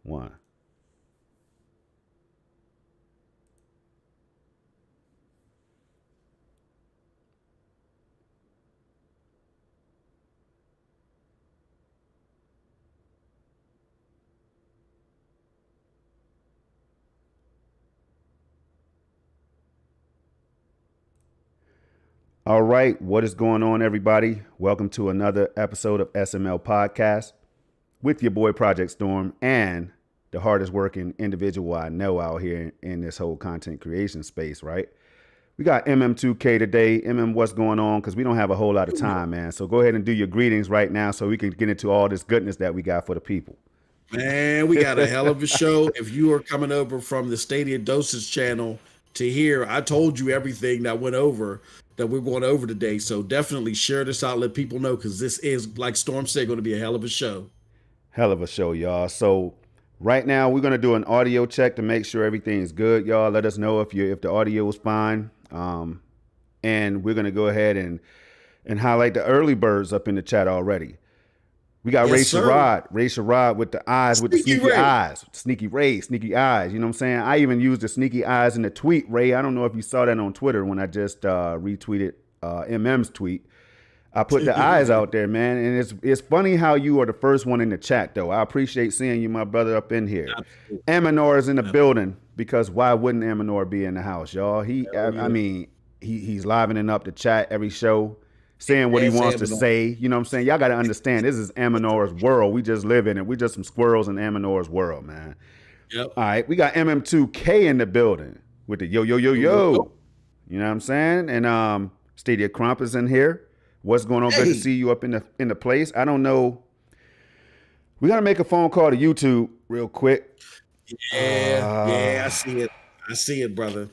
One. All right, what is going on, everybody? Welcome to another episode of SML Podcast with your boy Project Storm and the hardest working individual I know out here in this whole content creation space, right? We got MM2K today. MM, what's going on? Because we don't have a whole lot of time, man. So go ahead and do your greetings right now so we can get into all this goodness that we got for the people. Man, we got a hell of a show. If you are coming over from the Stadia Dosage channel to hear, I told you everything that went over that we're going over today. So definitely share this out, let people know, because this is, like Storm said, going to be a hell of a show. Hell of a show, y'all. So right now we're going to do an audio check to make sure everything is good, y'all. Let us know if the audio is fine. And we're going to go ahead and highlight the early birds up in the chat already. We got Ray Sherrod with the eyes, with the sneaky eyes, sneaky eyes. You know what I'm saying? I even used the sneaky eyes in the tweet, Ray. I don't know if you saw that on Twitter when I just retweeted MM's tweet. I put the eyes out there, man. And it's funny how you are the first one in the chat, though. I appreciate seeing you, my brother, up in here. Amanor is in the building because why wouldn't Amanor be in the house, y'all? He's livening up the chat every show, saying what he wants to say. You know what I'm saying? Y'all got to understand, this is Amanor's world. We just live in it. We just some squirrels in Amanor's world, man. Yep. All right, we got MM2K in the building with the yo. You know what I'm saying? And Stadia Crump is in here. What's going on? Hey. Good to see you up in the place. I don't know. We got to make a phone call to YouTube real quick. Yeah, I see it, brother.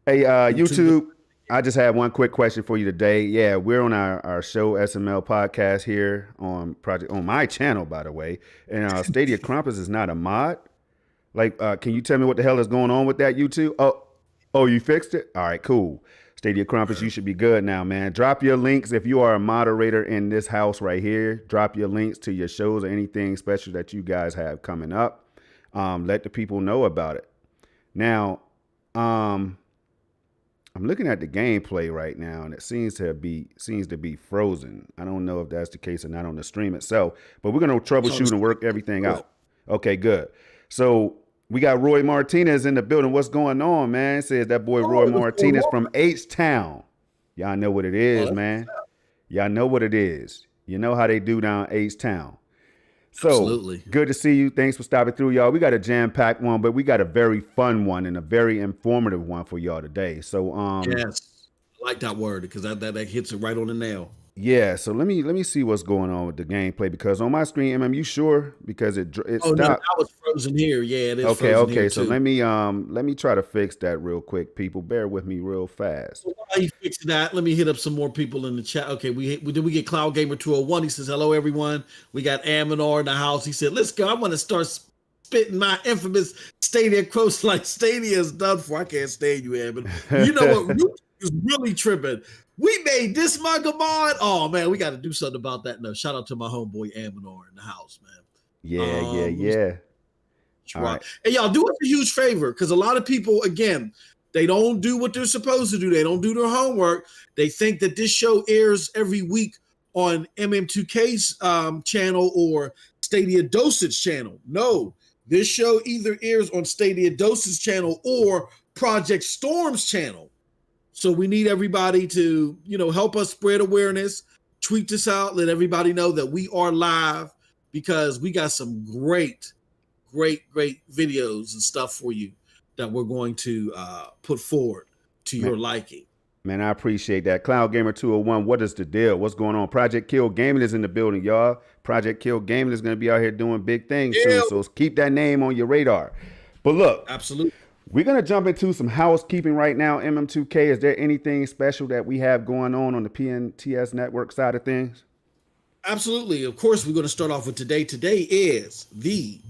Hey, YouTube. I just have one quick question for you today. Yeah, we're on our show SML Podcast here on my channel, by the way. And Stadia Crumpus is not a mod. Like, can you tell me what the hell is going on with that, YouTube? Oh, you fixed it? All right, cool. Stadia Crumpus, you should be good now, man. Drop your links if you are a moderator in this house right here. Drop your links to your shows or anything special that you guys have coming up. Let the people know about it. Now, I'm looking at the gameplay right now, and it seems to be frozen. I don't know if that's the case or not on the stream itself, but we're going to troubleshoot and work everything out. Okay, good. So we got Roy Martinez in the building. What's going on, man? It says that boy Roy Martinez from H-Town. Y'all know what it is, man. Y'all know what it is. You know how they do down H-Town. So absolutely. Good to see you. Thanks for stopping through, y'all. We got a jam-packed one, but we got a very fun one and a very informative one for y'all today. So yes, I like that word because that hits it right on the nail. Yeah, so let me see what's going on with the gameplay, because on my screen, MM, you sure? Because it stopped. No, I was frozen here. Yeah, it is. Okay. So let me try to fix that real quick, people. Bear with me real fast. So while you fix that, let me hit up some more people in the chat. Okay, we get Cloud Gamer 201. He says, "Hello, everyone." We got Amanor in the house. He said, "Let's go. I want to start spitting my infamous Stadia quotes like Stadia is done for." I can't stand you, Amanor. You know what? Ruth is really tripping. We made this manga mod. Oh man, we got to do something about that. No, shout out to my homeboy Amanor in the house, man. Yeah. All right. And y'all do us a huge favor, because a lot of people, again, they don't do what they're supposed to do. They don't do their homework. They think that this show airs every week on MM2K's channel or Stadia Dosage channel. No, this show either airs on Stadia Dosage channel or Project Storm's channel. So we need everybody to, help us spread awareness, tweet this out, let everybody know that we are live, because we got some great videos and stuff for you that we're going to put forward to your liking. Man, I appreciate that. Cloud Gamer 201, what is the deal? What's going on? Project Kill Gaming is in the building, y'all. Project Kill Gaming is going to be out here doing big things soon, so keep that name on your radar. But look. Absolutely. We're going to jump into some housekeeping right now. MM2K, is there anything special that we have going on the PNTS network side of things? Absolutely. Of course, we're going to start off with today. Today is the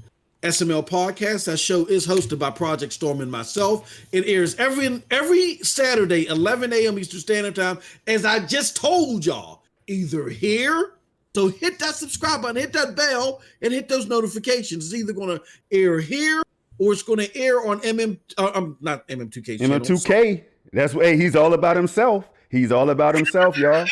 SML Podcast. That show is hosted by Project Storm and myself. It airs every Saturday, 11 a.m. Eastern Standard Time. As I just told y'all, either here So hit that subscribe button, hit that bell, and hit those notifications. It's either going to air here or it's going to air on not MM2K channel. MM2K. That's what. Hey, he's all about himself. He's all about himself, y'all.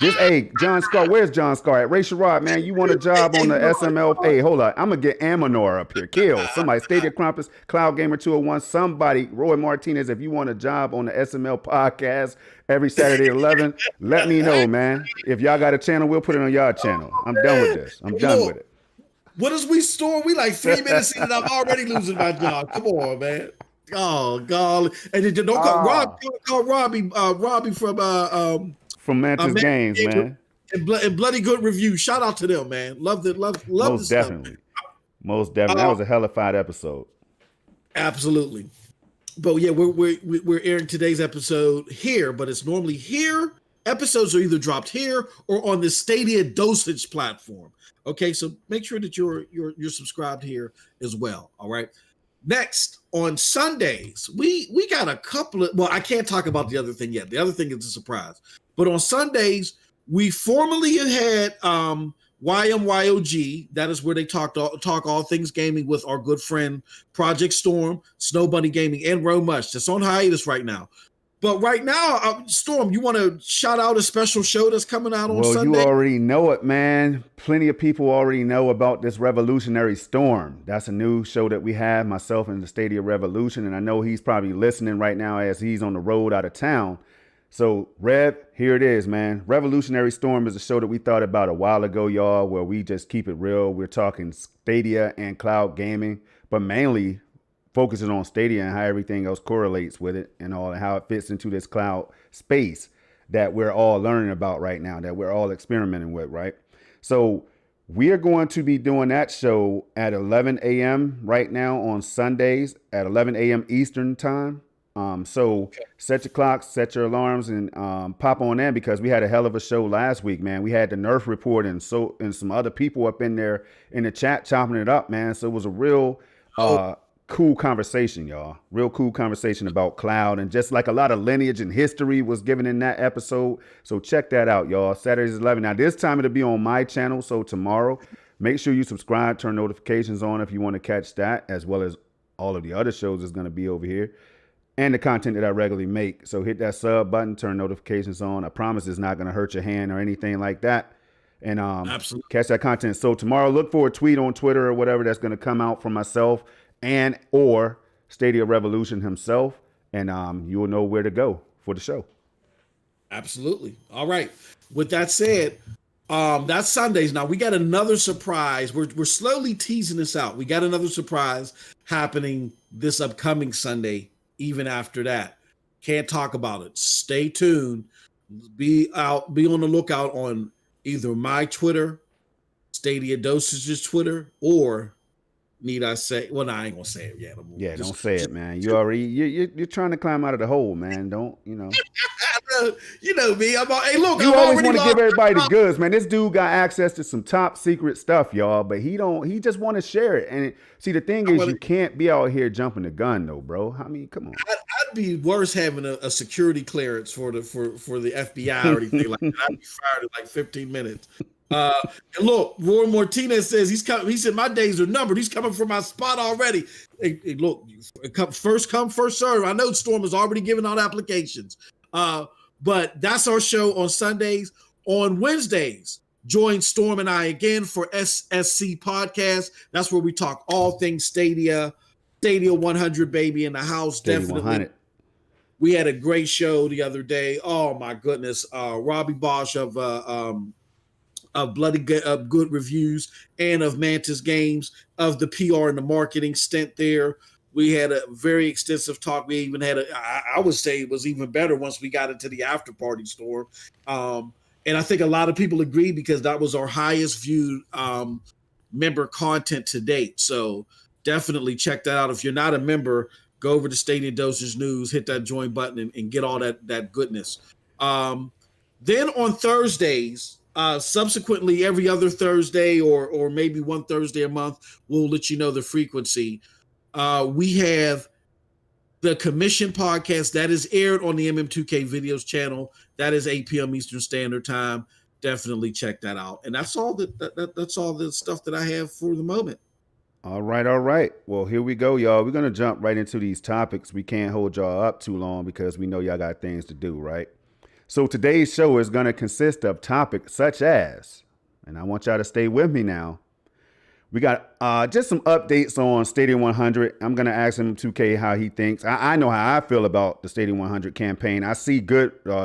Hey, John Scar, where's John Scar at? Ray Sherrod, man, you want a job on the SML? Hey, hold on. I'm going to get Amanor up here. Kill. Somebody, Stadia Crumpus, Cloud Gamer 201, somebody, Roy Martinez, if you want a job on the SML podcast every Saturday at 11, let me know, man. If y'all got a channel, we'll put it on y'all channel. I'm done with this. I'm done with it. What is we store? We like 3 minutes in and I'm already losing my job. Come on, man. Oh, God. And don't call Robbie from Mantis Games, man. And Bloody Good Review. Shout out to them, man. Love Most definitely. Most definitely. That was a hellified episode. Absolutely. But yeah, we're airing today's episode here, but it's normally here. Episodes are either dropped here or on the Stadia Dosage platform. Okay, so make sure that you're subscribed here as well. All right. Next, on Sundays, we got a couple of, well, I can't talk about the other thing yet. The other thing is a surprise. But on Sundays, we formally had YMYOG. That is where they talk all things gaming with our good friend Project Storm, Snow Bunny Gaming, and Ro Much. That's on hiatus right now. But right now, Storm, you want to shout out a special show that's coming out on Sunday? Well, you already know it, man. Plenty of people already know about this Revolutionary Storm. That's a new show that we have, myself and the Stadia Revolution. And I know he's probably listening right now as he's on the road out of town. So, Rev, here it is, man. Revolutionary Storm is a show that we thought about a while ago, y'all, where we just keep it real. We're talking Stadia and cloud gaming, but mainly focusing on Stadia and how everything else correlates with it and all, and how it fits into this cloud space that we're all learning about right now, that we're all experimenting with, right? So we are going to be doing that show at 11 a.m. right now on Sundays at 11 a.m. Eastern time. So set your clocks, set your alarms, and pop on in, because we had a hell of a show last week, man. We had the Nerf report and some other people up in there in the chat chopping it up, man. So it was a real cool conversation, y'all. Real cool conversation about cloud, and just like a lot of lineage and history was given in that episode. So check that out, y'all. Saturdays 11. Now this time it'll be on my channel. So tomorrow, make sure you subscribe, turn notifications on if you want to catch that, as well as all of the other shows is going to be over here, and the content that I regularly make. So hit that sub button, turn notifications on. I promise it's not going to hurt your hand or anything like that. And Absolutely. Catch that content. So tomorrow, look for a tweet on Twitter or whatever that's going to come out from myself and or Stadia Revolution himself, and you will know where to go for the show. Absolutely. All right. With that said, that's Sundays. Now we got another surprise. We're slowly teasing this out. We got another surprise happening this upcoming Sunday. Even after that, can't talk about it. Stay tuned. Be on the lookout on either my Twitter, Stadia Dosage's Twitter, or need I say? Well, no, I ain't gonna say it yet. Don't say it, man. You're trying to climb out of the hole, man. Don't you know? You know me. Hey, look. You always want to give everybody the goods, man. This dude got access to some top secret stuff, y'all, but he don't. He just want to share it. And see, the thing is, you can't be out here jumping the gun, though, bro. I mean, come on. I'd be worse having a security clearance for the FBI or anything like that. I'd be fired in like 15 minutes. And look, Roy Martinez says he's coming. He said my days are numbered. He's coming for my spot already. Hey, look, first come, first serve. I know Storm has already given out applications. But that's our show on Sundays. On Wednesdays, join Storm and I again for SSC Podcast. That's where we talk all things Stadia 100, baby, in the house. Stadia definitely. 100. We had a great show the other day. Oh my goodness. Robbie Bosch of Bloody Good Reviews and of Mantis Games, of the PR and the marketing stint there. We had a very extensive talk. We even had I would say it was even better once we got into the after party store. And I think a lot of people agree, because that was our highest viewed member content to date. So definitely check that out. If you're not a member, go over to Stadia Dosage News, hit that join button and get all that goodness. Then on Thursdays, subsequently every other Thursday or maybe one Thursday a month, we'll let you know the frequency. We have the Commission Podcast that is aired on the MM2K Videos channel. That is 8 p.m. Eastern Standard Time. definitely check that out. And that's all that's all the stuff that I have for the moment. All right. Well, here we go, y'all. We're going to jump right into these topics. We can't hold y'all up too long because we know y'all got things to do, right? So today's show is going to consist of topics such as, and I want y'all to stay with me now. We got just some updates on Stadia 100. I'm going to ask him 2K how he thinks. I know how I feel about the Stadia 100 campaign. I see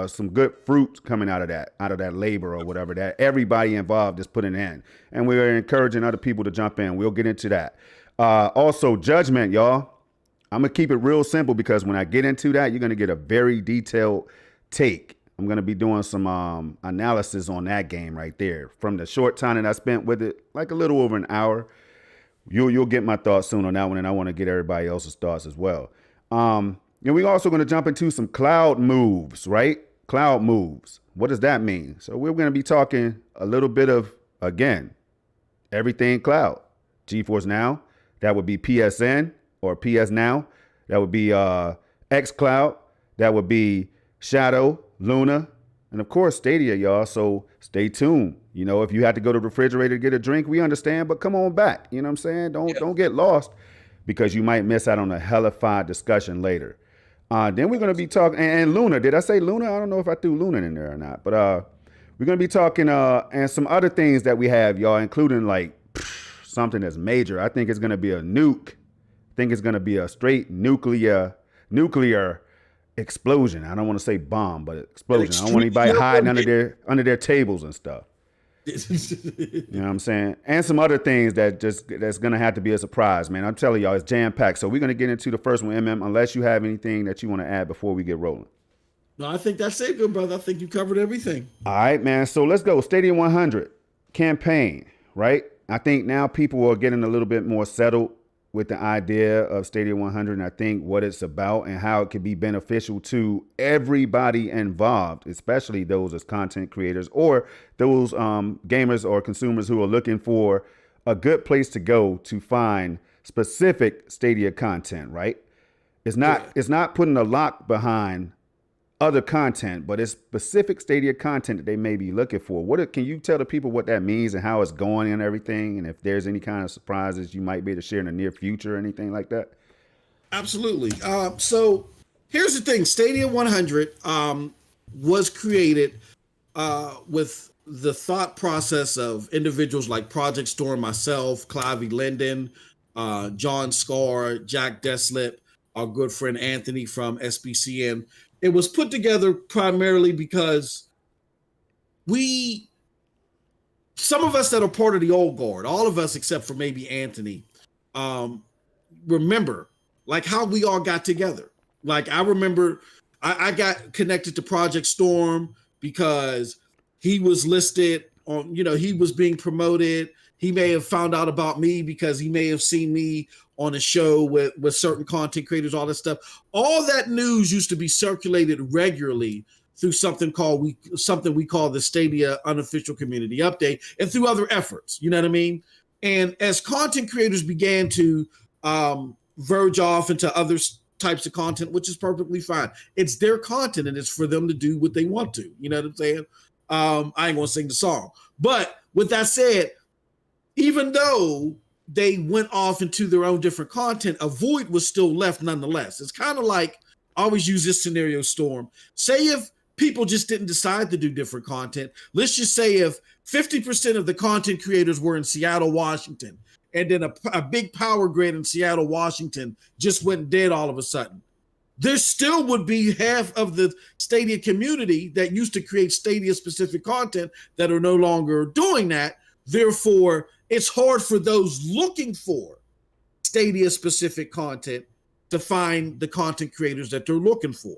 some good fruit coming out of that labor or whatever that everybody involved is putting in. And we're encouraging other people to jump in. We'll get into that. Also, judgment, y'all. I'm going to keep it real simple because when I get into that, you're going to get a very detailed take. I'm going to be doing some analysis on that game right there. From the short time that I spent with it, like a little over an hour, you'll get my thoughts soon on that one, and I want to get everybody else's thoughts as well. And we're also going to jump into some cloud moves, right? Cloud moves. What does that mean? So we're going to be talking a little bit of, again, everything cloud. GeForce Now, that would be PSN or PS Now. That would be xCloud. That would be Shadow, Luna, and of course Stadia, y'all. So stay tuned. You know, if you had to go to the refrigerator to get a drink, we understand, but come on back. You know what I'm saying? Don't get lost because you might miss out on a hellified discussion later. Then we're going to be talking, and Luna. Did I say Luna? I don't know if I threw Luna in there or not, but we're going to be talking and some other things that we have, y'all, including like something that's major. I think it's going to be a nuke. I think it's going to be a straight nuclear explosion. I don't want to say bomb, but explosion. I don't want anybody hiding under their tables and stuff. You know what I'm saying? And some other things that's gonna have to be a surprise, man. I'm telling y'all, it's jam packed. So we're gonna get into the first one, unless you have anything that you want to add before we get rolling. No, I think that's it, good brother. I think you covered everything. All right, man. So let's go. Stadia 100 campaign, right? I think now people are getting a little bit more settled with the idea of Stadia 100, and I think what it's about and how it can be beneficial to everybody involved, especially those as content creators or those gamers or consumers who are looking for a good place to go to find specific Stadia content, right? It's not putting a lock behind other content, but it's specific Stadia content that they may be looking for. Can you tell the people what that means and how it's going and everything? And if there's any kind of surprises you might be able to share in the near future or anything like that? Absolutely. So here's the thing. Stadia 100 was created with the thought process of individuals like Project Storm, myself, Clive Linden, John Scar, Jack Deslip, our good friend Anthony from SBCN. It was put together primarily because some of us that are part of the old guard, all of us except for maybe Anthony, remember like how we all got together. Like I remember I got connected to Project Storm because he was listed on, he was being promoted. He may have found out about me because he may have seen me on a show with certain content creators, all that stuff. All that news used to be circulated regularly through something we call the Stadia Unofficial Community Update and through other efforts, you know what I mean? And as content creators began to verge off into other types of content, which is perfectly fine. It's their content and it's for them to do what they want to, you know what I'm saying? I ain't gonna sing the song. But with that said, even though they went off into their own different content, a void was still left nonetheless. It's kind of like, I always use this scenario, Storm. Say if people just didn't decide to do different content. Let's just say if 50% of the content creators were in Seattle, Washington, and then a big power grid in Seattle, Washington just went dead all of a sudden. There still would be half of the Stadia community that used to create Stadia-specific content that are no longer doing that. Therefore, it's hard for those looking for Stadia-specific content to find the content creators that they're looking for.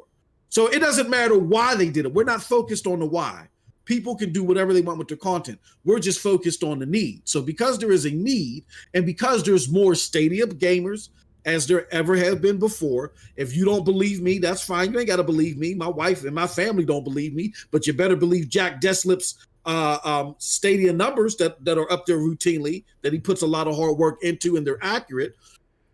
So it doesn't matter why they did it. We're not focused on the why. People can do whatever they want with their content. We're just focused on the need. So because there is a need and because there's more Stadia gamers as there ever have been before, if you don't believe me, that's fine. You ain't got to believe me. My wife and my family don't believe me, but you better believe Jack Deslip's Stadia numbers that are up there routinely, that he puts a lot of hard work into and they're accurate.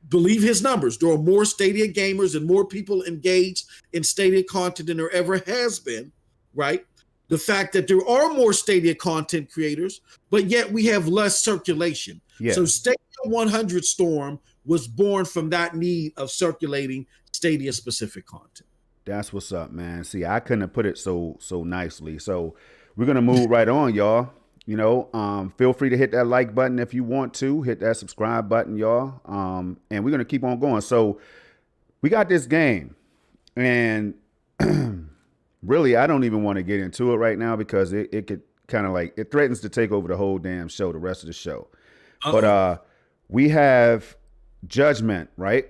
Believe his numbers. There are more Stadia gamers and more people engaged in Stadia content than there ever has been, right? the fact that there are more Stadia content creators, but yet we have less circulation. Yeah. So Stadia 100 Storm was born from that need of circulating Stadia specific content. That's what's up, man. See, I couldn't have put it so nicely. So we're gonna move right on, y'all. You know, feel free to hit that like button if you want to. Hit that subscribe button, y'all. And we're gonna keep on going. So we got this game, and really, I don't even want to get into it right now because it could kind of like it threatens to take over the whole damn show, the rest of the show. But we have Judgment, right?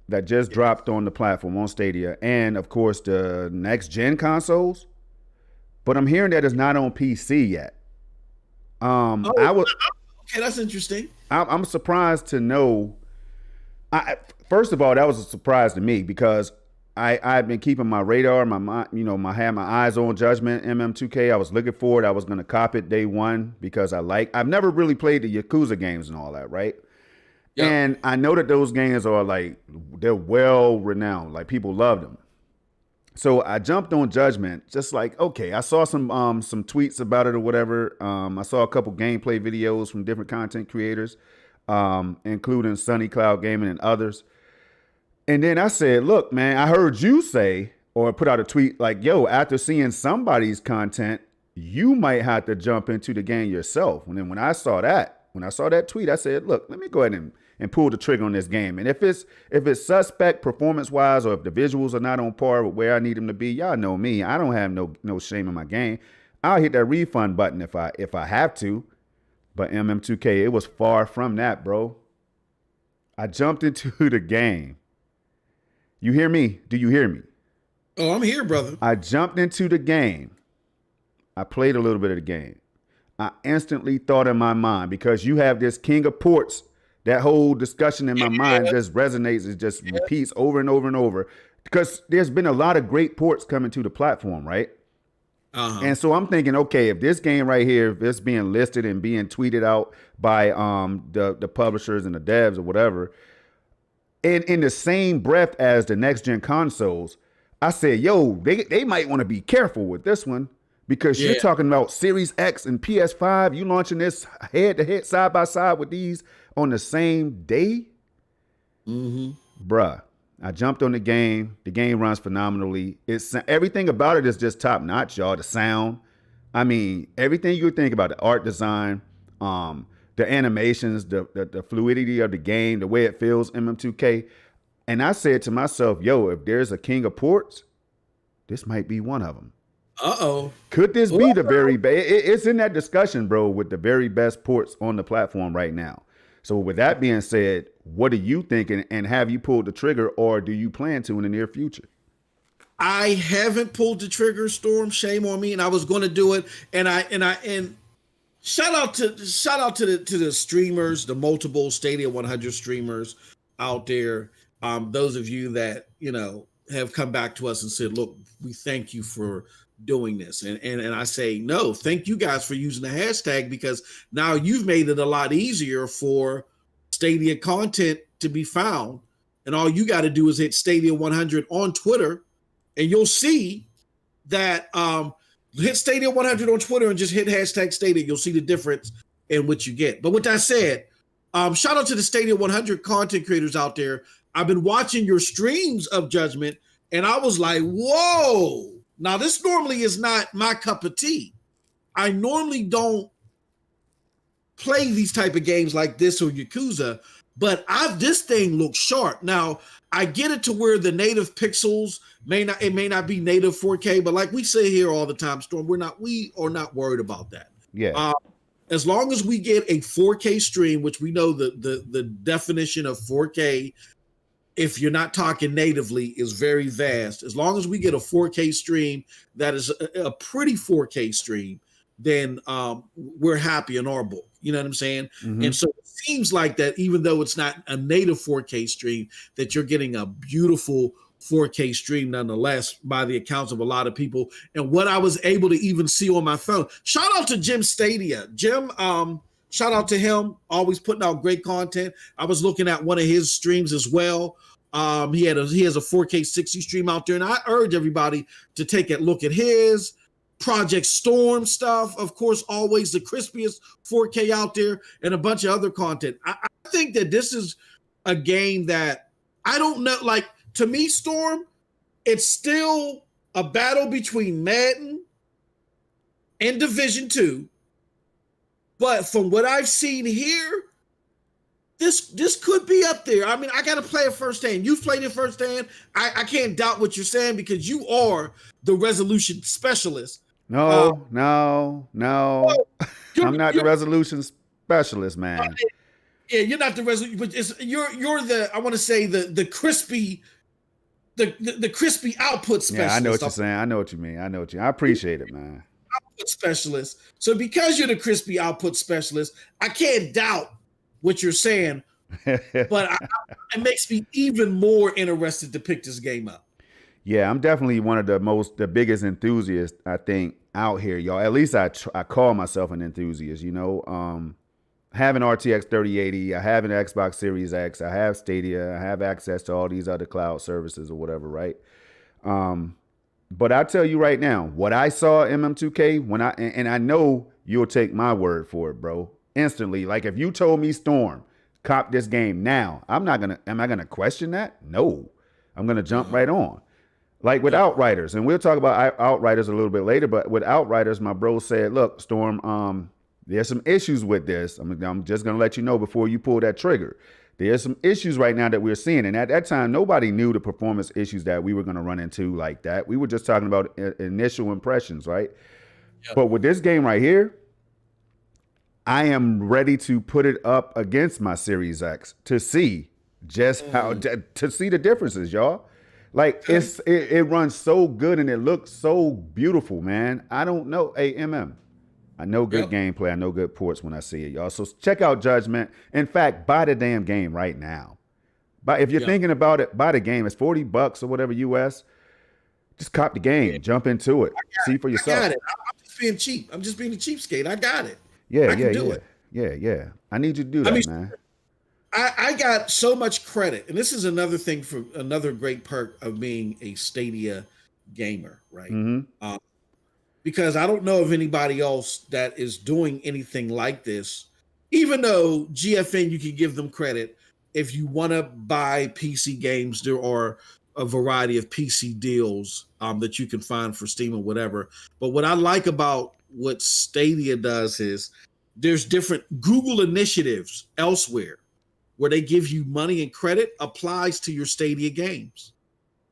That just dropped on the platform on Stadia, and of course the next gen consoles. But I'm hearing that it's not on PC yet. Okay, that's interesting. I'm surprised to know. First of all, that was a surprise to me because I've been keeping my radar, had my eyes on Judgment MM2K. I was looking for it. I was going to cop it day one because I've never really played the Yakuza games and all that, right? Yep. And I know that those games are like, they're well renowned. Like people love them. So I jumped on Judgment, just like, okay, I saw some tweets about it or whatever. I saw a couple gameplay videos from different content creators, including Sunny Cloud Gaming and others. And then I said, look, man, I heard you say or put out a tweet like, yo, after seeing somebody's content, you might have to jump into the game yourself. And then when I saw that tweet, I said, look, let me go ahead and pull the trigger on this game. And if it's suspect performance-wise or if the visuals are not on par with where I need them to be, y'all know me. I don't have no shame in my game. I'll hit that refund button if I have to. But MM2K, it was far from that, bro. I jumped into the game. You hear me? Do you hear me? Oh, I'm here, brother. I jumped into the game. I played a little bit of the game. I instantly thought in my mind, because you have this king of ports, that whole discussion in my mind just resonates. It just repeats over and over and over because there's been a lot of great ports coming to the platform, right? And so I'm thinking, okay, if this game right here, if it's being listed and being tweeted out by the publishers and the devs or whatever, and in the same breath as the next gen consoles, I said, yo, they might want to be careful with this one. Because you're talking about Series X and PS5, you launching this head-to-head, side-by-side with these on the same day? Bruh, I jumped on the game. The game runs phenomenally. Everything about it is just top-notch, y'all. The sound. I mean, everything you think about, the art design, the animations, the fluidity of the game, the way it feels, MM2K. And I said to myself, yo, if there's a king of ports, this might be one of them. Could this be the very best? It's in that discussion, bro, with the very best ports on the platform right now. So with that being said, what are you thinking, and have you pulled the trigger, or do you plan to in the near future? I haven't pulled the trigger, Storm. Shame on me, and I was going to do it. And shout out to the streamers, the multiple Stadia 100 streamers out there. Those of you that have come back to us and said, look, we thank you for doing this. And I say, no, thank you guys for using the hashtag, because now you've made it a lot easier for Stadia content to be found. And all you got to do is hit Stadia 100 on Twitter, and you'll see that hit Stadia 100 on Twitter and just hit hashtag Stadia. You'll see the difference in what you get. But with that said, shout out to the Stadia 100 content creators out there. I've been watching your streams of Judgment, and I was like, whoa. Now, this normally is not my cup of tea. I normally don't play these type of games like this or Yakuza, but this thing looks sharp. Now, I get it to where the native pixels may not be native 4K, but like we say here all the time, Storm, we are not worried about that. Yeah. As long as we get a 4K stream, which we know the definition of 4K, if you're not talking natively, is very vast. As long as we get a 4K stream that is a pretty 4K stream, then we're happy in our book. You know what I'm saying? Mm-hmm. And so it seems like that even though it's not a native 4K stream, that you're getting a beautiful 4K stream nonetheless by the accounts of a lot of people. And what I was able to even see on my phone. Shout out to Jim Stadia. Jim, shout out to him, always putting out great content. I was looking at one of his streams as well. He has a 4K 60 stream out there, and I urge everybody to take a look at his. Project Storm stuff, of course, always the crispiest 4K out there, and a bunch of other content. I think that this is a game that I don't know. Like, to me, Storm, it's still a battle between Madden and Division 2. But from what I've seen here, this could be up there. I mean, I got to play it firsthand. You've played it firsthand. I can't doubt what you're saying because you are the resolution specialist. No. I'm not the resolution specialist, man. Yeah, you're not the resolution, but you're the, I want to say the crispy, the crispy output specialist. Yeah, I know what you're saying. I know what you mean. I appreciate it, man. Output specialist. So because you're the crispy output specialist, I can't doubt what you're saying, but it makes me even more interested to pick this game up. Yeah, I'm definitely one of the biggest enthusiasts, I think, out here, y'all. At least I call myself an enthusiast, you know. I have an RTX 3080, I have an Xbox Series X, I have Stadia, I have access to all these other cloud services or whatever, right? But I tell you right now, what I saw MM2K, and I know you'll take my word for it, bro. Instantly, like if you told me Storm, cop this game now, am I gonna question that? No. I'm gonna jump right on. Like with Outriders, and we'll talk about Outriders a little bit later, but with Outriders, my bro said, look, Storm, there's some issues with this. I'm just gonna let you know before you pull that trigger. There's some issues right now that we're seeing, and at that time, nobody knew the performance issues that we were gonna run into like that. We were just talking about initial impressions, right? Yep. But with this game right here, I am ready to put it up against my Series X to see just how to see the differences, y'all. Like it runs so good and it looks so beautiful, man. I don't know. Hey, I know good gameplay. I know good ports when I see it, y'all. So check out Judgment. In fact, buy the damn game right now. But if you're thinking about it, buy the game. It's $40 or whatever US. Just cop the game. Jump into it. See for yourself. I got it. I'm just being cheap. I'm just being a cheapskate. I got it. Yeah, I can do it. Yeah. I need you to do that, man. I got so much credit, and this is another thing for another great perk of being a Stadia gamer, right? Mm-hmm. Because I don't know of anybody else that is doing anything like this. Even though GFN, you can give them credit. If you want to buy PC games, there are a variety of PC deals that you can find for Steam or whatever. But what I like about what Stadia does is there's different Google initiatives elsewhere where they give you money and credit applies to your Stadia games.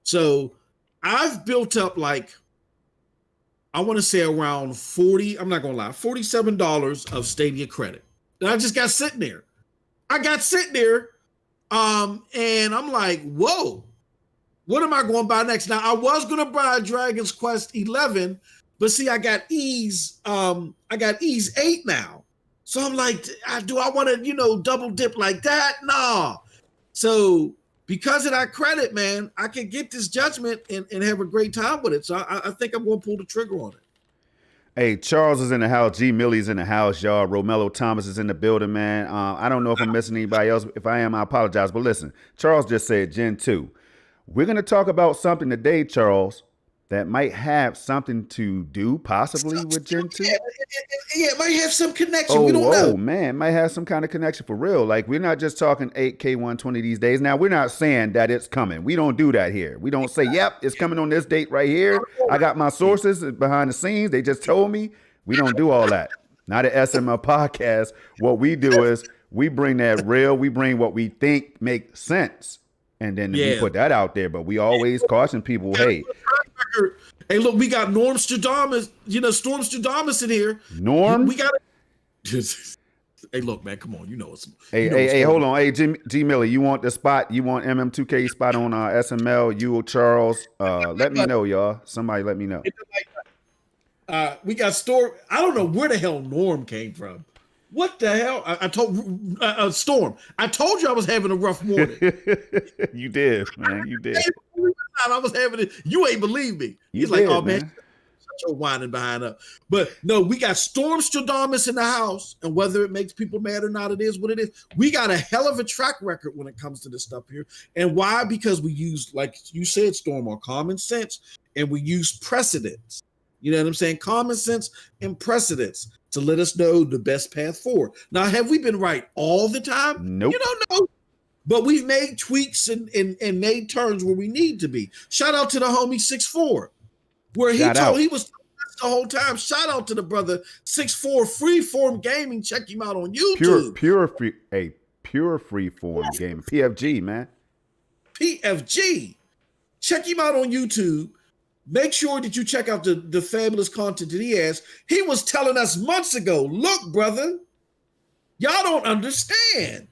So I've built up I want to say around 40, I'm not going to lie, $47 of Stadia credit. And I just got sitting there. And I'm like, whoa, what am I going to buy next? Now, I was going to buy Dragon's Quest 11, but see, I got Ease 8 now. So I'm like, do I want to, double dip like that? Nah. So because of that credit, man, I can get this Judgment and have a great time with it. So I think I'm going to pull the trigger on it. Hey, Charles is in the house. G. Millie's in the house, y'all. Romello Thomas is in the building, man. I don't know if I'm missing anybody else. If I am, I apologize. But listen, Charles just said Gen 2. We're going to talk about something today, Charles, that might have something to do possibly with Gen 2. Yeah, it might have some connection. We don't know. Oh, man, it might have some kind of connection for real. Like, we're not just talking 8K 120 these days. Now, we're not saying that it's coming. We don't do that here. We don't say, yep, it's coming on this date right here. I got my sources behind the scenes. They just told me. We don't do all that. Not at SML Podcast. What we do is we bring that real. We bring what we think makes sense. And then we put that out there. But we always caution people, hey, look, we got Norm Stradamus, Storm Stradamus in here. Norm? We got it. Hey, look, man, come on. It's. Hey, hold on. Hey, G. Millie, you want the spot? You want MM2K spot on SML? You or Charles? Let me know, y'all. Somebody let me know. We got Storm. I don't know where the hell Norm came from. What the hell? I told Storm. I told you I was having a rough morning. You did, man. You did. I was having it. You ain't believe me. He's like, oh man, shut your whining behind up. But no, we got Storm Stradamus in the house, and whether it makes people mad or not, it is what it is. We got a hell of a track record when it comes to this stuff here. And why? Because we use, like you said, Storm, our common sense, and we use precedents. You know what I'm saying? Common sense and precedence to let us know the best path forward. Now, have we been right all the time? Nope. You don't know. But we've made tweaks and made turns where we need to be. Shout out to the homie 6'4", where he was the whole time. Shout out to the brother 6'4", Freeform Gaming. Check him out on YouTube. Pure freeform gaming. PFG, man. PFG. Check him out on YouTube. Make sure that you check out the fabulous content that he has. He was telling us months ago, look, brother, y'all don't understand.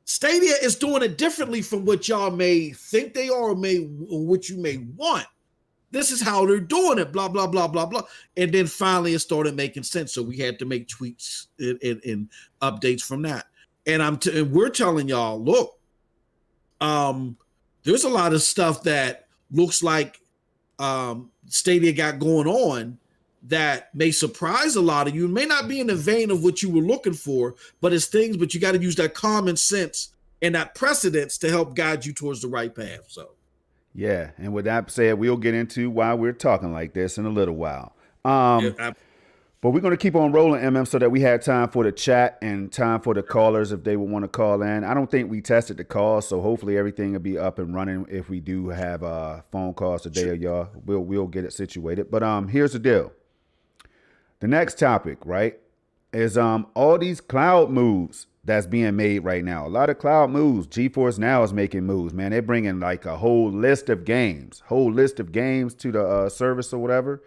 Stadia is doing it differently from what y'all may think they are or what you may want. This is how they're doing it, blah, blah, blah, blah, blah. And then finally it started making sense. So we had to make tweaks and updates from that. And we're telling y'all, look, there's a lot of stuff that looks like Stadia got going on that may surprise a lot of you. It may not be in the vein of what you were looking for, but it's things, but you got to use that common sense and that precedence to help guide you towards the right path. So, yeah. And with that said, we'll get into why we're talking like this in a little while. But we're going to keep on rolling, MM, so that we had time for the chat and time for the callers if they would want to call in. I don't think we tested the calls, so hopefully everything will be up and running if we do have phone calls today, sure. Y'all. We'll get it situated. But here's the deal. The next topic, right, is all these cloud moves that's being made right now. A lot of cloud moves. GeForce Now is making moves, man. They're bringing like a whole list of games to the service or whatever.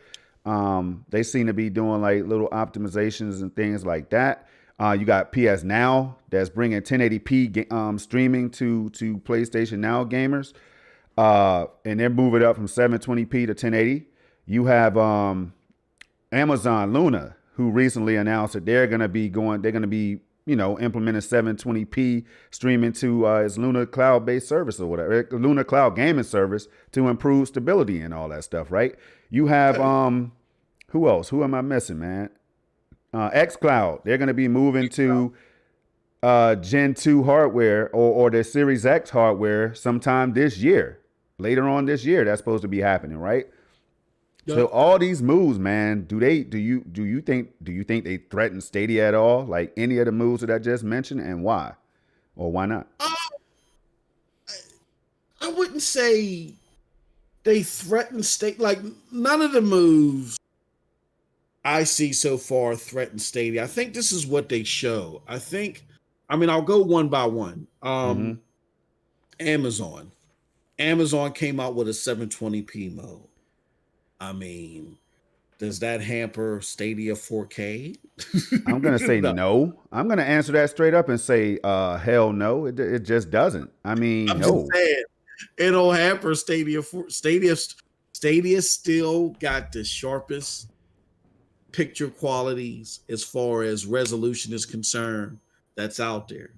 They seem to be doing like little optimizations and things like that. You got PS Now that's bringing 1080p streaming to PlayStation Now gamers. And they're moving up from 720p to 1080. You have Amazon Luna, who recently announced that they're going to be implementing 720p streaming to its Luna cloud-based service or whatever, Luna cloud gaming service to improve stability and all that stuff, right? You have, who else? Who am I missing, man? xCloud. They're going to be moving to Gen 2 hardware or their Series X hardware sometime this year. Later on this year, that's supposed to be happening, right? Yep. So all these moves, man, do you think they threaten Stadia at all? Like any of the moves that I just mentioned, and why? Or why not? I wouldn't say they threaten Stadia. Like none of the moves I see so far threaten Stadia. I think this is what they show. I'll go one by one. Amazon came out with a 720p mode. I mean, does that hamper Stadia 4K? I'm going to say no. I'm going to answer that straight up and say, hell no. It just doesn't. I mean, I'm no. just saying, it don't hamper Stadia. Stadia still got the sharpest picture qualities as far as resolution is concerned that's out there.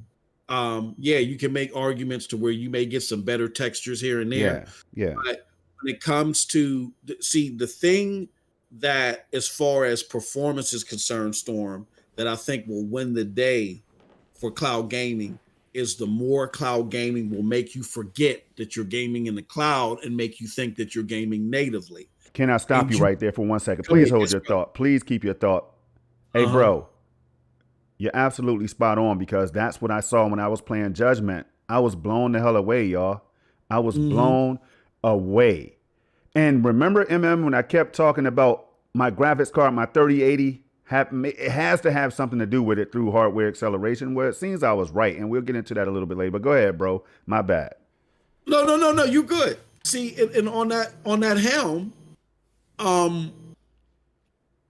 Yeah, you can make arguments to where you may get some better textures here and there. Yeah. But when it comes to the thing that as far as performance is concerned, Storm, that I think will win the day for cloud gaming is the more cloud gaming will make you forget that you're gaming in the cloud and make you think that you're gaming natively. Can I stop you right there for 1 second? Please hold your thought. Please keep your thought. Hey, bro, you're absolutely spot on because that's what I saw when I was playing Judgment. I was blown the hell away, y'all. I was blown away. And remember, when I kept talking about my graphics card, my 3080, it has to have something to do with it through hardware acceleration, where it seems I was right. And we'll get into that a little bit later. But go ahead, bro. My bad. No. You're good. See, and on that helm,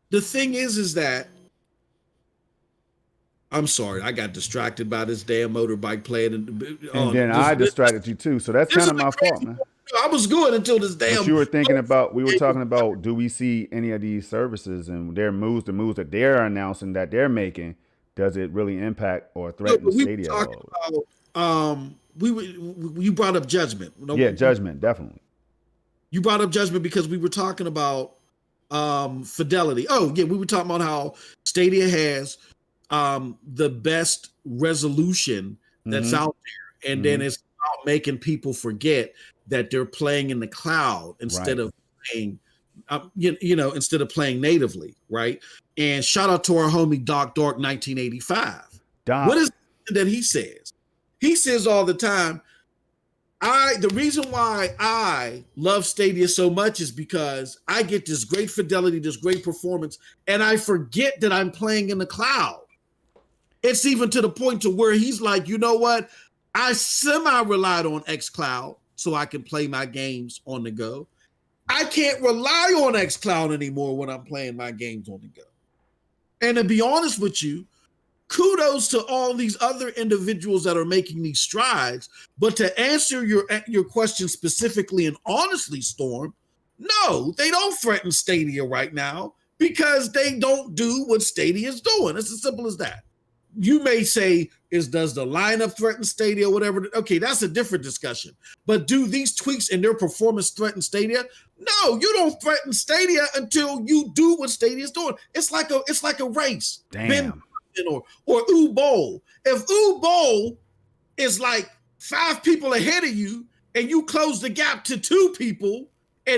the thing is that I'm sorry, I got distracted by this damn motorbike playing. And then I distracted you too. So that's kind of my fault, man. I was good until this damn. But you were thinking about, we were talking about, do we see any of these services and their moves, the moves that they're announcing that they're making, does it really impact or threaten Stadia? You brought up Judgment. Judgment, definitely. You brought up Judgment because we were talking about fidelity. Oh, yeah, we were talking about how Stadia has the best resolution that's out there. And then it's about making people forget that they're playing in the cloud instead of playing instead of playing natively, right? And shout out to our homie Doc Dark 1985. Doc. What is it that he says? He says all the time, the reason why I love Stadia so much is because I get this great fidelity, this great performance, and I forget that I'm playing in the cloud. It's even to the point to where he's like, you know what? I semi-relied on xCloud so I can play my games on the go. I can't rely on xCloud anymore when I'm playing my games on the go. And to be honest with you, kudos to all these other individuals that are making these strides. But to answer your question specifically and honestly, Storm, no, they don't threaten Stadia right now because they don't do what Stadia is doing. It's as simple as that. You may say, does the lineup threaten Stadia or whatever? Okay, that's a different discussion. But do these tweaks in their performance threaten Stadia? No, you don't threaten Stadia until you do what Stadia is doing. It's like a race. Damn. Or Bowl. If Bowl is like 5 people ahead of you and you close the gap to 2 people,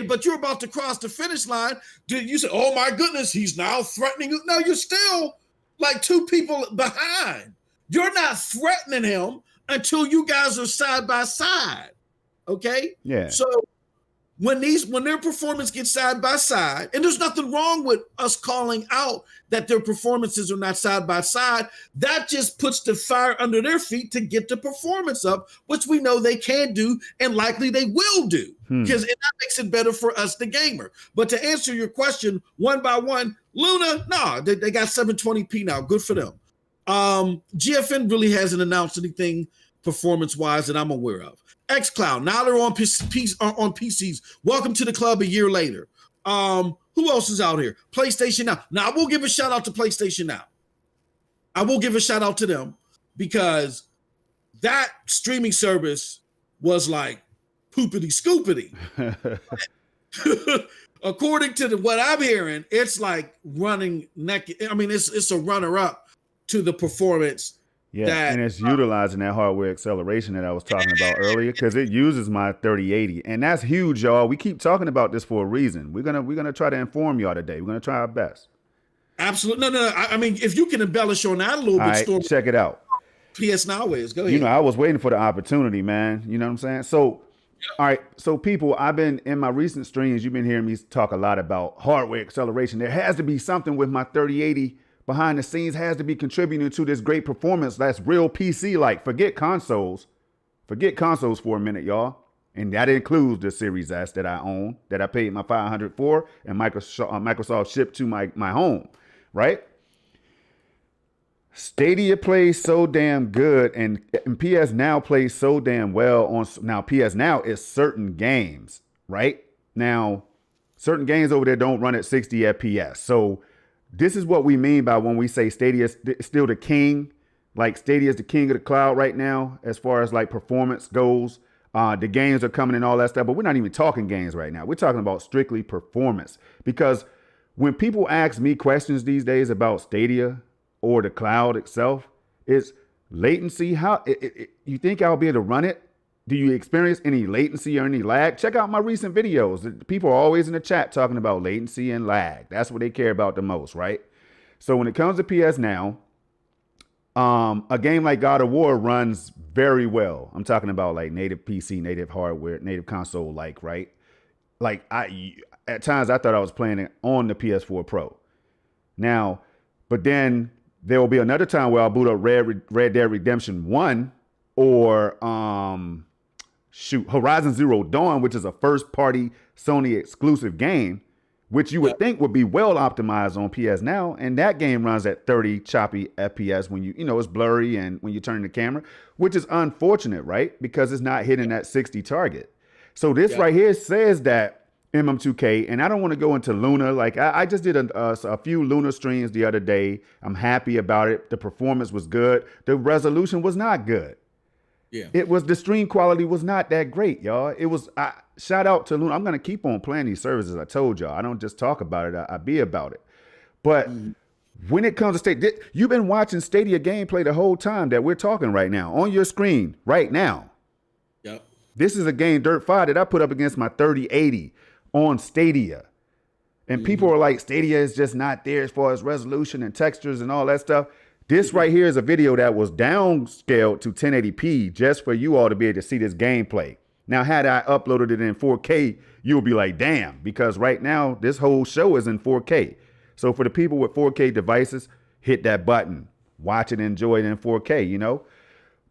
but you're about to cross the finish line, do you say, oh my goodness, he's now threatening you? No, you're still like 2 people behind. You're not threatening him until you guys are side by side. Okay? Yeah. So when their performance gets side by side, and there's nothing wrong with us calling out that their performances are not side by side, that just puts the fire under their feet to get the performance up, which we know they can do and likely they will do, because that makes it better for us, the gamer. But to answer your question one by one, Luna, they got 720p now. Good for them. GFN really hasn't announced anything performance-wise that I'm aware of. xCloud, now they're on PCs. Welcome to the club a year later. Who else is out here? PlayStation Now. Now, I will give a shout out to PlayStation Now. I will give a shout out to them because that streaming service was like poopity scoopity. According to what I'm hearing, it's like running naked. I mean, it's a runner-up to the performance. Yeah, and it's utilizing that hardware acceleration that I was talking about earlier because it uses my 3080, and that's huge, y'all. We keep talking about this for a reason. We're gonna try to inform y'all today. We're gonna try our best. Absolutely, no. I mean, if you can embellish on that a little bit, Storm, check it out. PS Now is go ahead. I was waiting for the opportunity, man. You know what I'm saying? So, all right. So, people, I've been in my recent streams. You've been hearing me talk a lot about hardware acceleration. There has to be something with my 3080. Behind the scenes has to be contributing to this great performance that's real PC-like. Forget consoles for a minute, y'all. And that includes the Series S that I own, that I paid my $500 for, and Microsoft shipped to my home, right? Stadia plays so damn good, and PS Now plays so damn well now PS Now is certain games, right? Now, certain games over there don't run at 60 FPS, so this is what we mean by when we say Stadia is still the king. Like Stadia is the king of the cloud right now, as far as like performance goes. The games are coming and all that stuff, but we're not even talking games right now. We're talking about strictly performance. Because when people ask me questions these days about Stadia or the cloud itself, it's latency. How you think I'll be able to run it? Do you experience any latency or any lag? Check out my recent videos. People are always in the chat talking about latency and lag. That's what they care about the most, right? So when it comes to PS Now, a game like God of War runs very well. I'm talking about like native PC, native hardware, native console, right? Like at times I thought I was playing it on the PS4 Pro. Now, but then there will be another time where I'll boot up Red Dead Redemption 1 or Horizon Zero Dawn, which is a first-party Sony exclusive game, which you would think would be well optimized on PS Now, and that game runs at 30 choppy FPS when it's blurry and when you turn the camera, which is unfortunate, right? Because it's not hitting that 60 target. So this right here says that MM2K, and I don't want to go into Luna. Like I just did a few Luna streams the other day. I'm happy about it. The performance was good. The resolution was not good. Yeah, the stream quality was not that great, y'all. It was shout out to Luna. I'm gonna keep on playing these services. I told y'all I don't just talk about it. I be about it. But when it comes to Stadia, you've been watching Stadia gameplay the whole time that we're talking right now on your screen right now. Yep. This is a game Dirt 5 that I put up against my 3080 on Stadia. And people are like, Stadia is just not there as far as resolution and textures and all that stuff. This right here is a video that was downscaled to 1080p just for you all to be able to see this gameplay. Now, had I uploaded it in 4K, you'll be like, damn, because right now this whole show is in 4K. So for the people with 4K devices, hit that button, watch it, enjoy it in 4K, you know?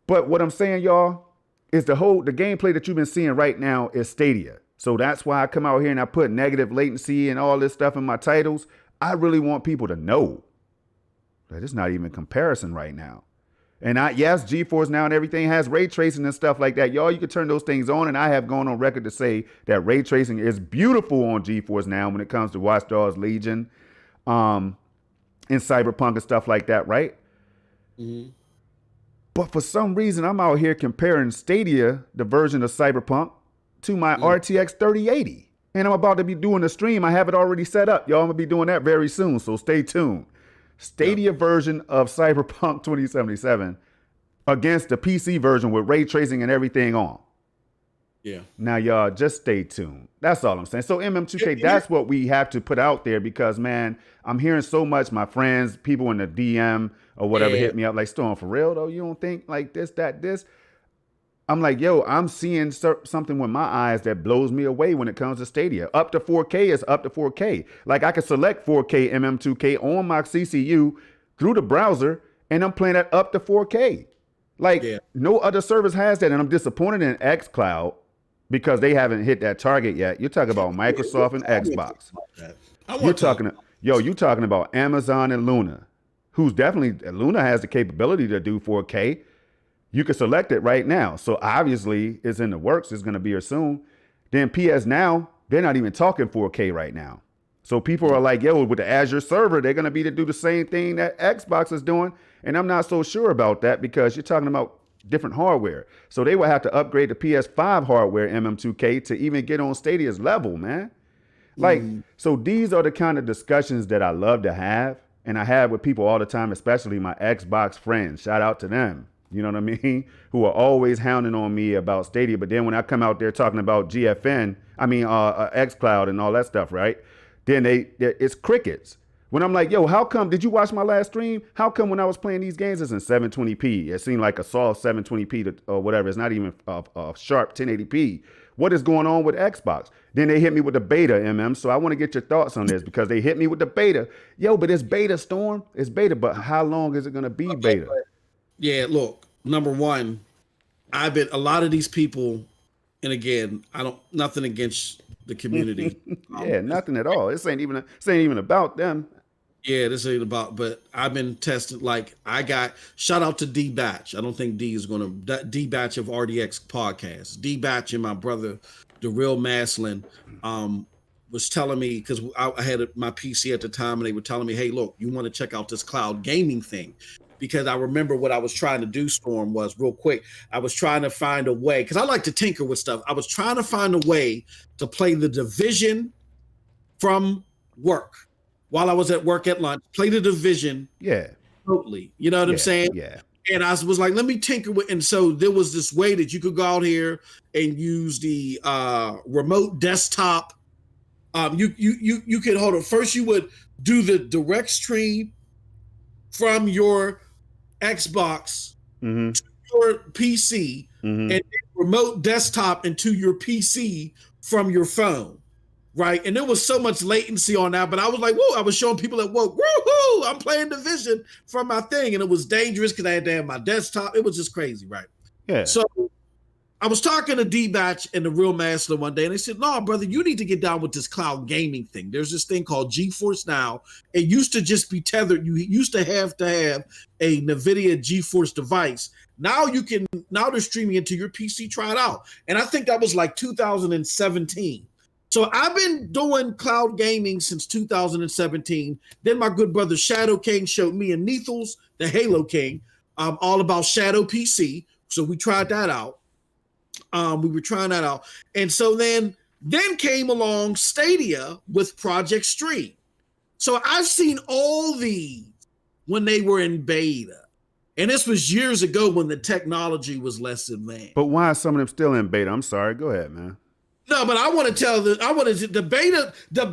But what I'm saying, y'all, is the gameplay that you've been seeing right now is Stadia. So that's why I come out here and I put negative latency and all this stuff in my titles. I really want people to know that it's not even comparison right now. And yes, GeForce Now and everything has ray tracing and stuff like that. Y'all, you can turn those things on. And I have gone on record to say that ray tracing is beautiful on GeForce Now when it comes to Watch Dogs Legion, and Cyberpunk and stuff like that, right? Mm-hmm. But for some reason, I'm out here comparing Stadia, the version of Cyberpunk, to my RTX 3080. And I'm about to be doing a stream. I have it already set up. Y'all, I'm going to be doing that very soon, so stay tuned. Stadia version of Cyberpunk 2077 against the PC version with ray tracing and everything on. Yeah. Now, y'all, just stay tuned. That's all I'm saying. So MM2K, that's what we have to put out there because, man, I'm hearing so much. My friends, people in the DM or whatever hit me up like, Storm, for real, though? You don't think like this, that, this? I'm like, yo, I'm seeing something with my eyes that blows me away when it comes to Stadia. Up to 4K is up to 4K. Like I can select 4K MM2K on my CCU through the browser, and I'm playing that up to 4K. Like no other service has that, and I'm disappointed in xCloud because they haven't hit that target yet. You're talking about Microsoft and Xbox. You're talking about Amazon and Luna, Luna has the capability to do 4K. You can select it right now. So obviously it's in the works. It's going to be here soon. Then PS Now, they're not even talking 4K right now. So people are like, yo, with the Azure server, they're going to be to do the same thing that Xbox is doing. And I'm not so sure about that because you're talking about different hardware. So they will have to upgrade the PS5 hardware MM2K to even get on Stadia's level, man. Like, so these are the kind of discussions that I love to have. And I have with people all the time, especially my Xbox friends. Shout out to them. You know what I mean? Who are always hounding on me about Stadia. But then when I come out there talking about xCloud and all that stuff, right? Then it's crickets. When I'm like, yo, how come, did you watch my last stream? How come when I was playing these games, it's in 720p? It seemed like a soft 720p or whatever. It's not even a sharp 1080p. What is going on with Xbox? Then they hit me with the beta, MM. So I want to get your thoughts on this because they hit me with the beta. Yo, but it's beta, Storm. It's beta, but how long is it going to be beta? Yeah, look, number one, a lot of these people, and again, nothing against the community. Nothing at all. This ain't even about them. Yeah, this ain't about, but I've been tested. Like shout out to D Batch. I don't think D is going to, D Batch of RDX podcast. D Batch and my brother, the real Maslin, was telling me, because I had my PC at the time and they were telling me, hey, look, you want to check out this cloud gaming thing. Because I remember what I was trying to do, Storm, was real quick. I was trying to find a way, because I like to tinker with stuff. I was trying to find a way to play The Division from work while I was at work at lunch, play The Division. Yeah. Totally. You know what I'm saying? Yeah. And I was like, let me tinker with, and so there was this way that you could go out here and use the remote desktop. You could hold it. First, you would do the direct stream from your Xbox to your PC and then remote desktop into your PC from your phone, right? And there was so much latency on that, but I was like, whoa, I was showing people at work, woohoo, I'm playing Division from my thing. And it was dangerous because I had to have my desktop. It was just crazy, right? Yeah. So I was talking to D-Batch and the Real Master one day, and they said, no, brother, you need to get down with this cloud gaming thing. There's this thing called GeForce Now. It used to just be tethered. You used to have a NVIDIA GeForce device. Now they're streaming into your PC. Try it out. And I think that was like 2017. So I've been doing cloud gaming since 2017. Then my good brother Shadow King showed me and Neethles, the Halo King, all about Shadow PC. So we tried that out. We were trying that out. And so then came along Stadia with Project Stream. So I've seen all these when they were in beta. And this was years ago when the technology was less advanced. But why are some of them still in beta? I'm sorry. Go ahead, man. No, but I want to tell the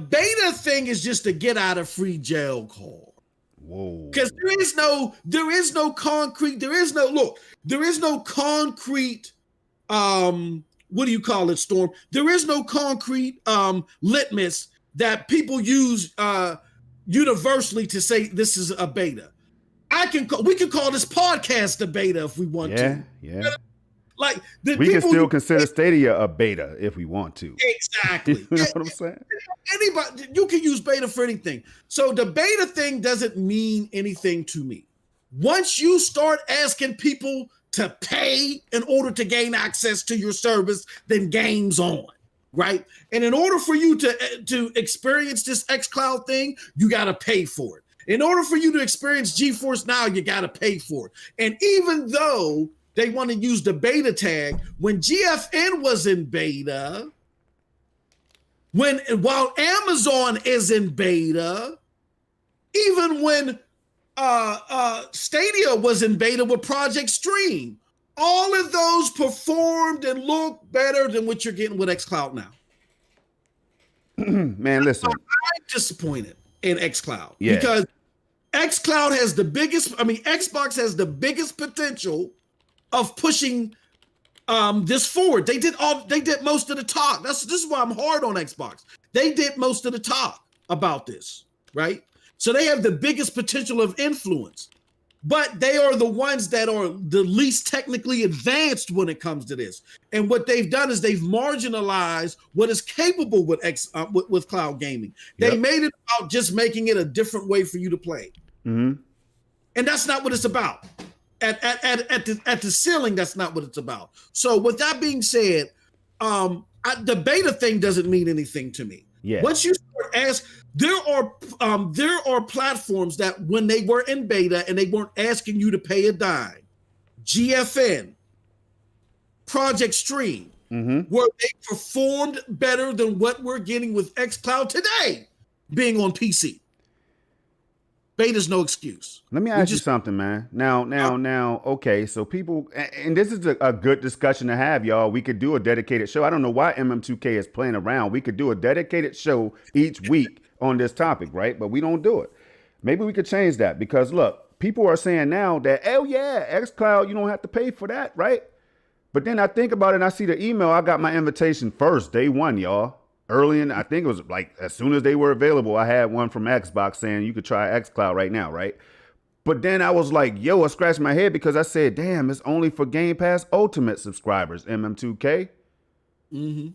beta thing is just a get out of free jail card. Whoa. Because there is no concrete, what do you call it, Storm? There is no concrete litmus that people use universally to say this is a beta. We can call this podcast a beta if we want to. Yeah. Like we can still consider Stadia a beta if we want to. Exactly. You know what I'm saying? Anybody, you can use beta for anything. So the beta thing doesn't mean anything to me. Once you start asking people to pay in order to gain access to your service, then game's on, right? And in order for you to experience this xCloud thing, you got to pay for it. In order for you to experience GeForce Now, you got to pay for it. And even though they want to use the beta tag, when GFN was in beta, while Amazon is in beta, even when Stadia was in beta with Project Stream, all of those performed and looked better than what you're getting with xCloud now. Man, listen. I'm disappointed in xCloud because xCloud has Xbox has the biggest potential of pushing this forward. They did most of the talk. This is why I'm hard on Xbox. They did most of the talk about this, right? So they have the biggest potential of influence, but they are the ones that are the least technically advanced when it comes to this. And what they've done is they've marginalized what is capable with cloud gaming. They made it about just making it a different way for you to play. Mm-hmm. And that's not what it's about. At the ceiling, that's not what it's about. So with that being said, the beta thing doesn't mean anything to me. Yeah. Once you start there are platforms that when they were in beta and they weren't asking you to pay a dime, GFN, Project Stream, where they performed better than what we're getting with xCloud today, being on PC. Beta's no excuse. Let me ask you something, man. Now, okay, so people, and this is a good discussion to have, y'all. We could do a dedicated show. I don't know why MM2K is playing around. We could do a dedicated show each week on this topic, right? But we don't do it. Maybe we could change that because, look, people are saying now that, oh, yeah, xCloud, you don't have to pay for that, right? But then I think about it and I see the email. I got my invitation first, day one, y'all. Early in, I think it was like as soon as they were available, I had one from Xbox saying you could try xCloud right now, right? But then I was like, yo, I scratched my head because I said, damn, it's only for Game Pass Ultimate subscribers, MM2K. Mm-hmm.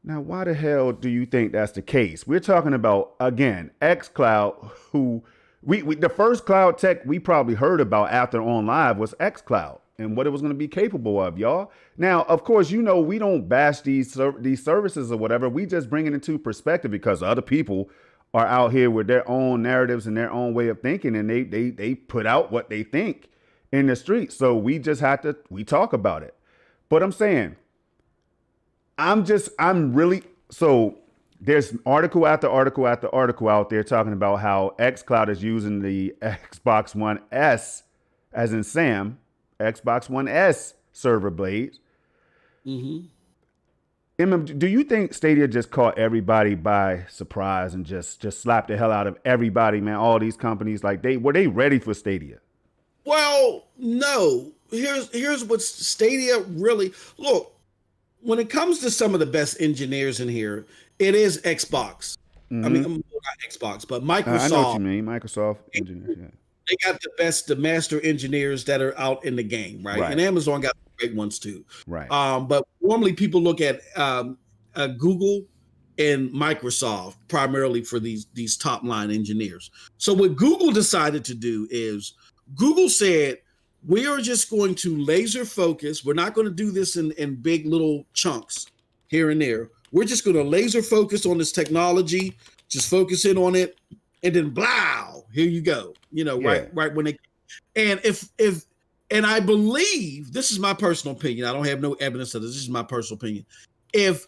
Now, why the hell do you think that's the case? We're talking about, again, xCloud, who we the first cloud tech we probably heard about after On Live was xCloud and what it was going to be capable of, y'all. Now, of course, you know, we don't bash these services or whatever. We just bring it into perspective because other people are out here with their own narratives and their own way of thinking, and they put out what they think in the street. So we just have to, we talk about it. But I'm saying, so there's article after article after article out there talking about how xCloud is using the Xbox One S, as in Sam, Xbox One S server blades. Mm-hmm. Do you think Stadia just caught everybody by surprise and just slapped the hell out of everybody, man? All these companies, like were they ready for Stadia? Well, no. Here's what Stadia really look. When it comes to some of the best engineers in here, it is Xbox. Mm-hmm. I mean, not Xbox, but Microsoft. I know what you mean, Microsoft engineers. Yeah. They got the master engineers that are out in the game, right? And Amazon got great ones too, right? But normally people look at Google and Microsoft primarily for these top line engineers. So what Google decided to do is Google said, we are just going to laser focus. We're not going to do this in big little chunks here and there. We're just going to laser focus on this technology, just focus in on it, and then blow, here you go. You know, right when they, and and I believe, this is my personal opinion, I don't have no evidence of this, this is my personal opinion. If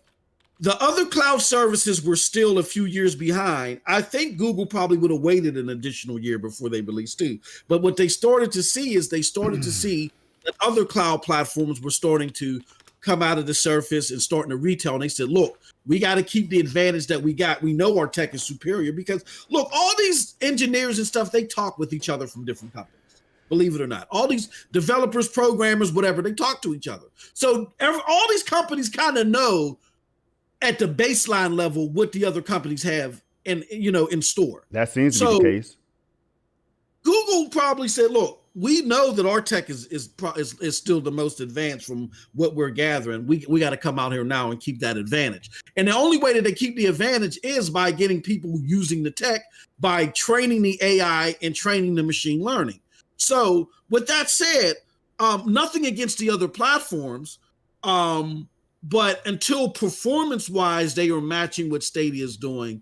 the other cloud services were still a few years behind, I think Google probably would have waited an additional year before they released too. But what they started to see is that other cloud platforms were starting to come out of the surface and starting to retail. And they said, look, we got to keep the advantage that we got. We know our tech is superior because, look, all these engineers and stuff, they talk with each other from different companies. Believe it or not, all these developers, programmers, whatever, they talk to each other. So all these companies kind of know at the baseline level what the other companies have in store. That seems to be the case. Google probably said, look, we know that our tech is still the most advanced from what we're gathering. We got to come out here now and keep that advantage. And the only way that they keep the advantage is by getting people using the tech, by training the AI and training the machine learning. So with that said, nothing against the other platforms, but until performance-wise they are matching what Stadia is doing,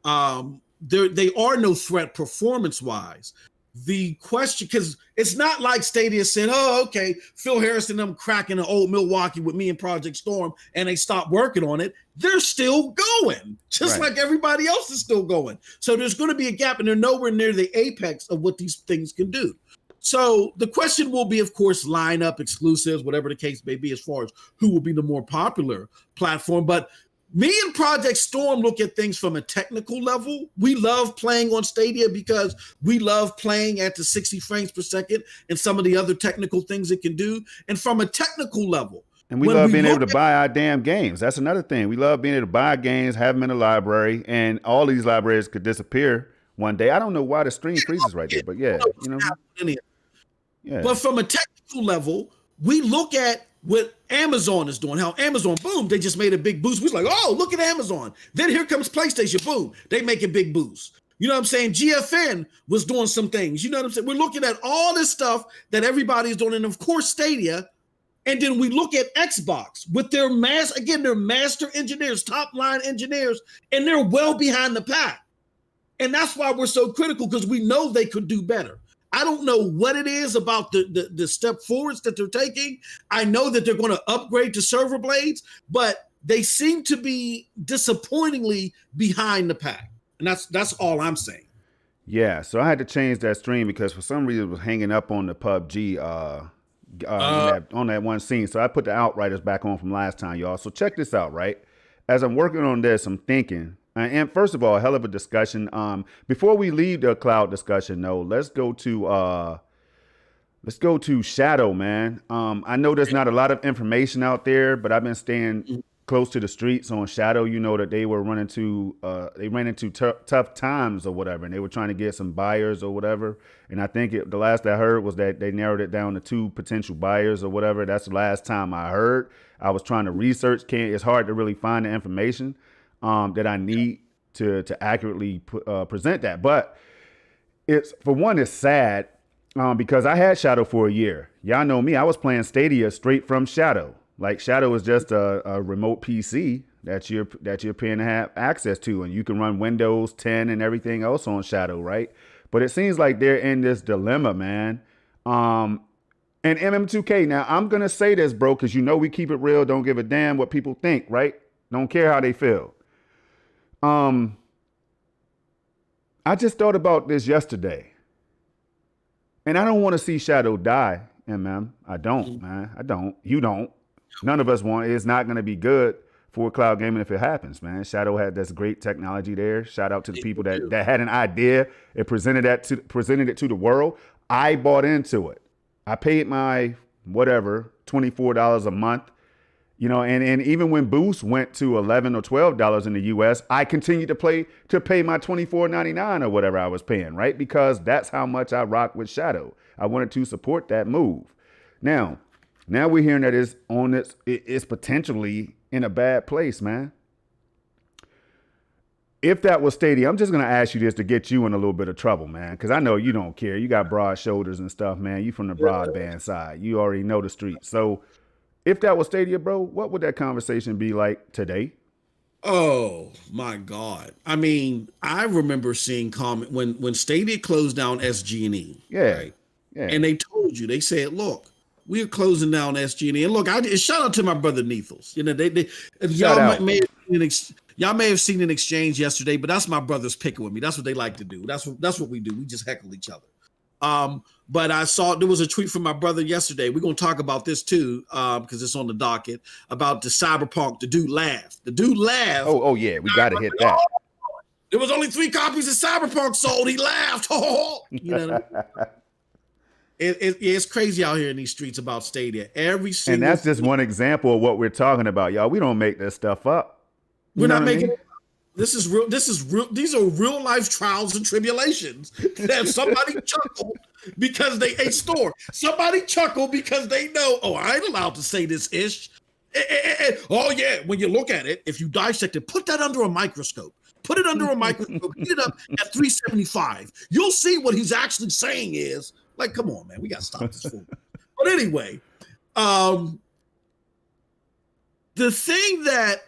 they are no threat performance-wise. The question, because it's not like Stadia said, oh, okay, Phil Harris and them cracking an old Milwaukee with me and Project Storm, and they stopped working on it. They're still going, just like everybody else is still going. So there's going to be a gap, and they're nowhere near the apex of what these things can do. So the question will be, of course, lineup, exclusives, whatever the case may be, as far as who will be the more popular platform. But me and Project Storm look at things from a technical level. We love playing on Stadia because we love playing at the 60 frames per second and some of the other technical things it can do. And from a technical level. And we love being able to buy our damn games. That's another thing. We love being able to buy games, have them in the library, and all these libraries could disappear one day. I don't know why the stream freezes right there, but yeah, Yeah. But from a technical level, we look at what Amazon is doing, how Amazon, boom, they just made a big boost. We're like, oh, look at Amazon. Then here comes PlayStation, boom, they make a big boost. You know what I'm saying? GFN was doing some things. You know what I'm saying? We're looking at all this stuff that everybody's doing. And of course, Stadia. And then we look at Xbox with their master engineers, top line engineers, and they're well behind the pack. And that's why we're so critical, because we know they could do better. I don't know what it is about the step forwards that they're taking. I know that they're going to upgrade to server blades, but they seem to be disappointingly behind the pack. And that's all I'm saying. Yeah, so I had to change that stream because for some reason it was hanging up on the PUBG on that one scene. So I put the Outriders back on from last time, y'all. So check this out, right? As I'm working on this, I'm thinking, and first of all, a hell of a discussion. Before we leave the cloud discussion, though, let's go to Shadow, man. I know there's not a lot of information out there, but I've been staying close to the streets on Shadow. You know that they were ran into tough times or whatever, and they were trying to get some buyers or whatever. And I think the last I heard was that they narrowed it down to 2 potential buyers or whatever. That's the last time I heard. I was trying to research. It's hard to really find the information that I need to accurately present that. But it's sad because I had Shadow for a year. Y'all know me. I was playing Stadia straight from Shadow. Like Shadow is just a remote PC that you're paying to have access to, and you can run Windows 10 and everything else on Shadow, right? But it seems like they're in this dilemma, man. And MM2K, now I'm gonna say this, bro, because you know we keep it real, don't give a damn what people think, right? Don't care how they feel. I just thought about this yesterday, and I don't want to see Shadow die, MM. I don't, man. I don't. You don't. None of us want it. It's not going to be good for cloud gaming if it happens, man. Shadow had this great technology there. Shout out to the people that had an idea and presented it to the world. I bought into it. I paid my $24 a month, and even when Boost went to $11 or $12 in the US, I continued to pay my $24.99 or whatever I was paying, right? Because that's how much I rock with Shadow. I wanted to support that move. Now we're hearing that it's potentially in a bad place, man. If that was Stadia, I'm just going to ask you this to get you in a little bit of trouble, man, because I know you don't care. You got broad shoulders and stuff, man. You from the broadband side. You already know the street. So if that was Stadia, bro, what would that conversation be like today? Oh, my God. I mean, I remember seeing comment when Stadia closed down SG&E. Yeah. Right? Yeah. And they told you, they said, look, we're closing down SG&E. And look, shout out to my brother Nethos. Y'all may have seen an exchange yesterday, but that's my brothers picking with me. That's what they like to do. That's what we do. We just heckle each other. But I saw there was a tweet from my brother yesterday. We're gonna talk about this too, because it's on the docket about the Cyberpunk. The dude laughed. Oh yeah, we got to hit that. Oh, there was only 3 copies of Cyberpunk sold. He laughed. You know what I mean? It's crazy out here in these streets about Stadia. And that's just one example of what we're talking about, y'all. We don't make this stuff up. We're not making it. This is real. These are real life trials and tribulations that somebody chuckled because they a store. Somebody chuckled because they know, oh, I ain't allowed to say this ish. Oh yeah, when you look at it, if you dissect it, put that under a microscope. Put it under a microscope, heat it up at 375. You'll see what he's actually saying is, like, come on, man, we got to stop this fool. But anyway, the thing that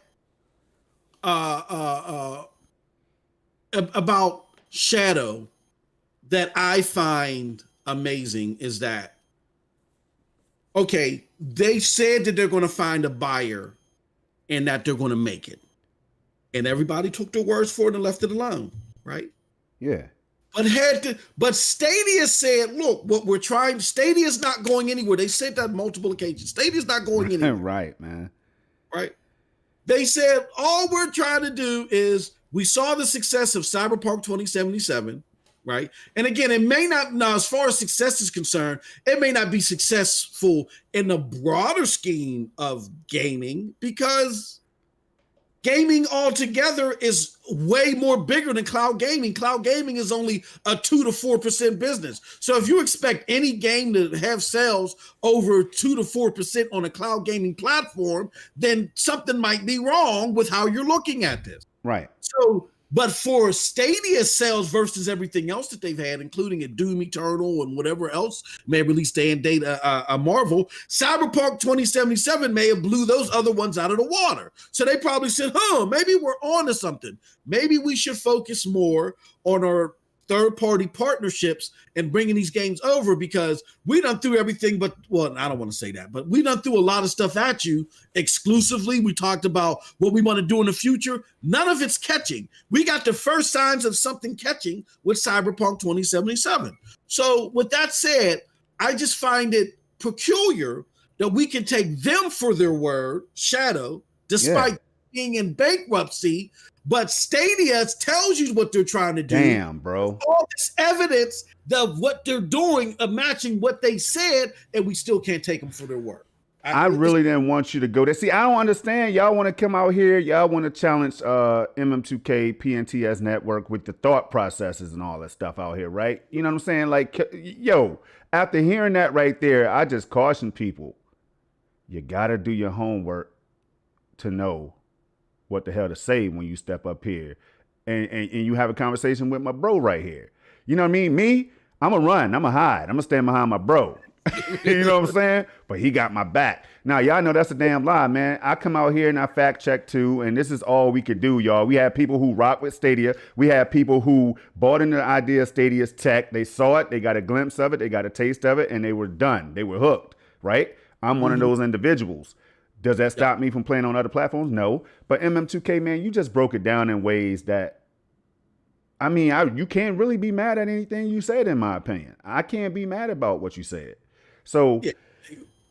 about Shadow that I find amazing is that, okay, they said that they're going to find a buyer and that they're going to make it. And everybody took their words for it and left it alone, right? Yeah. But Stadia said, look, what we're trying, Stadia's not going anywhere. They said that on multiple occasions. Stadia's not going anywhere. Right, man. Right. They said, all we're trying to do is, we saw the success of Cyberpunk 2077, right? And again, it may not, now as far as success is concerned, it may not be successful in the broader scheme of gaming, because gaming altogether is way more bigger than cloud gaming. Cloud gaming is only a 2 to 4% business. So if you expect any game to have sales over 2 to 4% on a cloud gaming platform, then something might be wrong with how you're looking at this. Right. So, but for Stadia sales versus everything else that they've had, including a Doom Eternal and whatever else may release day and date a Marvel, Cyberpunk 2077 may have blew those other ones out of the water. So they probably said, maybe we're on to something. Maybe we should focus more on our third-party partnerships and bringing these games over, because we done threw everything but, well, I don't want to say that, but we done threw a lot of stuff at you exclusively. We talked about what we want to do in the future. None of it's catching. We got the first signs of something catching with Cyberpunk 2077. So with that said, I just find it peculiar that we can take them for their word, Shadow, despite being in bankruptcy, but Stadia tells you what they're trying to do. Damn, bro. All this evidence of what they're doing of matching what they said, and we still can't take them for their word. I really didn't want you to go there. See, I don't understand. Y'all want to come out here. Y'all want to challenge MM2K, PNTS network with the thought processes and all that stuff out here, right? You know what I'm saying? Like, yo, after hearing that right there, I just caution people. You got to do your homework to know what the hell to say when you step up here and you have a conversation with my bro right here. You know what I mean? Me, I'm going to run. I'm going to hide. I'm going to stand behind my bro. You know what I'm saying? But he got my back. Now, y'all know that's a damn lie, man. I come out here and I fact check too, and this is all we could do, y'all. We have people who rock with Stadia. We have people who bought into the idea of Stadia's tech. They saw it. They got a glimpse of it. They got a taste of it, and they were done. They were hooked, right? I'm one of those individuals. Does that stop me from playing on other platforms? No. But MM2K, man, you just broke it down in ways that, I mean, you can't really be mad at anything you said, in my opinion. I can't be mad about what you said. So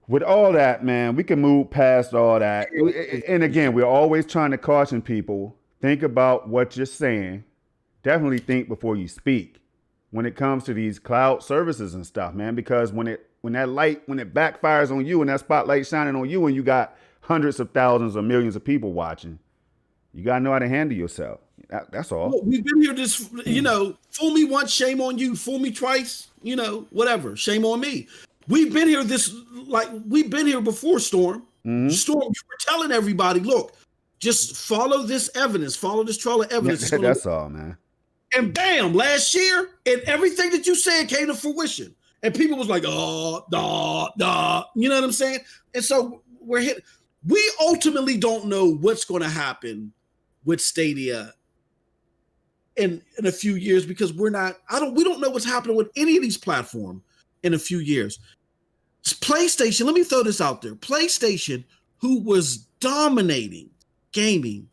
with all that, man, we can move past all that. And again, we're always trying to caution people, think about what you're saying. Definitely think before you speak when it comes to these cloud services and stuff, man, because when it backfires on you and that spotlight shining on you and you got hundreds of thousands or millions of people watching, you got to know how to handle yourself. That's all. Well, we've been here this, fool me once, shame on you. Fool me twice, whatever. Shame on me. We've been here we've been here before, Storm. Mm-hmm. Storm, you were telling everybody, look, just follow this evidence, follow this trail of evidence. That's all, man. And bam, last year, and everything that you said came to fruition. And people was like, oh, nah. You know what I'm saying? And so we ultimately don't know what's going to happen with Stadia in a few years, because we don't know what's happening with any of these platforms in a few years. PlayStation, let me throw this out there. PlayStation, who was dominating gaming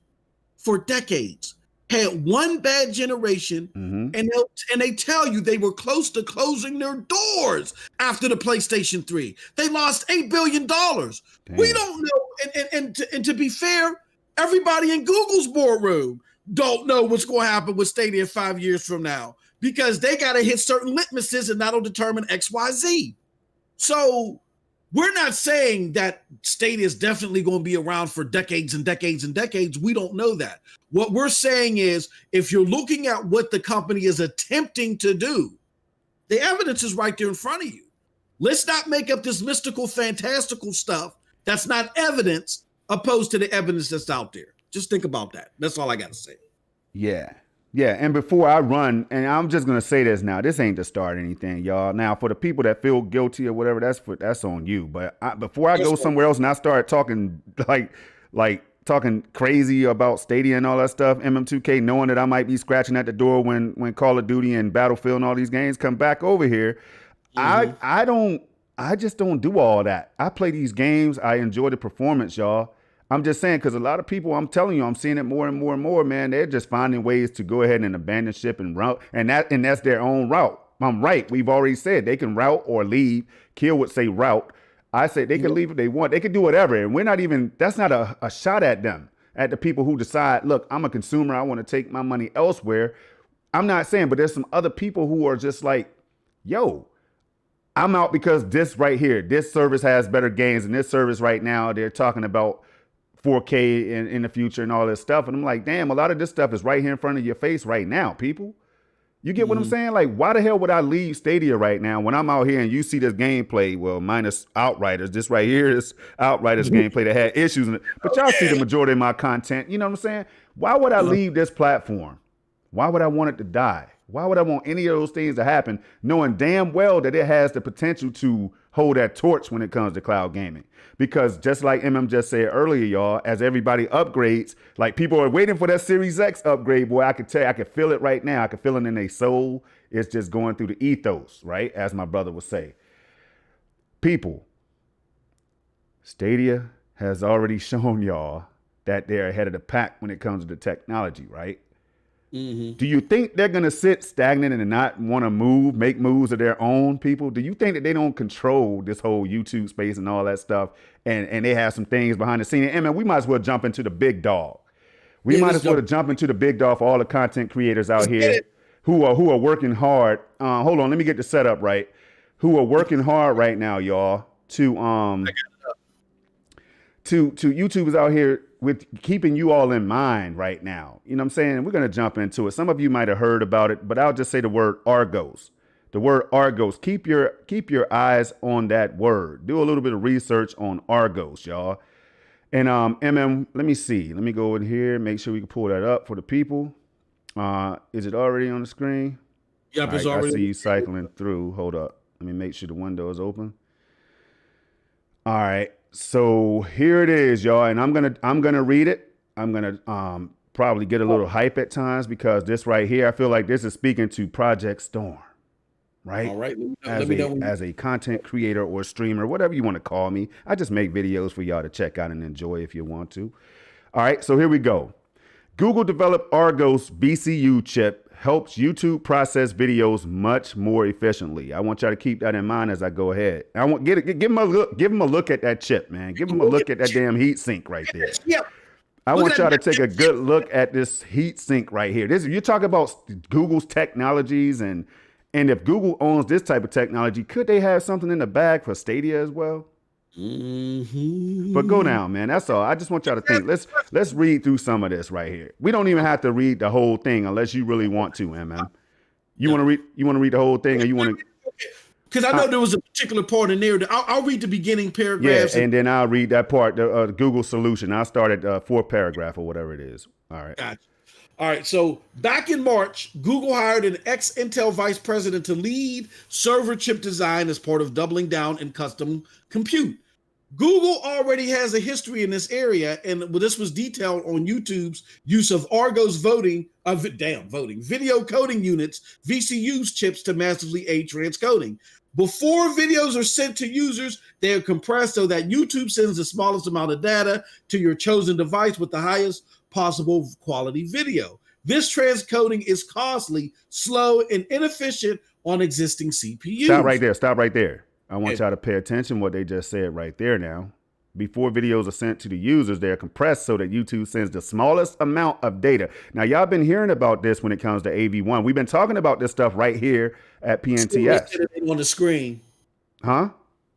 for decades, had one bad generation, and they tell you they were close to closing their doors after the PlayStation 3. They lost $8 billion. Damn. We don't know. And to be fair, everybody in Google's boardroom don't know what's going to happen with Stadia 5 years from now, because they got to hit certain litmuses, and that'll determine X, Y, Z. So we're not saying that Stadia is definitely going to be around for decades and decades and decades. We don't know that. What we're saying is, if you're looking at what the company is attempting to do, the evidence is right there in front of you. Let's not make up this mystical, fantastical stuff that's not evidence opposed to the evidence that's out there. Just think about that. That's all I got to say. Yeah. Yeah, and before I run, and I'm just gonna say this now, this ain't to start anything, y'all. Now, for the people that feel guilty or whatever, that's on you. But before I go somewhere else and I start talking like talking crazy about Stadia and all that stuff, MM2K, knowing that I might be scratching at the door when Call of Duty and Battlefield and all these games come back over here, I just don't do all that. I play these games. I enjoy the performance, y'all. I'm just saying, because a lot of people, I'm telling you, I'm seeing it more and more and more, man. They're just finding ways to go ahead and abandon ship and route. And that's their own route. I'm right. We've already said they can route or leave. Kill would say route. I say they can leave if they want. They can do whatever. And we're not even, that's not a shot at them, at the people who decide, look, I'm a consumer. I want to take my money elsewhere. I'm not saying, but there's some other people who are just like, yo, I'm out because this right here, this service has better games, and this service right now, they're talking about 4K in the future and all this stuff. And I'm like, damn, a lot of this stuff is right here in front of your face right now, people. You get what I'm saying? Like, why the hell would I leave Stadia right now when I'm out here and you see this gameplay? Well, minus Outriders. This right here is Outriders gameplay that had issues in it. But y'all see the majority of my content. You know what I'm saying? Why would I leave this platform? Why would I want it to die? Why would I want any of those things to happen, knowing damn well that it has the potential to hold that torch when it comes to cloud gaming? Because just like MM just said earlier, y'all, as everybody upgrades, like people are waiting for that Series X upgrade, boy, I could tell you, I could feel it right now. I could feel it in their soul. It's just going through the ethos, right? As my brother would say. People, Stadia has already shown y'all that they're ahead of the pack when it comes to the technology, right? Do you think they're going to sit stagnant and not want to make moves of their own, people? Do you think that they don't control this whole YouTube space and all that stuff, and they have some things behind the scene? And man, we might as well jump into the big dog. We might as well jump into the big dog for all the content creators out here who are working hard. Hold on, let me get the setup right. Who are working hard right now, y'all, to YouTubers out here with keeping you all in mind right now. You know what I'm saying? We're going to jump into it. Some of you might have heard about it, but I'll just say the word Argos. The word Argos. Keep your eyes on that word. Do a little bit of research on Argos, y'all. And MM, let me see. Let me go in here, make sure we can pull that up for the people. Is it already on the screen? Yep, it's already. I see you cycling through. Hold up. Let me make sure the window is open. All right. So here it is, y'all, and I'm gonna read it. I'm gonna probably get a little hype at times because this right here, I feel like this is speaking to Project Storm, right? All right. As a content creator or streamer, whatever you want to call me, I just make videos for y'all to check out and enjoy if you want to. All right, so here we go. Google developed Argos BCU chip helps YouTube process videos much more efficiently. I want y'all to keep that in mind as I go ahead. I want give them a look at that chip, man. Give them a look at that damn heat sink right there. Yep. I want y'all to take a good look at this heat sink right here. You're talking about Google's technologies, and if Google owns this type of technology, could they have something in the bag for Stadia as well? But go down, man. That's all. I just want y'all to think. Let's read through some of this right here. We don't even have to read the whole thing unless you really want to, MM. You want to read? You want to read the whole thing, or you want to? Because I know there was a particular part in there. I'll read the beginning paragraphs. Yeah, and then I'll read that part, the Google solution. I'll start at fourth paragraph or whatever it is. All right. Gotcha. All right, so back in March, Google hired an ex-Intel vice president to lead server chip design as part of doubling down in custom compute. Google already has a history in this area, and this was detailed on YouTube's use of Argos video coding units, VCU's chips to massively aid transcoding. Before videos are sent to users, they are compressed so that YouTube sends the smallest amount of data to your chosen device with the highest possible quality video. This transcoding is costly, slow, and inefficient on existing CPUs. Stop right there. Stop right there. I want y'all to pay attention to what they just said right there now. Before videos are sent to the users, they're compressed so that YouTube sends the smallest amount of data. Now, y'all been hearing about this when it comes to AV1. We've been talking about this stuff right here at PNTS. On the screen. Huh?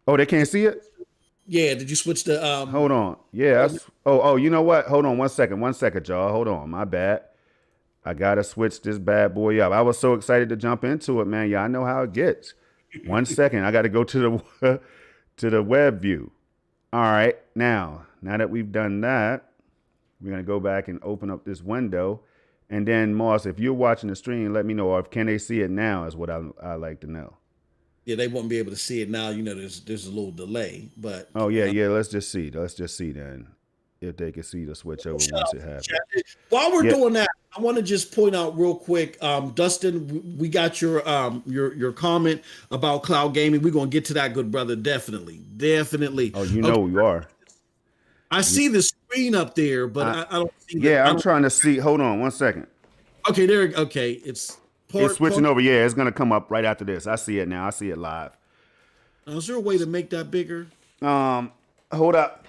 Oh, they can't see it? Yeah, did you switch the Hold on. Yeah. You know what? Hold on 1 second. 1 second, y'all. Hold on. My bad. I gotta switch this bad boy up. I was so excited to jump into it, man. Yeah, I know how it gets. 1 second. I gotta go to the web view. All right. Now that we've done that, we're gonna go back and open up this window. And then Moss, if you're watching the stream, let me know, or can they see it now is what I like to know. Yeah, they won't be able to see it now. You know, there's a little delay, but yeah. Let's just see then if they can see the switch over once it happens. While we're doing that, I want to just point out real quick, Dustin, we got your comment about cloud gaming. We're gonna get to that, good brother. Definitely. Oh, you are. I see the screen up there, but I don't see. Yeah, I'm trying to see. Hold on 1 second. Okay, there. Okay, it's switching over. Yeah, it's gonna come up right after this. I see it now. I see it live. Is there a way to make that bigger? Hold up.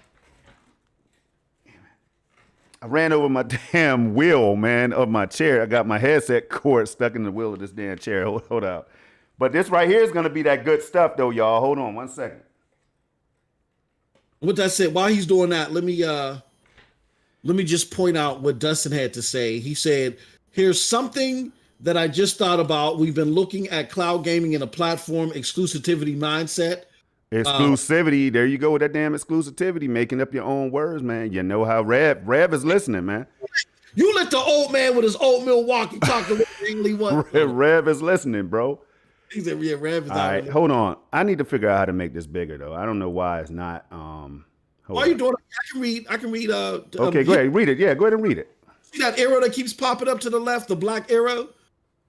I ran over my damn wheel, man, of my chair. I got my headset cord stuck in the wheel of this damn chair. Hold up. But this right here is gonna be that good stuff, though, y'all. Hold on 1 second. With that said, while he's doing that, let me just point out what Dustin had to say. He said, "Here's something that I just thought about. We've been looking at cloud gaming in a platform exclusivity mindset." Exclusivity. There you go with that damn exclusivity, making up your own words, man. You know how Rev is listening, man. You let the old man with his old Milwaukee talk to what Rev is listening, bro. He said, "Yeah, Rev is all right, hold on. I need to figure out how to make this bigger, though. I don't know why it's not. Why are you doing it? I can read. Okay, go ahead. Read it. Yeah, go ahead and read it. See that arrow that keeps popping up to the left, the black arrow?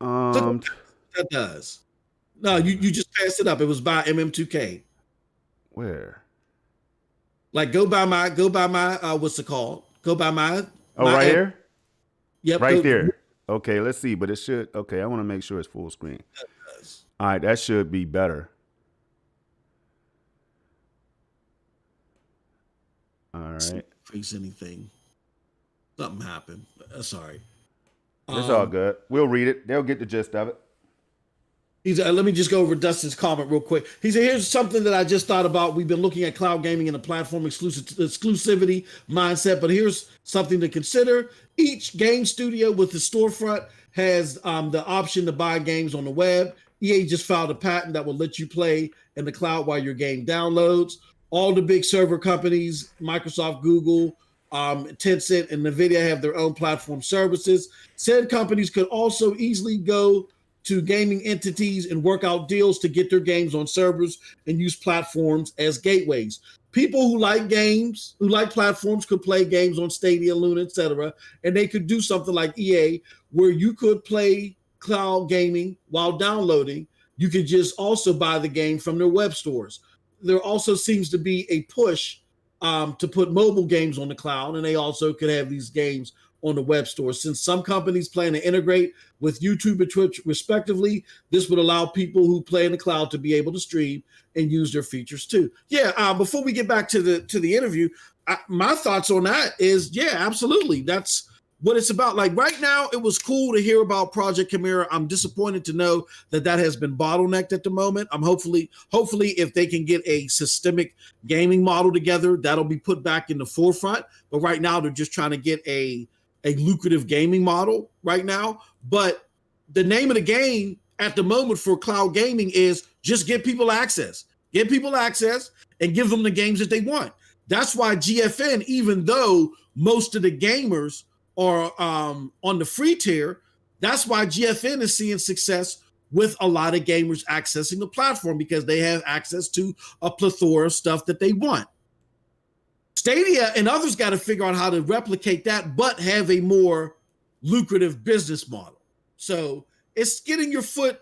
That does. No, you just passed it up. It was by MM2K. Where? Like go by my what's it called? Go by my right here? Yep. Right there. Okay, let's see. But it should I want to make sure it's full screen. All right, that should be better. All right. Increase anything. Something happened. Sorry. It's all good. We'll read it. They'll get the gist of it. Let me just go over Dustin's comment real quick. He said, "Here's something that I just thought about. We've been looking at cloud gaming in a platform exclusivity mindset, but here's something to consider. Each game studio with the storefront has the option to buy games on the web. EA just filed a patent that will let you play in the cloud while your game downloads. All the big server companies, Microsoft, Google, Tencent, and NVIDIA have their own platform services. Said companies could also easily go to gaming entities and work out deals to get their games on servers and use platforms as gateways. People who like games, who like platforms, could play games on Stadia, Luna, etc. And they could do something like EA, where you could play cloud gaming while downloading. You could just also buy the game from their web stores. There also seems to be a push to put mobile games on the cloud, and they also could have these games on the web store. Since some companies plan to integrate with YouTube and Twitch respectively, this would allow people who play in the cloud to be able to stream and use their features too." Yeah, before we get back to the interview, my thoughts on that is, yeah, absolutely. That's what it's about. Like right now, it was cool to hear about Project Chimera. I'm disappointed to know that has been bottlenecked at the moment. I'm hopefully if they can get a systemic gaming model together, that'll be put back in the forefront. But right now, they're just trying to get a lucrative gaming model right now. But the name of the game at the moment for cloud gaming is just get people access and give them the games that they want. That's why GFN, even though most of the gamers are on the free tier, that's why GFN is seeing success with a lot of gamers accessing the platform, because they have access to a plethora of stuff that they want. Stadia and others got to figure out how to replicate that, but have a more lucrative business model. So it's getting your foot,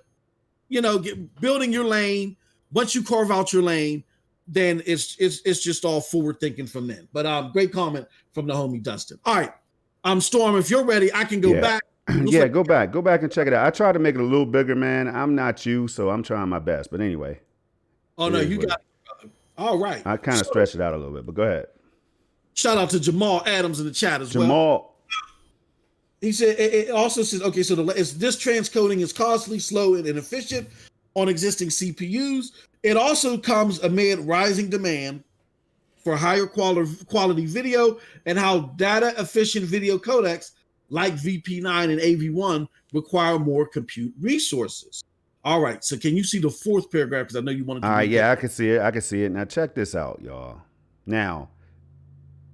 building your lane. Once you carve out your lane, then it's just all forward thinking from then. But great comment from the homie Dustin. All right, Storm, if you're ready, I can go back. Yeah, go back and check it out. I tried to make it a little bigger, man. I'm not you, so I'm trying my best. But anyway. Oh no, you got it. All right. I kind of stretched it out a little bit, but go ahead. Shout out to Jamal Adams in the chat as well. Jamal. He said it also says, okay, so this transcoding is costly, slow, and inefficient on existing CPUs. It also comes amid rising demand for higher quality video and how data efficient video codecs like VP9 and AV1 require more compute resources. All right, so can you see the fourth paragraph? Because I know you wanted to. All right, yeah, I can see it. Now check this out, y'all. Now,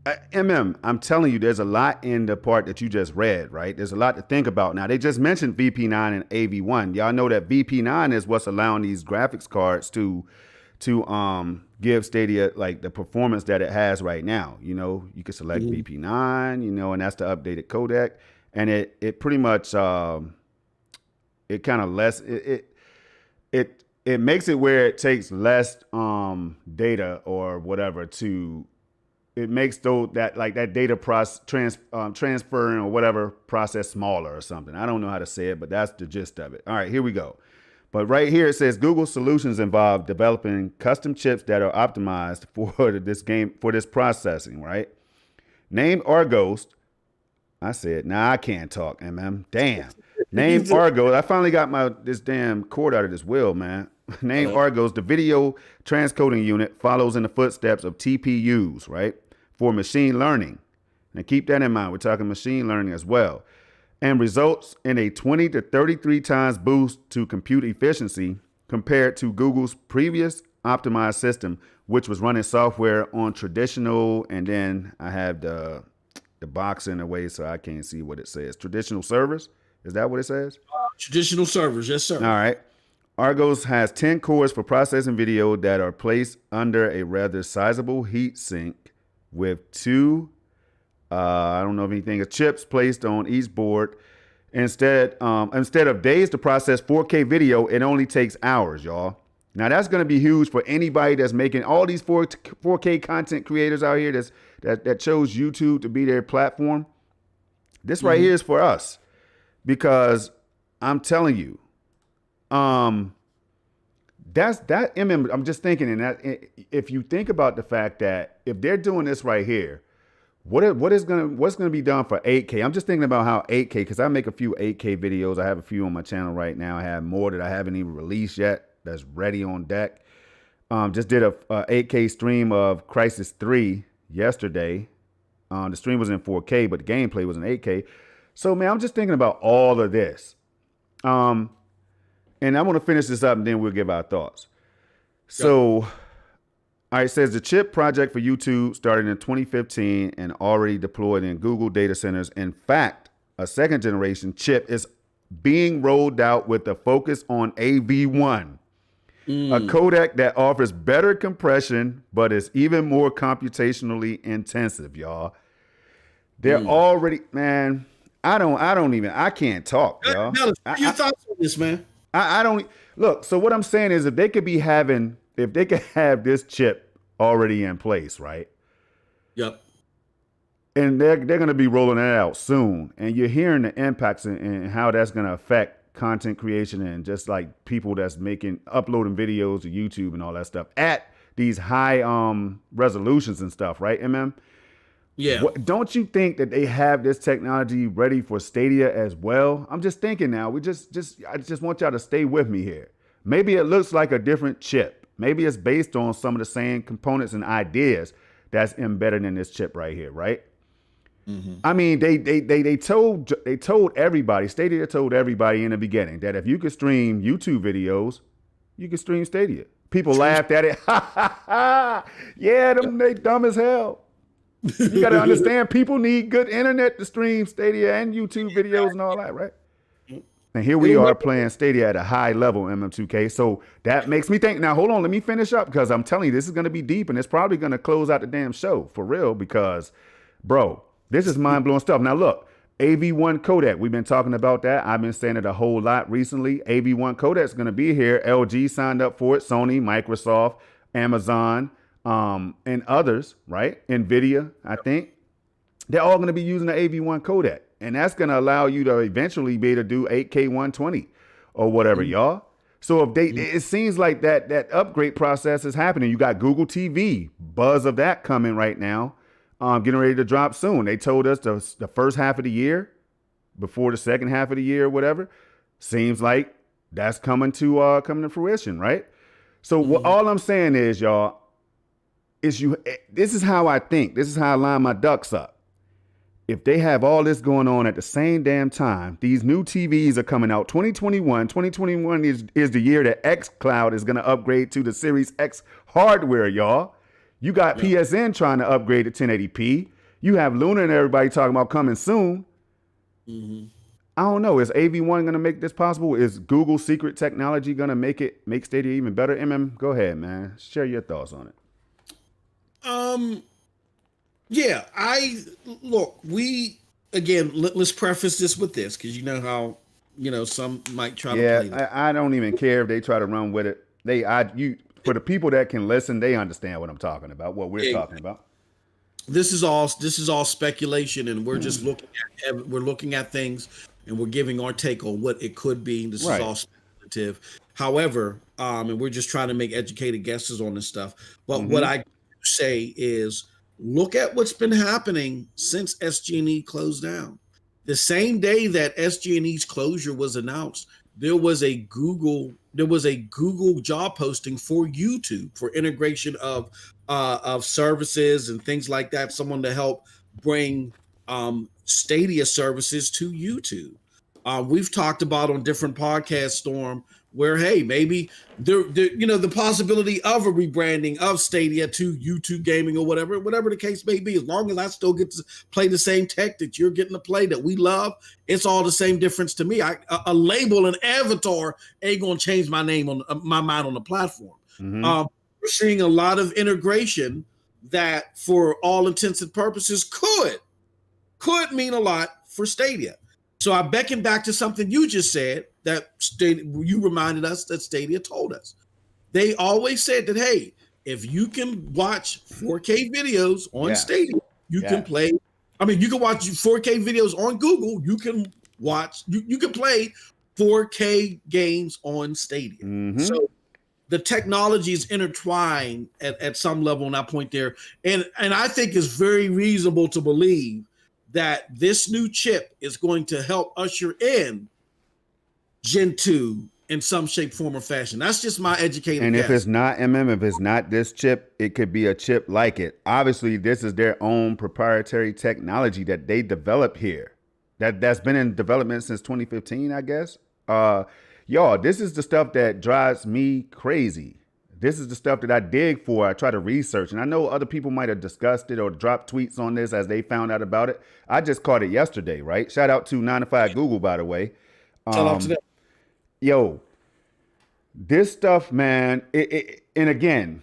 I'm telling you, there's a lot in the part that you just read, right? There's a lot to think about. Now, they just mentioned VP9 and AV1. Y'all know that VP9 is what's allowing these graphics cards to give Stadia like the performance that it has right now. You know, you can select VP9, you know, and that's the updated codec. And it pretty much it kind of less it makes it where it takes less data or whatever to it makes that data transferring or whatever process smaller or something. I don't know how to say it, but that's the gist of it. All right, here we go. But right here it says Google solutions involve developing custom chips that are optimized for this processing, right? Named Argos. I said, nah, I can't talk, Damn. Named Argos. I finally got this damn cord out of this wheel, man. Named Argos, the video transcoding unit follows in the footsteps of TPUs, right? For machine learning. And keep that in mind. We're talking machine learning as well. And results in a 20 to 33 times boost to compute efficiency compared to Google's previous optimized system, which was running software on traditional, and then I have the box in a way so I can't see what it says. Traditional servers? Is that what it says? Traditional servers, yes, sir. All right. Argos has 10 cores for processing video that are placed under a rather sizable heat sink with two, I don't know if anything, chips placed on each board. Instead of days to process 4K video, it only takes hours, y'all. Now that's going to be huge for anybody that's making all these 4K content creators out here that chose YouTube to be their platform. This right here is for us because I'm telling you, I'm just thinking, and that if you think about the fact that if they're doing this right here, what's gonna be done for 8K? I'm just thinking about how 8K, because I make a few 8K videos. I have a few on my channel right now. I have more that I haven't even released yet that's ready on deck. Just did a 8K stream of Crisis 3 yesterday. The stream was in 4K, but the gameplay was in 8K. So man, I'm just thinking about all of this. And I want to finish this up and then we'll give our thoughts. So, all right, it says the chip project for YouTube started in 2015 and already deployed in Google data centers. In fact, a second generation chip is being rolled out with a focus on AV1, a codec that offers better compression, but is even more computationally intensive, y'all. They're already, man, I can't talk, y'all. Your thoughts on this, man? I don't look. So what I'm saying is, if they could have this chip already in place, right? Yep. And they're going to be rolling that out soon, and you're hearing the impacts and how that's going to affect content creation and just like people that's uploading videos to YouTube and all that stuff at these high resolutions and stuff, right? Yeah. Don't you think that they have this technology ready for Stadia as well? I'm just thinking now. I just want y'all to stay with me here. Maybe it looks like a different chip. Maybe it's based on some of the same components and ideas that's embedded in this chip right here, right? I mean, they told everybody, Stadia told everybody in the beginning that if you could stream YouTube videos, you could stream Stadia. People laughed at it. Yeah, they dumb as hell. You got to understand, people need good internet to stream Stadia and YouTube videos and all that, right? And here we are playing Stadia at a high level, MM2K. So that makes me think, now hold on, let me finish up, because I'm telling you, this is going to be deep and it's probably going to close out the damn show for real, because, bro, this is mind-blowing stuff. Now look, AV1 codec, we've been talking about that. I've been saying it a whole lot recently. AV1 codec is going to be here. LG signed up for it, Sony, Microsoft, Amazon, and others, right? NVIDIA, I think. They're all going to be using the AV1 codec. And that's going to allow you to eventually be able to do 8K 120 or whatever, y'all. So if it seems like that upgrade process is happening. You got Google TV, buzz of that coming right now, getting ready to drop soon. They told us the first half of the year, before the second half of the year or whatever. Seems like that's coming to fruition, right? So all I'm saying is, y'all, this is how I think. This is how I line my ducks up. If they have all this going on at the same damn time, these new TVs are coming out. 2021 is the year that xCloud is going to upgrade to the Series X hardware, y'all. You got PSN trying to upgrade to 1080p. You have Luna and everybody talking about coming soon. I don't know. Is AV1 going to make this possible? Is Google's secret technology going to make Stadia even better? Go ahead, man. Share your thoughts on it. Yeah, let's preface this with this, because you know how, some might try to play that. I don't even care if they try to run with it. For the people that can listen, they understand what I'm talking about, what we're talking about. This is all speculation, and we're just looking at things, and we're giving our take on what it could be. This is all speculative. However, and we're just trying to make educated guesses on this stuff. But what I say is, look at what's been happening since SG&E closed down. The same day that SG&E's closure was announced, there was a Google job posting for YouTube for integration of services and things like that. Someone to help bring Stadia services to YouTube. We've talked about on different podcasts, Storm, where, hey, maybe the possibility of a rebranding of Stadia to YouTube gaming or whatever the case may be, as long as I still get to play the same tech that you're getting to play that we love, it's all the same difference to me. A label, an avatar ain't gonna change my name on my mind on the platform. We're seeing a lot of integration that, for all intents and purposes, could mean a lot for Stadia. So I beckon back to something you just said, that you reminded us that Stadia told us. They always said that, hey, if you can watch 4K videos on Stadia, you can play. I mean, you can watch 4K videos on Google. You can watch. You can play 4K games on Stadia. So the technology is intertwined at some level on that point there, and I think it's very reasonable to believe that this new chip is going to help usher in Gen 2 in some shape, form, or fashion. That's just my educated guess. And if it's not if it's not this chip, it could be a chip like it. Obviously, this is their own proprietary technology that they developed here. That's been in development since 2015, I guess. Y'all, this is the stuff that drives me crazy. This is the stuff that I dig for. I try to research, and I know other people might have discussed it or dropped tweets on this as they found out about it. I just caught it yesterday, right? Shout out to 9 to 5 Google, by the way. Shout out to them. Yo, this stuff, man, and again,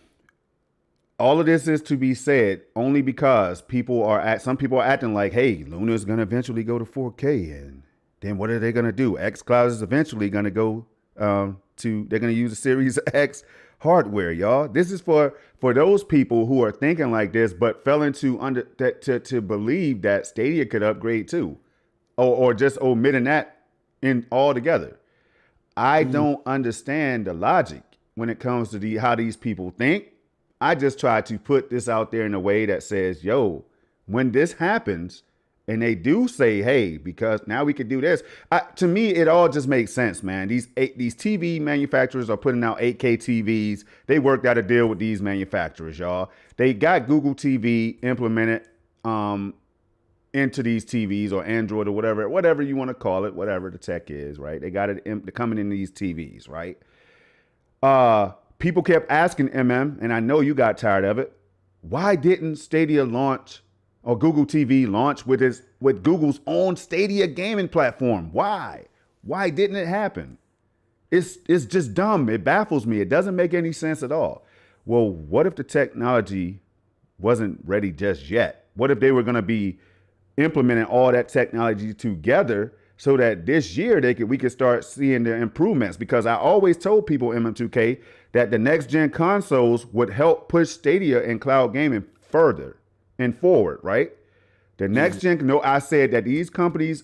all of this is to be said only because some people are acting like, hey, Luna is going to eventually go to 4K, and then what are they going to do? xCloud is eventually going to go they're going to use the Series X hardware, y'all. This is for those people who are thinking like this, but fell into to believe that Stadia could upgrade too, or just omitting that in altogether. I don't understand the logic when it comes to how these people think. I just try to put this out there in a way that says, yo, when this happens and they do say, hey, because now we could do this, to me, it all just makes sense, man. These TV manufacturers are putting out 8K TVs. They worked out a deal with these manufacturers, y'all. They got Google TV implemented into these TVs, or Android, or whatever you want to call it, whatever the tech is, right? They got it coming in these TVs, right? People kept asking and I know you got tired of it, why didn't Stadia launch, or Google TV launch with Google's own Stadia gaming platform? Why didn't it happen? It's just dumb. It baffles me. It doesn't make any sense at all. Well, what if the technology wasn't ready just yet? What if they were going to be implementing all that technology together so that this year we could start seeing the improvements? Because I always told people, MM2K, that the next gen consoles would help push Stadia and cloud gaming further and forward, right? The next gen, no, I said that these companies,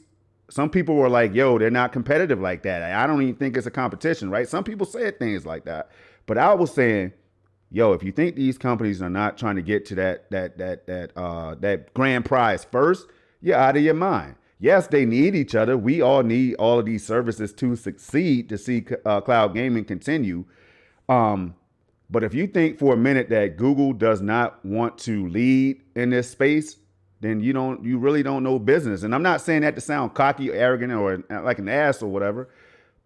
some people were like, yo, they're not competitive like that. I don't even think it's a competition, right? Some people said things like that. But I was saying, yo, if you think these companies are not trying to get to that grand prize first, you're out of your mind. Yes, they need each other. We all need all of these services to succeed to see cloud gaming continue. But if you think for a minute that Google does not want to lead in this space, then you really don't know business. And I'm not saying that to sound cocky or arrogant or like an ass or whatever,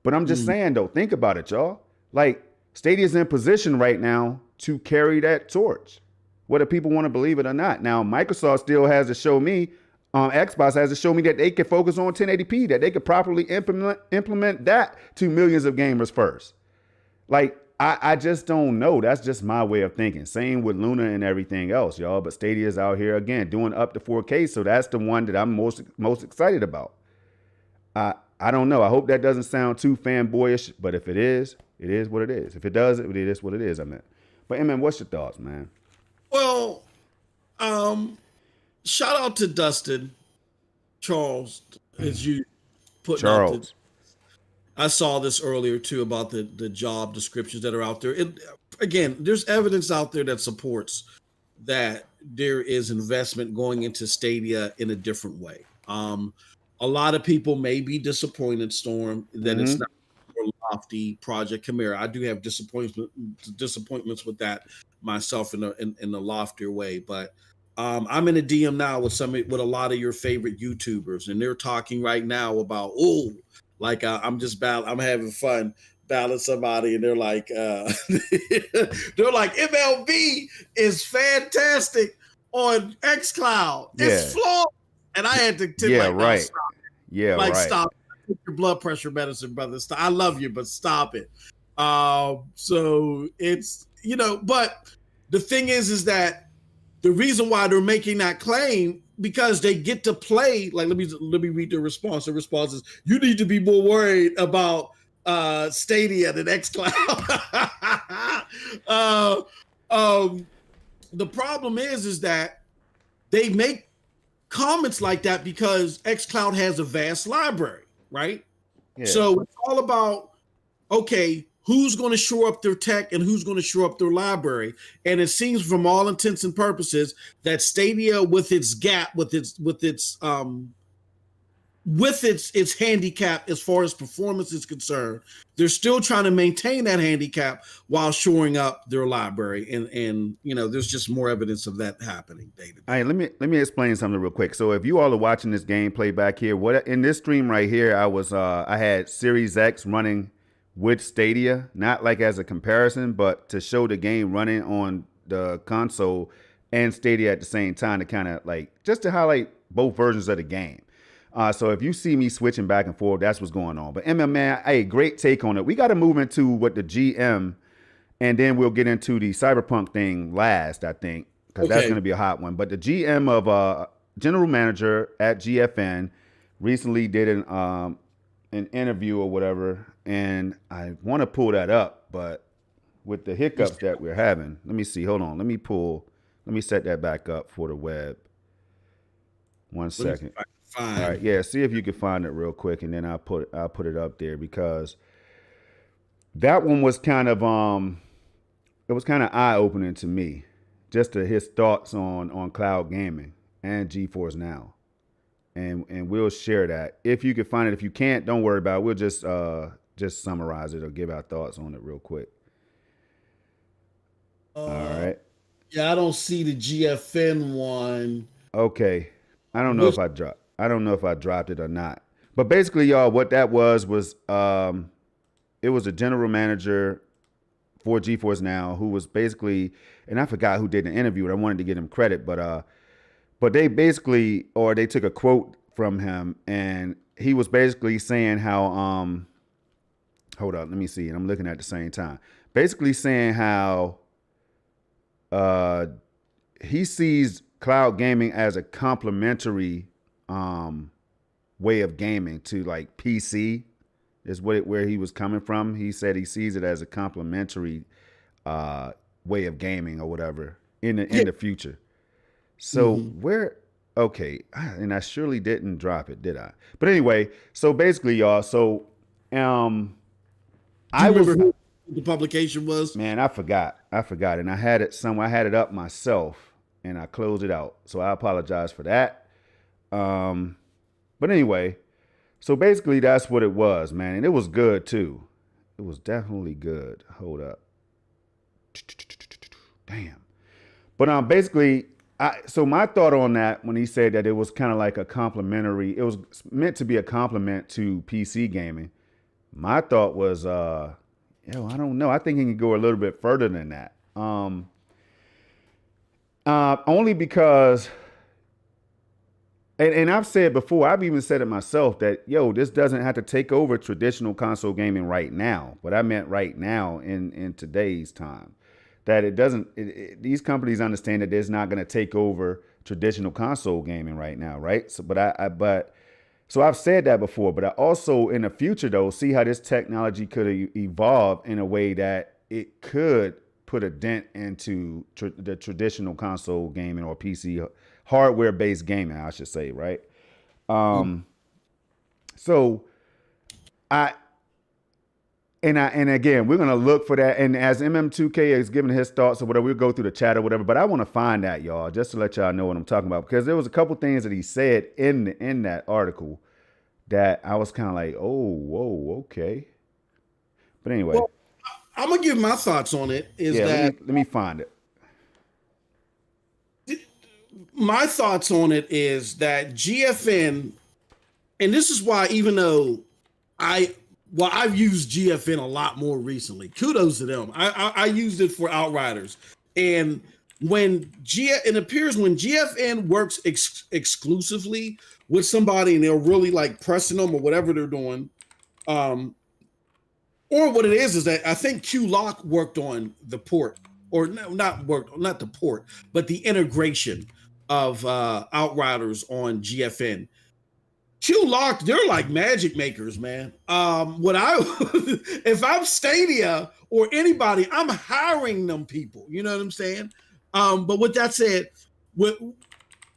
but I'm just saying though, think about it, y'all. Like Stadia's in position right now to carry that torch, whether people want to believe it or not. Now, Microsoft still has to show me, Xbox has to show me that they can focus on 1080p, that they could properly implement that to millions of gamers first. Like, I just don't know. That's just my way of thinking. Same with Luna and everything else, y'all. But Stadia's out here again doing up to 4K, so that's the one that I'm most excited about. I don't know. I hope that doesn't sound too fanboyish, but if it is what it is. If it does, it is what it is. I meant. But man, what's your thoughts, man? Well, shout out to Dustin Charles, as you put Charles. I saw this earlier too about the job descriptions that are out there. Again, there's evidence out there that supports that there is investment going into Stadia in a different way. A lot of people may be disappointed, Storm, that it's not a lofty project. Chimera. I do have disappointments with that myself in the loftier way, but I'm in a DM now with a lot of your favorite YouTubers, and they're talking right now about I'm having fun battling somebody, and they're like MLB is fantastic on xCloud. It's flawed, and I had to right. Stop. Right. Stop. Take your blood pressure medicine, brother. Stop. I love you, but stop it. So it's but the thing is that the reason why they're making that claim, because they get to play. Like, let me read the response. The response is, you need to be more worried about Stadia than xCloud. The problem is that they make comments like that because xCloud has a vast library, right? Yeah. So it's all about, okay, who's going to shore up their tech and who's going to shore up their library. And it seems, from all intents and purposes, that Stadia, with its gap, with its handicap as far as performance is concerned, they're still trying to maintain that handicap while shoring up their library. And there's just more evidence of that happening, David. All right, let me explain something real quick. So if you all are watching this gameplay back here, what in this stream right here, I had Series X running with Stadia, not like as a comparison, but to show the game running on the console and Stadia at the same time, to kind of just to highlight both versions of the game. So if you see me switching back and forth, that's what's going on. But man, hey, great take on it. We got to move into what the GM, and then we'll get into the Cyberpunk thing last, I think, because that's going to be a hot one. But the GM of general manager at GFN recently did an interview or whatever, and I want to pull that up, but with the hiccups that we're having, let me see. Hold on. Let me set that back up for the web. 1 second. Fine. All right, yeah. See if you can find it real quick, and then I'll put it up there, because that one was kind of eye opening to me, just to his thoughts on cloud gaming and GeForce Now, and we'll share that if you can find it. If you can't, don't worry about it. We'll just summarize it or give our thoughts on it real quick. All right. Yeah, I don't see the GFN one. Okay, I don't know if I dropped it or not. But basically, y'all, what that was it was a general manager for GeForce Now who was basically, and I forgot who did the interview, and I wanted to give him credit, but they basically, or they took a quote from him, and he was basically saying how, hold on, let me see, and I'm looking at the same time. Basically saying how he sees cloud gaming as a complementary way of gaming to like PC is where he was coming from. He said he sees it as a complementary way of gaming or whatever in the future. So Okay, and I surely didn't drop it, did I? But anyway, so basically, y'all. So, Do I you was remember who the publication was? man, I forgot, and I had it somewhere. I had it up myself, and I closed it out. So I apologize for that. Um, but anyway, so basically, that's what it was, man, and it was good too. It was definitely good. Hold up, damn. But basically, so my thought on that when he said that it was kind of like a complimentary, it was meant to be a compliment to PC gaming. My thought was, I don't know. I think he can go a little bit further than that. Only because, and I've said before, I've even said it myself that this doesn't have to take over traditional console gaming right now. But I meant right now in today's time, that it doesn't. These companies understand that it's not going to take over traditional console gaming right now, right? So, so I've said that before, but I also in the future though see how this technology could evolve in a way that it could put a dent into the traditional console gaming or PC hardware based gaming, I should say, right? So I and again, we're gonna look for that. And as MM2K is giving his thoughts or whatever, we'll go through the chat or whatever. But I want to find that, y'all, just to let y'all know what I'm talking about, because there was a couple things that he said in that article that I was kind of like, oh, whoa, okay. But anyway, Well, I'm gonna give my thoughts on it. Let me find it. My thoughts on it is that GFN, and this is why, even though I've used GFN a lot more recently. Kudos to them. I used it for Outriders, and it appears when GFN works exclusively with somebody and they're really like pressing them or whatever they're doing, or what it is that I think QLock worked on the port, or not the port, but the integration of Outriders on GFN. QLock, they're like magic makers, man. If I'm Stadia or anybody, I'm hiring them people. You know what I'm saying? But with that said,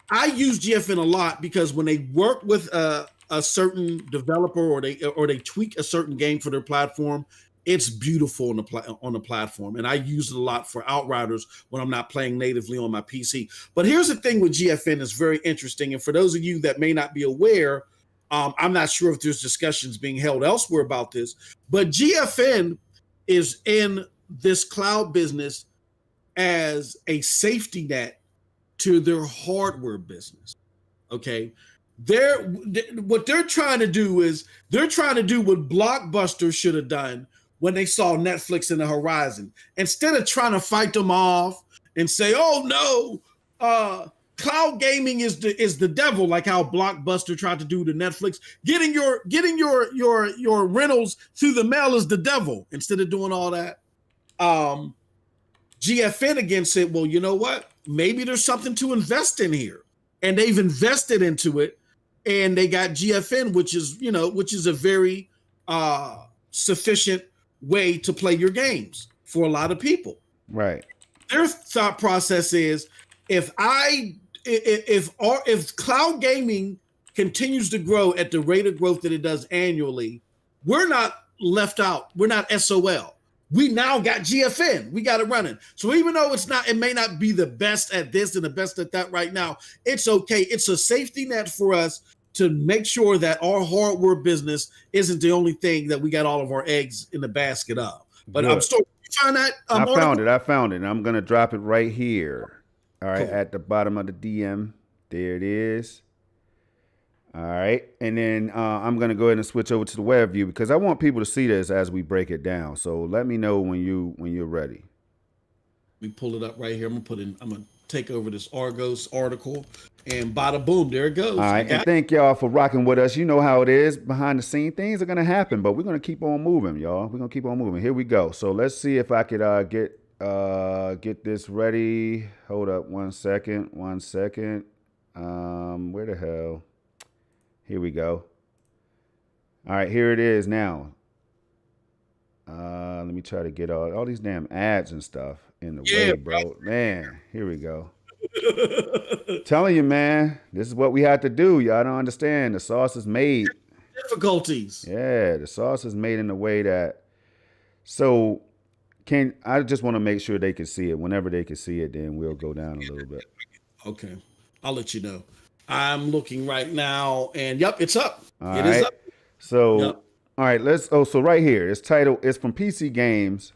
I use GFN a lot because when they work with a certain developer or they tweak a certain game for their platform, it's beautiful on the platform. And I use it a lot for Outriders when I'm not playing natively on my PC. But here's the thing with GFN that's very interesting. And for those of you that may not be aware, I'm not sure if there's discussions being held elsewhere about this, but GFN is in this cloud business as a safety net to their hardware business. Okay. What they're trying to do is they're trying to do what Blockbuster should have done when they saw Netflix in the horizon. Instead of trying to fight them off and say, oh no, cloud gaming is the devil, like how Blockbuster tried to do to Netflix. Getting your rentals through the mail is the devil. Instead of doing all that, GFN again said, well, you know what? Maybe there's something to invest in here, and they've invested into it, and they got GFN, which is a very sufficient way to play your games for a lot of people. Right. Their thought process is if cloud gaming continues to grow at the rate of growth that it does annually, we're not left out. We're not SOL. We now got GFN. We got it running. So even though it may not be the best at this and the best at that right now, it's okay. It's a safety net for us to make sure that our hardware business isn't the only thing that we got all of our eggs in the basket of. But Good. I'm still trying that. I found it. And I'm going to drop it right here. All right. Cool. At the bottom of the DM. There it is. All right. And then I'm going to go ahead and switch over to the web view because I want people to see this as we break it down. So let me know when you're ready. We pull it up right here. I'm going to take over this Argos article, and bada boom, there it goes. All right. And thank y'all for rocking with us. You know how it is behind the scene. Things are going to happen, but we're going to keep on moving, y'all. We're going to keep on moving. Here we go. So let's see if I could get this ready. Hold up 1 second. 1 second. Where the hell? Here we go. All right, here it is now. Let me try to get all these damn ads and stuff in the way, bro. Man, here we go. Telling you, man, this is what we had to do. Y'all don't understand. The sauce is made. Difficulties. Yeah, the sauce is made in a way that. So, I just want to make sure they can see it. Whenever they can see it, then we'll go down a little bit. Okay, I'll let you know. I'm looking right now, and yep, it's up. All It right. is up. So, Yep. all right, let's. Oh, so right here, it's titled. It's from PC Games,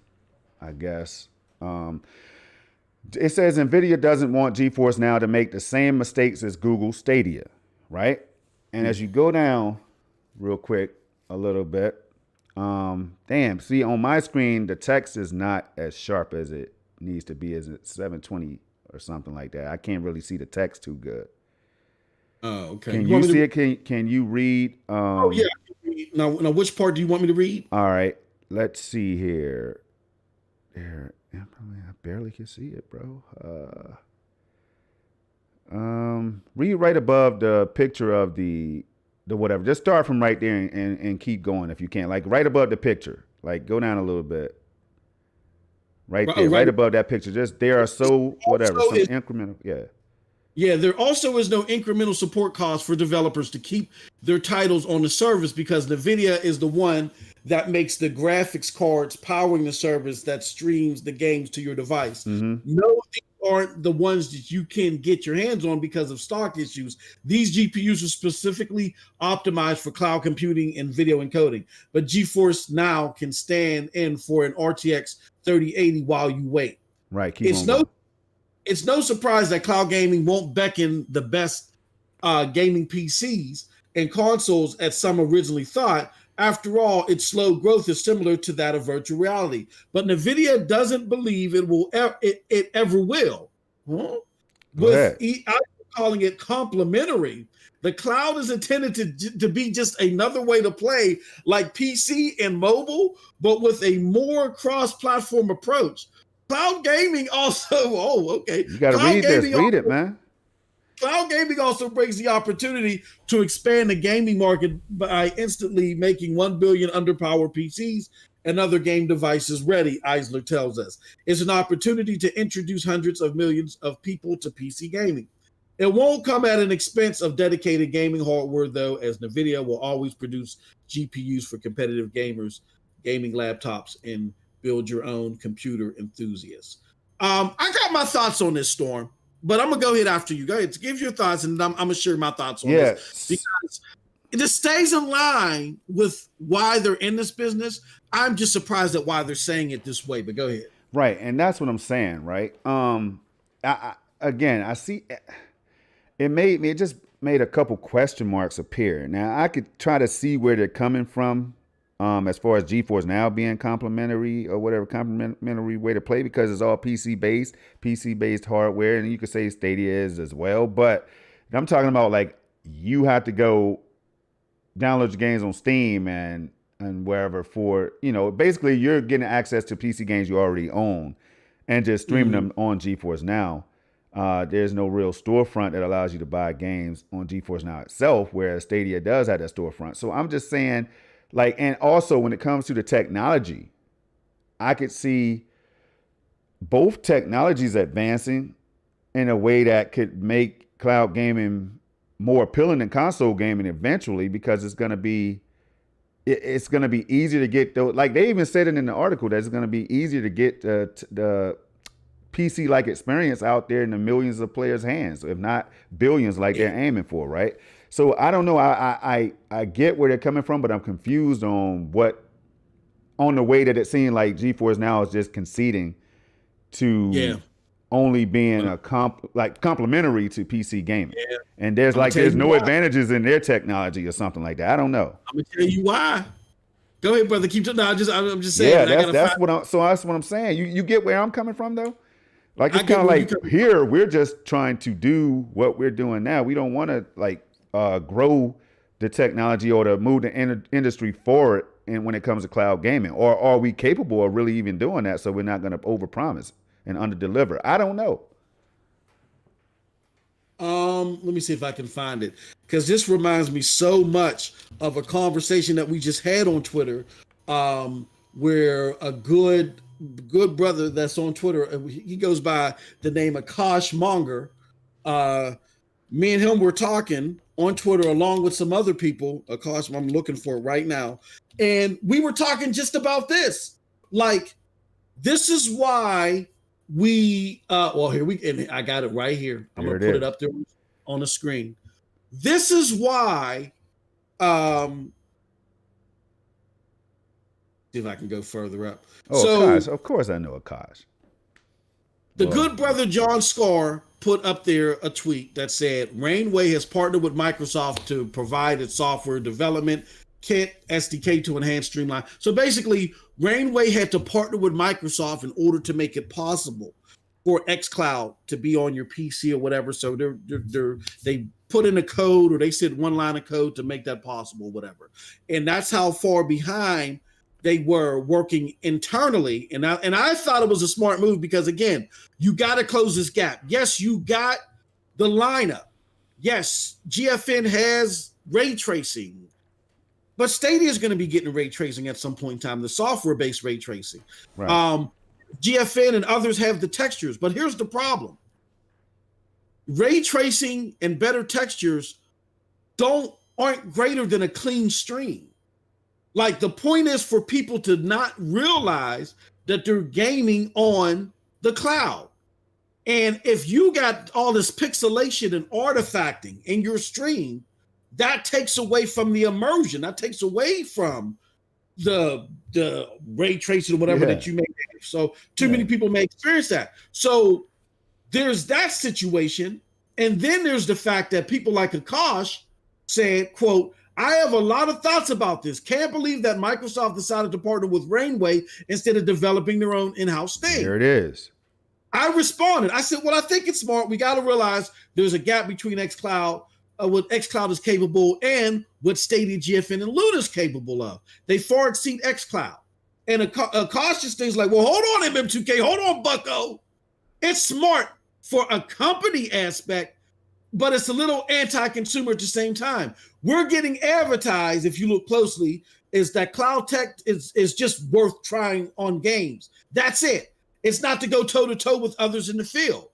I guess. It says Nvidia doesn't want GeForce Now to make the same mistakes as Google Stadia, right? And as you go down, real quick, a little bit. See, on my screen, the text is not as sharp as it needs to be. Is it 720 or something like that? I can't really see the text too good. Oh, okay. Can you see it? Can you read? Oh yeah. Now, which part do you want me to read? All right. Let's see here. There. I barely can see it, bro. Read right above the picture of the whatever. Just start from right there and keep going if you can. Like right above the picture. Like go down a little bit. Right there, right above that picture. Just there are some incremental. Yeah. Yeah, there also is no incremental support cost for developers to keep their titles on the service because NVIDIA is the one that makes the graphics cards powering the service that streams the games to your device. Mm-hmm. No, these aren't the ones that you can get your hands on because of stock issues. These GPUs are specifically optimized for cloud computing and video encoding. But GeForce Now can stand in for an RTX 3080 while you wait. Right. It's no surprise that cloud gaming won't beckon the best gaming PCs and consoles as some originally thought. After all, its slow growth is similar to that of virtual reality. But NVIDIA doesn't believe it ever will. Huh? I'm calling it complementary. The cloud is intended to be just another way to play like PC and mobile, but with a more cross-platform approach. Cloud gaming also, You got to read this. Read it, man. Cloud gaming also brings the opportunity to expand the gaming market by instantly making 1 billion underpowered PCs and other game devices ready, Eisler tells us. It's an opportunity to introduce hundreds of millions of people to PC gaming. It won't come at an expense of dedicated gaming hardware, though, as NVIDIA will always produce GPUs for competitive gamers, gaming laptops, and build your own computer enthusiasts. I got my thoughts on this, Storm, but I'm gonna go ahead after you. Go ahead, give your thoughts, and I'm gonna share my thoughts on this because it just stays in line with why they're in this business. I'm just surprised at why they're saying it this way. But go ahead. Right, and that's what I'm saying. Right. I see. It just made a couple question marks appear. Now I could try to see where they're coming from. As far as GeForce Now being complementary or whatever complementary way to play because it's all PC based hardware, and you could say Stadia is as well. But I'm talking about like you have to go download your games on Steam and wherever for basically you're getting access to PC games you already own and just streaming them on GeForce Now. There's no real storefront that allows you to buy games on GeForce Now itself, whereas Stadia does have that storefront. So I'm just saying. And also when it comes to the technology, I could see both technologies advancing in a way that could make cloud gaming more appealing than console gaming eventually, because it's going to be easier to get those. Like they even said it in the article that it's going to be easier to get the PC-like experience out there in the millions of players' hands, if not billions, like they're aiming for, right? So I don't know. I get where they're coming from, but I'm confused on the way that it seemed like GeForce Now is just conceding to only being complementary to PC gaming. Yeah. And there's no advantages in their technology or something like that. I don't know. I'm gonna tell you why. Go ahead, brother. Keep talking. I'm just saying. Yeah, that's what I'm saying. You get where I'm coming from, though. Like it's kind of like here we're just trying to do what we're doing now. We don't want to grow the technology or to move the industry forward. And when it comes to cloud gaming, or are we capable of really even doing that? So we're not going to overpromise and underdeliver. I don't know. Let me see if I can find it, because this reminds me so much of a conversation that we just had on Twitter, where a good good brother that's on Twitter. He goes by the name of Kosh Monger. Me and him were talking on Twitter along with some other people. Kosh, I'm looking for it right now. And we were talking just about this. Like, this is why we, and I got it right here. I'm going to put it up there on the screen. This is why, see if I can go further up. Akash. Of course I know Akash. The good brother John Scar put up there a tweet that said, Rainway has partnered with Microsoft to provide its software development kit SDK to enhance streamline. So basically, Rainway had to partner with Microsoft in order to make it possible for xCloud to be on your PC or whatever. So they put in a code, or they said one line of code to make that possible, whatever. And that's how far behind they were working internally. And I thought it was a smart move because, again, you got to close this gap. Yes, you got the lineup. Yes, GFN has ray tracing. But Stadia is going to be getting ray tracing at some point in time, the software-based ray tracing. Right. GFN and others have the textures. But here's the problem. Ray tracing and better textures aren't greater than a clean stream. Like, the point is for people to not realize that they're gaming on the cloud. And if you got all this pixelation and artifacting in your stream, that takes away from the immersion. That takes away from the ray tracing or whatever that you may have. So many people may experience that. So there's that situation. And then there's the fact that people like Akash said, quote, I have a lot of thoughts about this. Can't believe that Microsoft decided to partner with Rainway instead of developing their own in-house thing. There it is. I responded. I said, well, I think it's smart. We got to realize there's a gap between xCloud, what xCloud is capable, and what Stadia, GFN, and Luna is capable of. They far exceed xCloud. And a cautious thing's like, well, hold on, MM2K. Hold on, bucko. It's smart for a company aspect, but it's a little anti-consumer at the same time. We're getting advertised, if you look closely, is that cloud tech is just worth trying on games. That's it. It's not to go toe-to-toe with others in the field.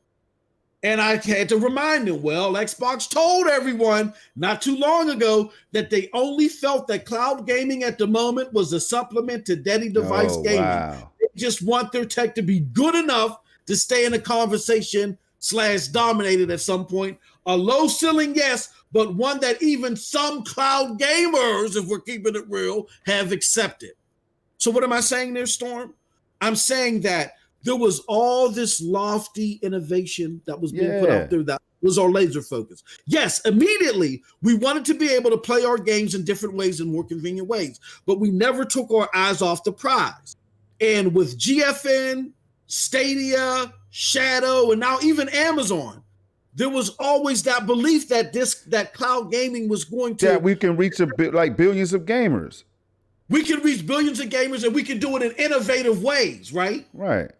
And I had to remind them, well, Xbox told everyone not too long ago that they only felt that cloud gaming at the moment was a supplement to dead device gaming. Wow. They just want their tech to be good enough to stay in a conversation / dominated at some point. A low ceiling, yes, but one that even some cloud gamers, if we're keeping it real, have accepted. So what am I saying there, Storm? I'm saying that there was all this lofty innovation that was being put out there that was our laser focus. Yes, immediately we wanted to be able to play our games in different ways and more convenient ways, but we never took our eyes off the prize. And with GFN, Stadia, Shadow, and now even Amazon, there was always that belief that that cloud gaming was going to... That we can reach billions of gamers. We can reach billions of gamers, and we can do it in innovative ways, right? Right.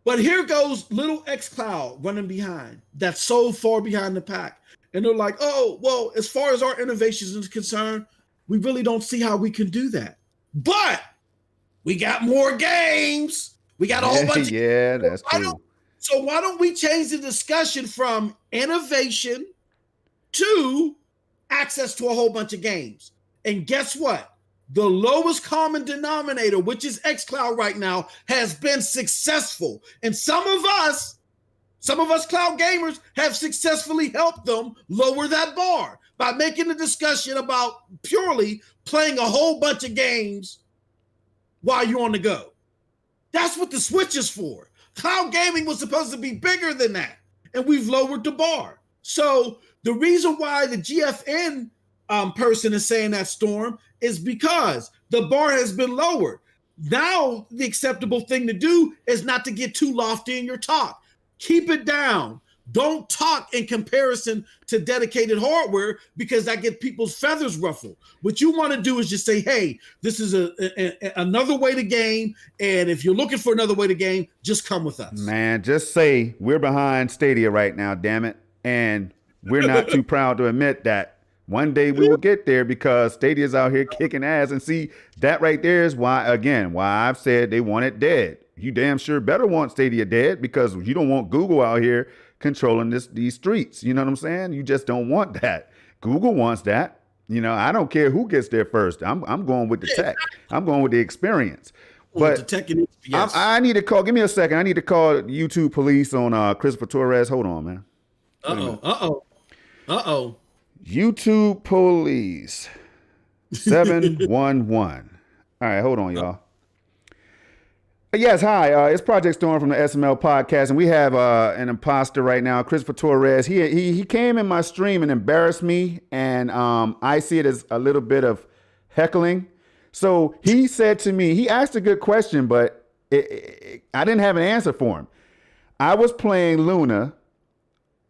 But here goes little xCloud running behind. That's so far behind the pack. And they're like, oh, well, as far as our innovations is concerned, we really don't see how we can do that. But we got more games. We got a whole bunch. Yeah, that's true. So why don't we change the discussion from innovation to access to a whole bunch of games? And guess what? The lowest common denominator, which is xCloud right now, has been successful. And some of us cloud gamers have successfully helped them lower that bar by making the discussion about purely playing a whole bunch of games while you're on the go. That's what the Switch is for. Cloud gaming was supposed to be bigger than that, and we've lowered the bar. So the reason why the GFN person is saying that, Storm, is because the bar has been lowered. Now the acceptable thing to do is not to get too lofty in your talk. Keep it down. Don't talk in comparison to dedicated hardware because that gets people's feathers ruffled. What you want to do is just say, hey, this is another way to game. And if you're looking for another way to game, just come with us. Man, just say we're behind Stadia right now, damn it. And we're not too proud to admit that. One day we will get there because Stadia's out here kicking ass. And see, that right there is why I've said they want it dead. you damn sure better want Stadia dead because you don't want Google out here controlling these streets. You know what I'm saying? You just don't want that. Google wants that. You know, I don't care who gets there first. I'm going with the tech. I'm going with the experience. But the tech and yes. I need to call. Give me a second. I need to call YouTube police on Christopher Torres. Hold on, man. YouTube police 711. All right, hold on, y'all. Yes, hi. It's Project Storm from the SML Podcast, and we have an imposter right now, Christopher Torres. He came in my stream and embarrassed me, and I see it as a little bit of heckling. So he said to me, he asked a good question, but I didn't have an answer for him. I was playing Luna.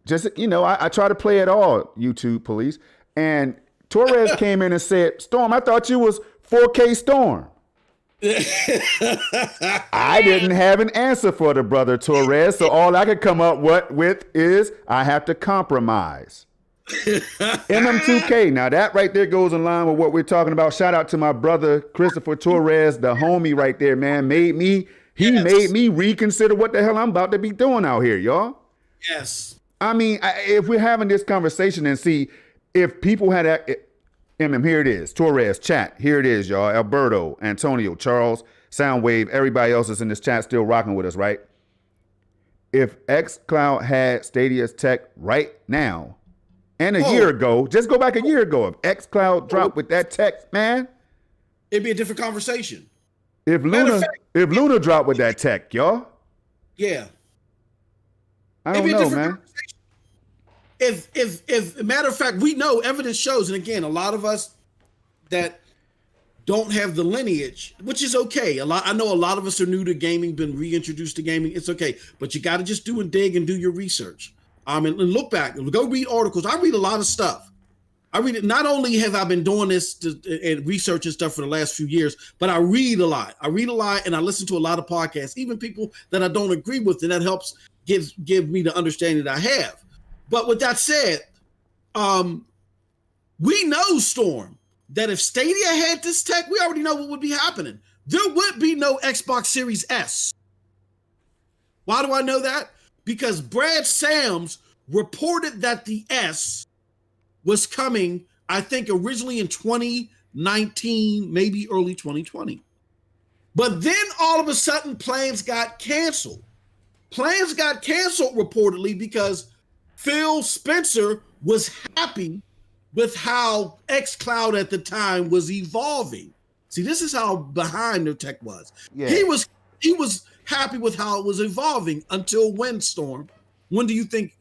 Just, you know, I try to play it all, YouTube police. And Torres came in and said, Storm, I thought you was 4K Storm. I didn't have an answer for the brother Torres, so all I could come up with is I have to compromise. MM2K, now that right there goes in line with what we're talking about. Shout out to my brother Christopher Torres, the homie right there, man. Made me reconsider what the hell I'm about to be doing out here, y'all. Yes. I mean, if we're having this conversation and see if people had here it is. Torres, chat. Here it is, y'all. Alberto, Antonio, Charles, Soundwave, everybody else is in this chat still rocking with us, right? If xCloud had Stadia's tech right now and a year ago, just go back a year ago. If xCloud dropped with that tech, man, it'd be a different conversation. If Luna dropped with that tech, y'all. Yeah. I don't know, man. If matter of fact, we know evidence shows, and again, a lot of us that don't have the lineage, which is okay. I know a lot of us are new to gaming, been reintroduced to gaming. It's okay, but you got to just do and dig and do your research. And look back, go read articles. I read a lot of stuff. I read it. Not only have I been doing this and researching stuff for the last few years, but I read a lot. And I listen to a lot of podcasts, even people that I don't agree with, and that helps give me the understanding that I have. But with that said, we know, Storm, that if Stadia had this tech, we already know what would be happening. There would be no Xbox Series S. Why do I know that? Because Brad Sams reported that the S was coming, I think, originally in 2019, maybe early 2020. But then all of a sudden, plans got canceled. Plans got canceled reportedly because Phil Spencer was happy with how xCloud at the time was evolving. See, this is how behind their tech was. Yeah. He was happy with how it was evolving until when, Storm? When do you think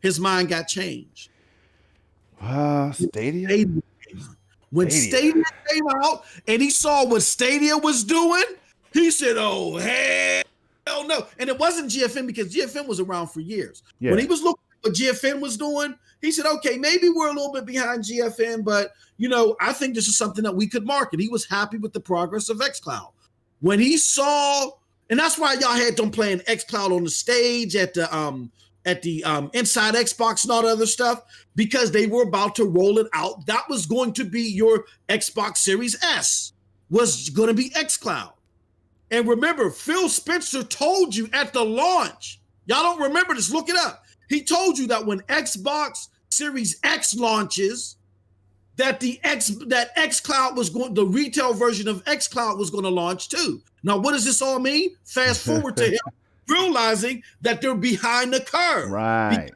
his mind got changed? Stadia? When Stadia came out and he saw what Stadia was doing, he said, oh, hell no. And it wasn't GFN because GFN was around for years. Yeah. When he was looking at what GFN was doing, he said, okay, maybe we're a little bit behind GFN, but, I think this is something that we could market. He was happy with the progress of xCloud. When he saw, and that's why y'all had them playing xCloud on the stage at the Inside Xbox and all the other stuff, because they were about to roll it out. That was going to be your Xbox Series S, was going to be xCloud. And remember, Phil Spencer told you at the launch, y'all don't remember this, look it up. He told you that when Xbox Series X launches, that xCloud was going, the retail version of xCloud was going to launch too. Now, what does this all mean? Fast forward to him realizing that they're behind the curve. Right.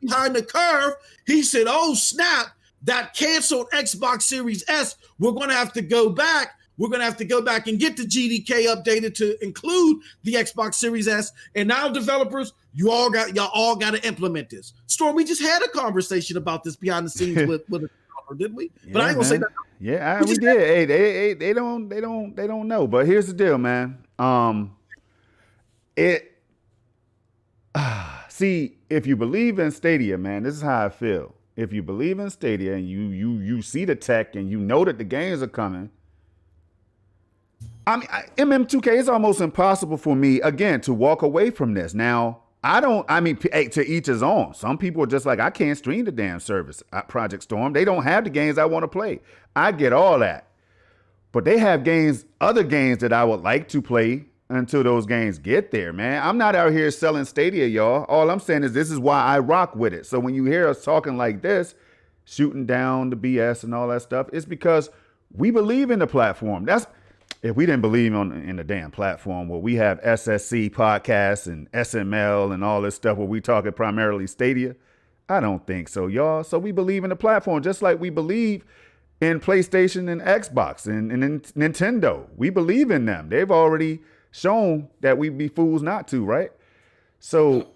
Behind the curve, he said, oh, snap, that canceled Xbox Series S, we're going to have to go back. We're going to have to go back and get the GDK updated to include the Xbox Series S. And now, developers, y'all all got to implement this. Storm, we just had a conversation about this behind the scenes with a developer, didn't we? But I ain't gonna say that. Yeah, we did. Hey, they don't know. But here's the deal, man. See, if you believe in Stadia, man, this is how I feel. If you believe in Stadia and you see the tech and you know that the games are coming, I mean, MM2K is almost impossible for me, again, to walk away from this. Now, to each his own. Some people are just like, I can't stream the damn service at Project Storm. They don't have the games I want to play. I get all that. But they have other games that I would like to play until those games get there, man. I'm not out here selling Stadia, y'all. All I'm saying is this is why I rock with it. So when you hear us talking like this, shooting down the BS and all that stuff, it's because we believe in the platform. That's if we didn't believe in the damn platform where we have SSC podcasts and SML and all this stuff where we talking primarily Stadia, I don't think so, y'all. So we believe in the platform just like we believe in PlayStation and Xbox and Nintendo. We believe in them. They've already shown that we'd be fools not to, right? So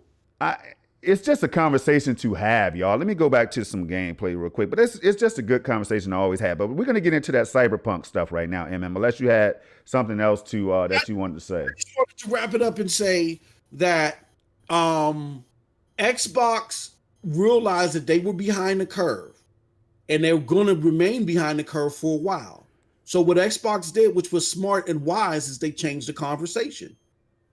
it's just a conversation to have, y'all. Let me go back to some gameplay real quick, but it's just a good conversation to always have. But we're going to get into that cyberpunk stuff right now, MM, unless you had something else to that you wanted to say. I just wanted to wrap it up and say that Xbox realized that they were behind the curve and they were going to remain behind the curve for a while. So what Xbox did, which was smart and wise, is they changed the conversation.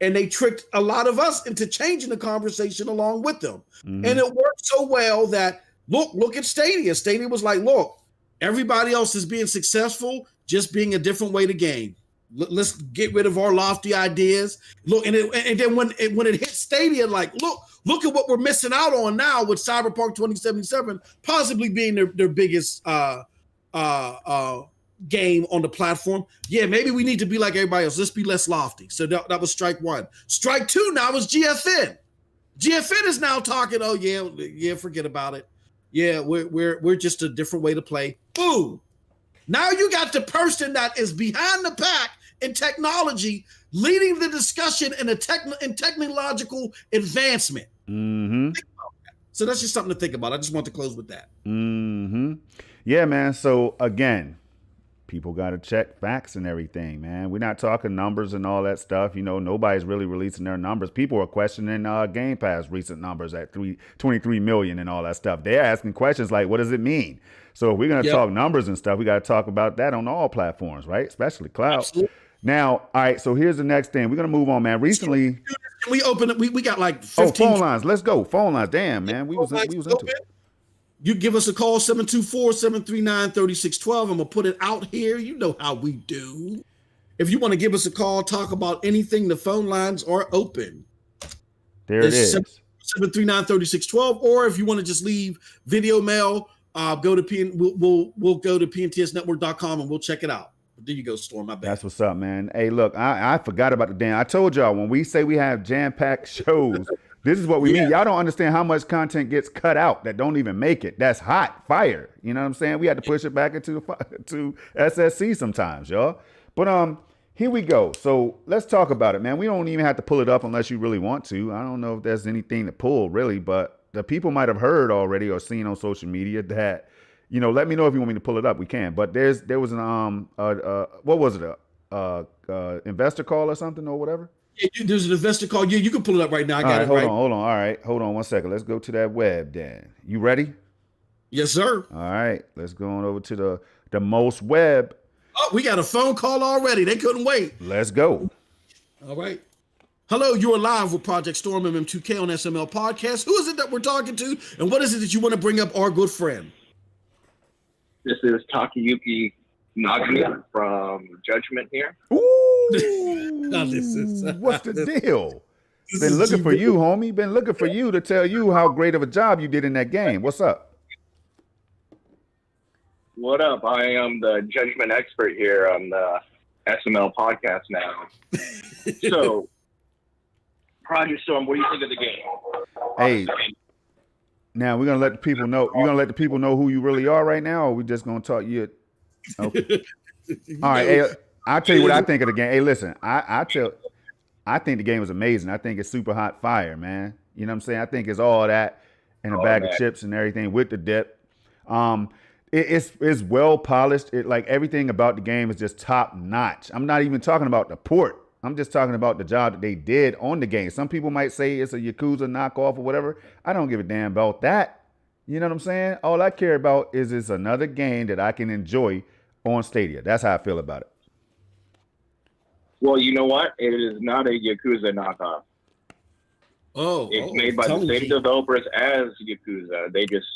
And they tricked a lot of us into changing the conversation along with them. Mm-hmm. And it worked so well that, look at Stadia. Stadia was like, look, everybody else is being successful, just being a different way to game. Let's get rid of our lofty ideas. Look, and then when it hit Stadia, like, look at what we're missing out on now with Cyberpunk 2077 possibly being their biggest game on the platform. Yeah, maybe we need to be like everybody else. Let's be less lofty. So that was strike one. Strike two now is GFN. GFN is now talking, oh yeah, forget about it. Yeah, we're just a different way to play. Boom. Now you got the person that is behind the pack in technology leading the discussion in technological advancement. Mm-hmm. So that's just something to think about. I just want to close with that. Mm-hmm. Yeah, man. So again, people got to check facts and everything, man. We're not talking numbers and all that stuff. You know, nobody's really releasing their numbers. People are questioning Game Pass recent numbers at 23 million and all that stuff. They're asking questions like, what does it mean? So if we're going to talk numbers and stuff, we got to talk about that on all platforms, right? Especially cloud. Absolutely. Now, all right, so here's the next thing. We're going to move on, man. Recently. Can we open it? We got like 15. Phone lines. Let's go. Phone lines. Damn, man. We was into it. You give us a call, 724-739-3612. I'm going to put it out here. You know how we do. If you want to give us a call, talk about anything, the phone lines are open. There it is. 739-3612. Or if you want to just leave video mail, we'll go to pntsnetwork.com and we'll check it out. There you go, Storm. My bad. That's what's up, man. Hey, look, I forgot about the damn. I told y'all when we say we have jam-packed shows, this is what we mean. Y'all don't understand how much content gets cut out that don't even make it. That's hot fire. You know what I'm saying? We had to push it back into to SSC sometimes, y'all. But here we go. So let's talk about it, man. We don't even have to pull it up unless you really want to. I don't know if there's anything to pull really, but the people might have heard already or seen on social media that, you know, let me know if you want me to pull it up. We can. But there was an what was it? Investor call or something or whatever. Yeah, there's an investor call. Yeah, you can pull it up right now. I got it hold right. Hold on. All right. Hold on 1 second. Let's go to that web, Dan. You ready? Yes, sir. All right. Let's go on over to the most web. Oh, we got a phone call already. They couldn't wait. Let's go. All right. Hello, you're live with Project Storm MM2K on SML Podcast. Who is it that we're talking to? And what is it that you want to bring up our good friend? This is Takayuki Nagami from Judgment here. Ooh, this is, what's the deal? Been looking for you, homie. Been looking for you to tell you how great of a job you did in that game. What's up? What up? I am the Judgment expert here on the SML Podcast now. So, Project Storm, what do you think of the game? Hey, now we're gonna let the people know. You're gonna let the people know who you really are right now, or we just gonna talk you? Okay. All right. Hey, I'll tell you what I think of the game. Hey, listen, I think the game was amazing. I think it's super hot fire, man. You know what I'm saying? I think it's all that and a bag of chips and everything with the dip. It's well polished. It like everything about the game is just top notch. I'm not even talking about the port. I'm just talking about the job that they did on the game. Some people might say it's a Yakuza knockoff or whatever. I don't give a damn about that. You know what I'm saying? All I care about is it's another game that I can enjoy on Stadia. That's how I feel about it. Well, you know what? It is not a Yakuza knockoff. It's made by the same developers as Yakuza. They just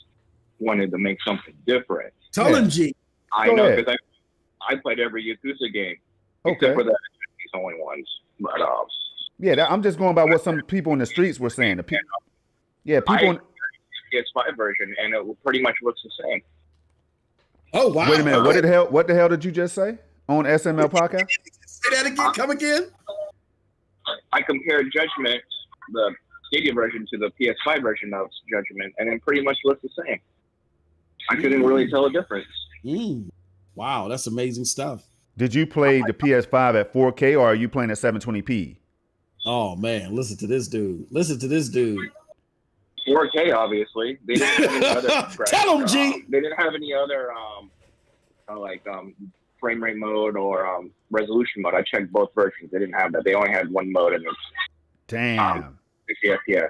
wanted to make something different. Tell him, G. I know, because I played every Yakuza game. Except for the the only ones. But yeah, I'm just going by what some people in the streets were saying. People in PS5 version, and it pretty much looks the same. Oh wow! Wait a minute, what the hell did you just say on SML Podcast? Say that again. Come again. I compared Judgment, the Stadia version, to the PS5 version of Judgment, and it pretty much looks the same. I couldn't really tell a difference. Wow, that's amazing stuff. Did you play the PS5 at 4K or are you playing at 720p? Oh man, listen to this dude. 4K, obviously. They didn't have any other. Tell him, G. They didn't have any other frame rate mode or resolution mode. I checked both versions. They didn't have that. They only had one mode, and it's 60 FPS.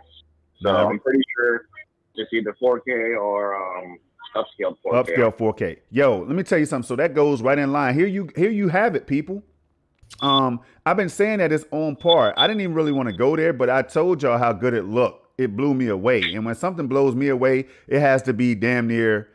So I'm pretty sure it's either 4K or upscaled 4K. Upscale 4K. Yo, let me tell you something. So that goes right in line. Here you have it, people. I've been saying that it's on par. I didn't even really want to go there, but I told y'all how good it looked. It blew me away. And when something blows me away, it has to be damn near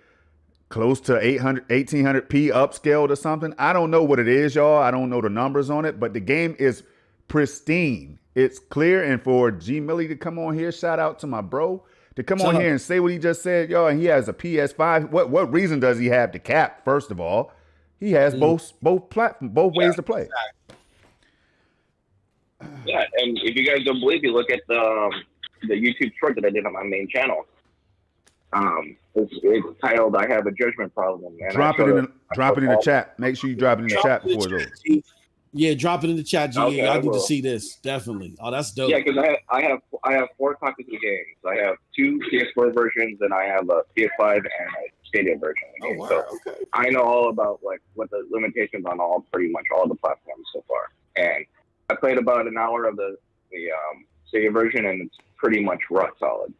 close to 1800p upscaled or something. I don't know what it is, y'all. I don't know the numbers on it, but the game is pristine. It's clear. And for G Millie to come on here, shout out to my bro, to come on here and say what he just said, y'all, and he has a PS5. What reason does he have to cap, first of all? He has both ways to play. Yeah, and if you guys don't believe me, look at the YouTube short that I did on my main channel. It's titled "I Have a Judgment Problem." And drop it in the chat. Make sure you drop it in the chat before it goes. Yeah, drop it in the chat, G. Okay, I need to see this, definitely. Oh, that's dope. Yeah, because I have 4 copies of the games. I have 2 PS4 versions, and I have a PS5 and a Stadia version of the game. Wow. So I know all about what the limitations on pretty much all the platforms so far. And I played about an hour of the Stadia version, and it's pretty much rock solid.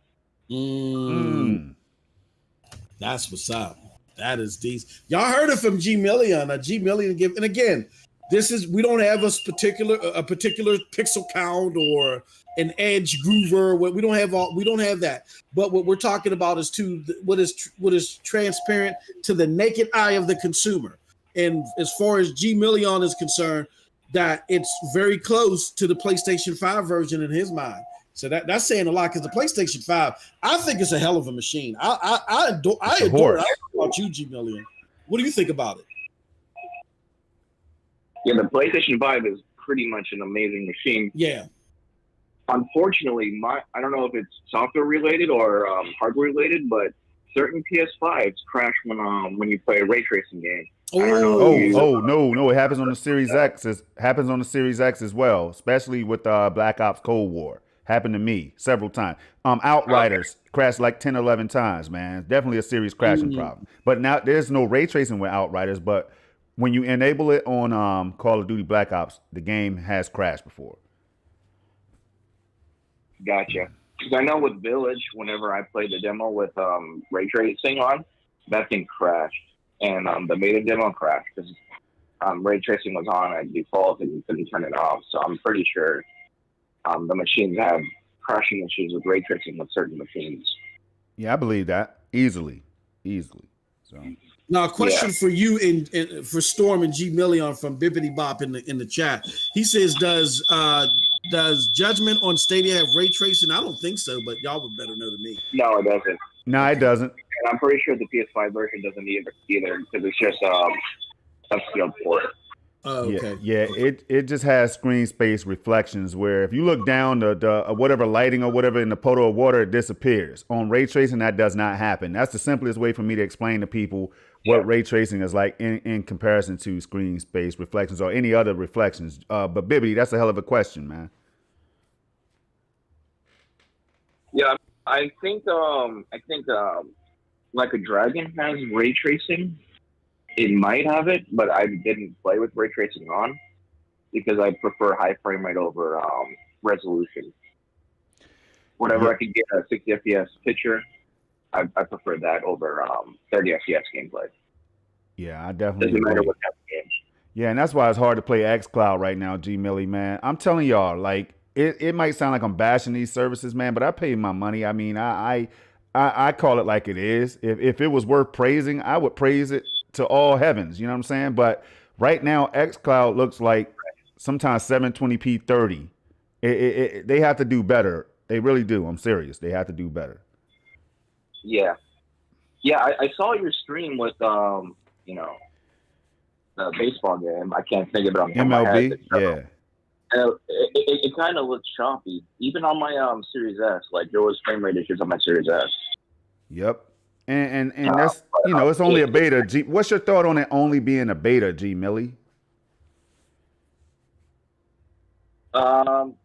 That's what's up. That is decent. Y'all heard it from G Million. G Million give, and again, we don't have a particular pixel count or an edge groover. We don't have that. But what we're talking about is what is transparent to the naked eye of the consumer. And as far as G Million is concerned, that it's very close to the PlayStation 5 version in his mind. So that's saying a lot, because the PlayStation 5, I think it's a hell of a machine. I adore it. I don't know about you, G Million. What do you think about it? Yeah, the PlayStation 5 is pretty much an amazing machine. Yeah. Unfortunately, I don't know if it's software related or hardware related, but certain PS5s crash when you play a ray tracing game. No! It happens on the Series X. It happens on the Series X as well, especially with Black Ops Cold War. Happened to me several times. Outriders crashed like 10, 11 times, man. Definitely a serious crashing problem. But now there's no ray tracing with Outriders, but when you enable it on Call of Duty Black Ops, the game has crashed before. Gotcha. Because I know with Village, whenever I played the demo with ray tracing on, that thing crashed. And the beta demo crashed because ray tracing was on at default and you couldn't turn it off. So I'm pretty sure the machines have crashing issues with ray tracing with certain machines. Yeah, I believe that easily. So now, a question for you and for Storm and G Million from Bippity Bop in the chat. He says, does Judgment on Stadia have ray tracing? I don't think so, but y'all would better know than me. No, it doesn't. No, it doesn't. And I'm pretty sure the PS5 version doesn't either because it's just upscaled for it. Oh, okay. Yeah, it just has screen space reflections where if you look down the whatever lighting or whatever in the puddle of water, it disappears. On ray tracing, that does not happen. That's the simplest way for me to explain to people what ray tracing is like in comparison to screen space reflections or any other reflections. But Bibbity, that's a hell of a question, man. Yeah, I think like a Dragon has ray tracing. It might have it, but I didn't play with ray tracing on because I prefer high frame rate over resolution. Whenever I could get a 60 FPS picture, I prefer that over 30 FPS gameplay. Yeah, I definitely doesn't matter what type of game. Yeah, and that's why it's hard to play xCloud right now, G Millie, man. I'm telling y'all, like it might sound like I'm bashing these services, man, but I pay my money. I mean, I call it like it is. If it was worth praising, I would praise it to all heavens. You know what I'm saying? But right now, xCloud looks like sometimes 720p 30. They have to do better. They really do. I'm serious. They have to do better. Yeah. I saw your stream with the baseball game. I can't think of it on the top of my head. MLB, yeah. It kind of looked choppy, even on my Series S. Like there was frame rate issues on my Series S. Yep. And that's it's only a beta. G, what's your thought on it only being a beta, G Millie? Well,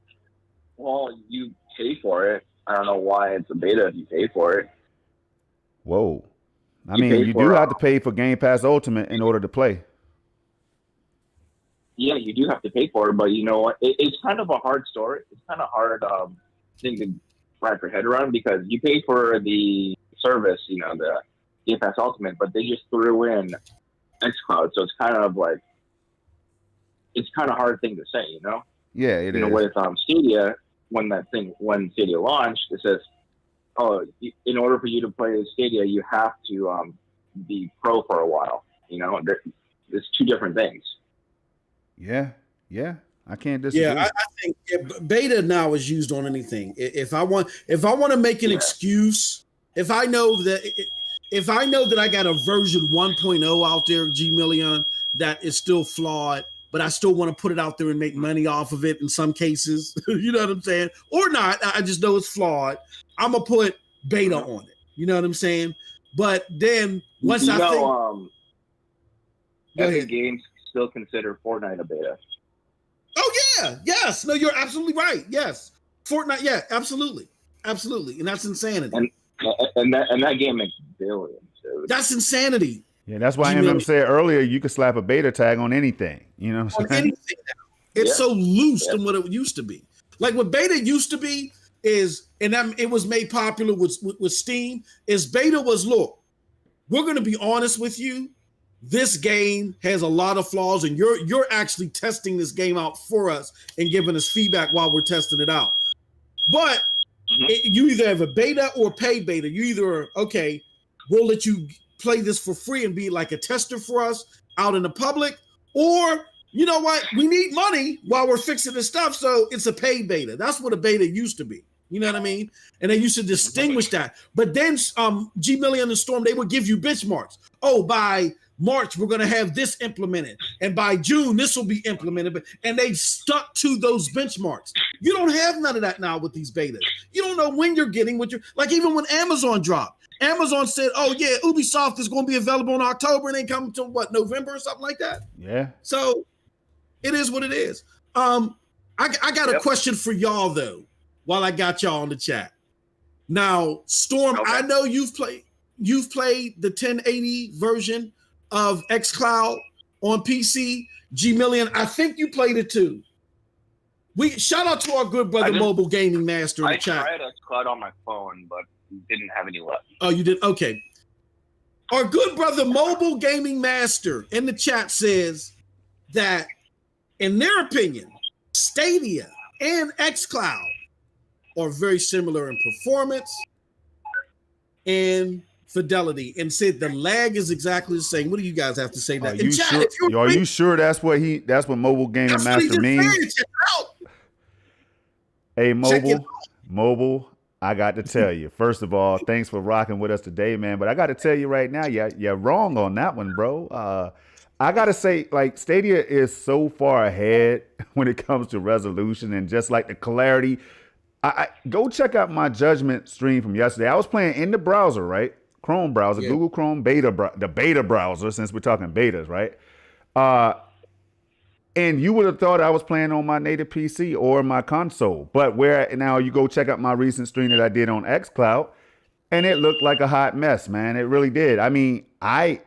you pay for it. I don't know why it's a beta if you pay for it. Whoa. I mean, you do have to pay for Game Pass Ultimate in order to play. Yeah, you do have to pay for it, but you know what? It's kind of a hard story. It's kind of hard thing to wrap your head around because you pay for the service, the Game Pass Ultimate, but they just threw in xCloud, so it's kind of like it's kind of hard thing to say, Yeah, it is. With Stadia, when Stadia launched, it says, "Oh, in order for you to play Stadia, you have to be pro for a while." It's two different things. Yeah, I can't disagree. Yeah, I think beta now is used on anything. If I want to make an excuse, if I know that I got a version 1.0 out there, G Million, that is still flawed, but I still want to put it out there and make money off of it in some cases, you know what I'm saying? Or not, I just know it's flawed. I'm going to put beta on it. You know what I'm saying? But then once Epic Games still consider Fortnite a beta. Oh yeah, yes. No, you're absolutely right. Yes. Fortnite, yeah, absolutely. And that's insanity. And that game makes billions, dude. That's insanity. Yeah, that's why MM said earlier you could slap a beta tag on anything. On anything now. It's so loose than what it used to be. Like what beta used to be is, and it was made popular with Steam, is beta was, look, we're going to be honest with you. This game has a lot of flaws, and you're actually testing this game out for us and giving us feedback while we're testing it out. But you either have a beta or pay beta. You either, okay, we'll let you play this for free and be like a tester for us out in the public, or you know what, we need money while we're fixing this stuff, so it's a paid beta. That's what a beta used to be. You know what I mean? And they used to distinguish that. But then G Million and Storm, they would give you benchmarks. Oh, by March, we're going to have this implemented. And by June, this will be implemented. And they stuck to those benchmarks. You don't have none of that now with these betas. You don't know when you're getting what you're, like even when Amazon dropped. Amazon said, oh yeah, Ubisoft is going to be available in October and they come to November or something like that. Yeah. So it is what it is. I got a question for y'all though, while I got y'all on the chat. Now, Storm, okay. I know you've played the 1080 version of xCloud on PC. G Million, I think you played it too. We shout out to our good brother Mobile Gaming Master in the chat. I tried xCloud on my phone, but didn't have any luck. Oh, you did? Okay. Our good brother Mobile Gaming Master in the chat says that, in their opinion, Stadia and xCloud are very similar in performance and fidelity, and said the lag is exactly the same. What do you guys have to say to that? Are you sure that's what Mobile Gaming Master means? Hey, Mobile, I got to tell you, first of all, thanks for rocking with us today, man. But I got to tell you right now, you're wrong on that one, bro. I got to say, like, Stadia is so far ahead when it comes to resolution and just like the clarity. I go check out my Judgment stream from yesterday. I was playing in the browser, right? Chrome browser, Google Chrome the beta browser, since we're talking betas, right? And you would have thought I was playing on my native PC or my console. But where now you go check out my recent stream that I did on xCloud, and it looked like a hot mess, man. It really did. I mean, I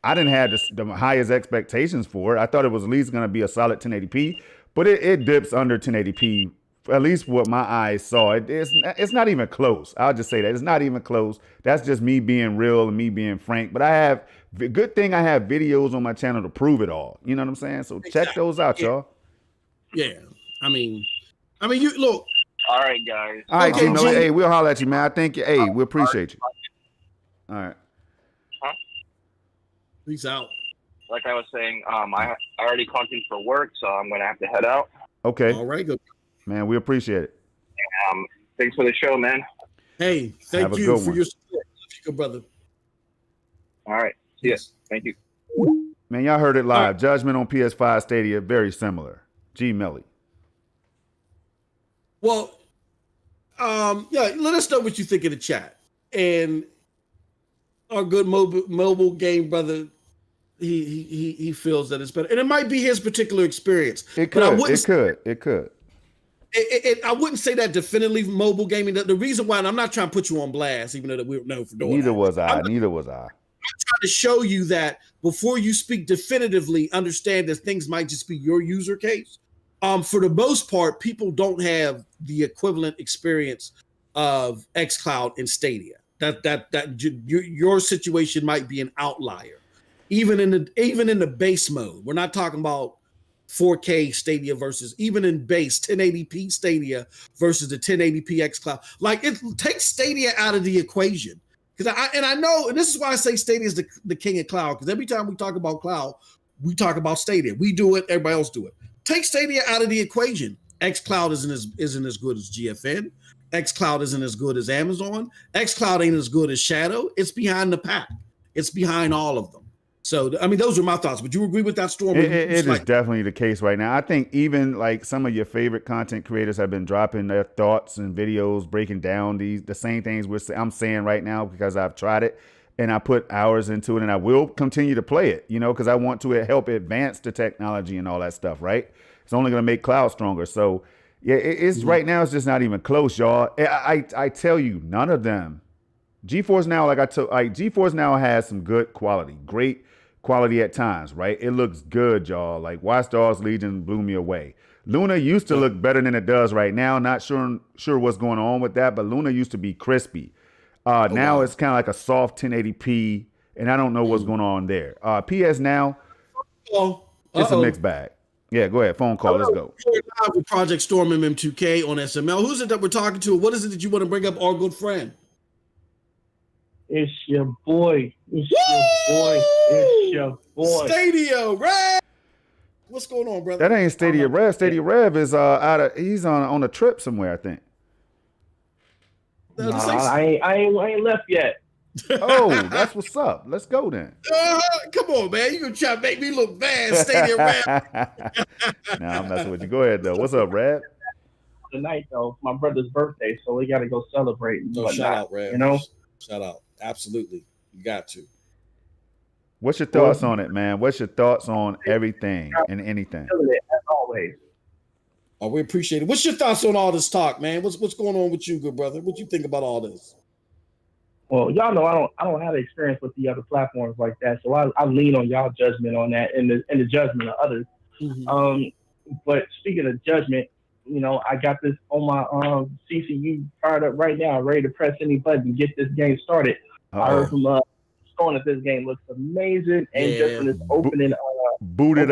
didn't have the highest expectations for it. I thought it was at least going to be a solid 1080p, but it dips under 1080p, at least what my eyes saw. It's not even close. I'll just say that. It's not even close. That's just me being real and me being frank. But good thing I have videos on my channel to prove it all. You know what I'm saying? So check those out, y'all. Yeah. I mean, you look. All right, guys. All right, G. Hey, we'll holler at you, man. I think, hey, we appreciate you. All right. Peace out. like I was saying, I already clocked in for work, so I'm gonna have to head out. Okay. All right, good. Man, we appreciate it. Thanks for the show, man. Hey, thank you for your support. Love you, good brother. All right. Yes. Thank you. Man, y'all heard it live. Right. Judgment on PS5 Stadia, very similar. G. Melly. Well, yeah, let us know what you think in the chat. And our good mobile game brother, he feels that it's better. And it might be his particular experience. It could. It could. I wouldn't say that definitively mobile gaming. The reason why, and I'm not trying to put you on blast, even though we're known for doing Neither that. was I. I'm trying to show you that before you speak definitively, understand that things might just be your user case. For the most part, people don't have the equivalent experience of xCloud and Stadia. That your situation might be an outlier, even in the base mode. We're not talking about 4K Stadia versus even in base 1080p Stadia versus the 1080p xCloud. Like, it takes Stadia out of the equation. Because I know, and this is why I say Stadia is the king of cloud. Because every time we talk about cloud, we talk about Stadia. We do it, everybody else do it. Take Stadia out of the equation. xCloud isn't as good as GFN. xCloud isn't as good as Amazon. xCloud ain't as good as Shadow. It's behind the pack. It's behind all of them. So, I mean, those are my thoughts. Would you agree with that, Storm? It is definitely the case right now. I think even like some of your favorite content creators have been dropping their thoughts and videos breaking down the same things I'm saying right now because I've tried it and I put hours into it and I will continue to play it, because I want to help advance the technology and all that stuff, right? It's only going to make cloud stronger. So, yeah, it's right now it's just not even close, y'all. I tell you, none of them. GeForce Now, GeForce Now has some good quality, great quality at times, right? It looks good, y'all. Like Watch Dogs Legion blew me away. Luna used to look better than it does right now. Not sure what's going on with that, but Luna used to be crispy. Now it's kind of like a soft 1080p, and I don't know what's going on there. PS Now, it's a mixed bag. Yeah, go ahead. Phone call. Let's go. With Project Storm MM2K on SML. Who's it that we're talking to? What is it that you want to bring up, our good friend? It's your boy. It's your boy. Stadia Rev. What's going on, brother? That ain't Stadia Rev. Stadia Rev is he's on a trip somewhere, I think. No, I ain't left yet. Oh, that's what's up. Let's go then. Come on, man. You gonna try to make me look bad, Stadia Rev. Nah, I'm messing with you. Go ahead though. What's up, Rev? Tonight though, my brother's birthday, so we gotta go celebrate. Shout out, Rev. Shout out. Absolutely. You got to. What's your thoughts on it, man? What's your thoughts on everything and anything? As always. Oh, we appreciate it. What's your thoughts on all this talk, man? What's going on with you, good brother? What you think about all this? Well, y'all know I don't have experience with the other platforms like that, so I lean on y'all judgment on that and the judgment of others. Mm-hmm. But speaking of judgment, I got this on my CCU fired up right now, ready to press any button and get this game started. I heard from Stone that this game looks amazing, and just from this opening, boot it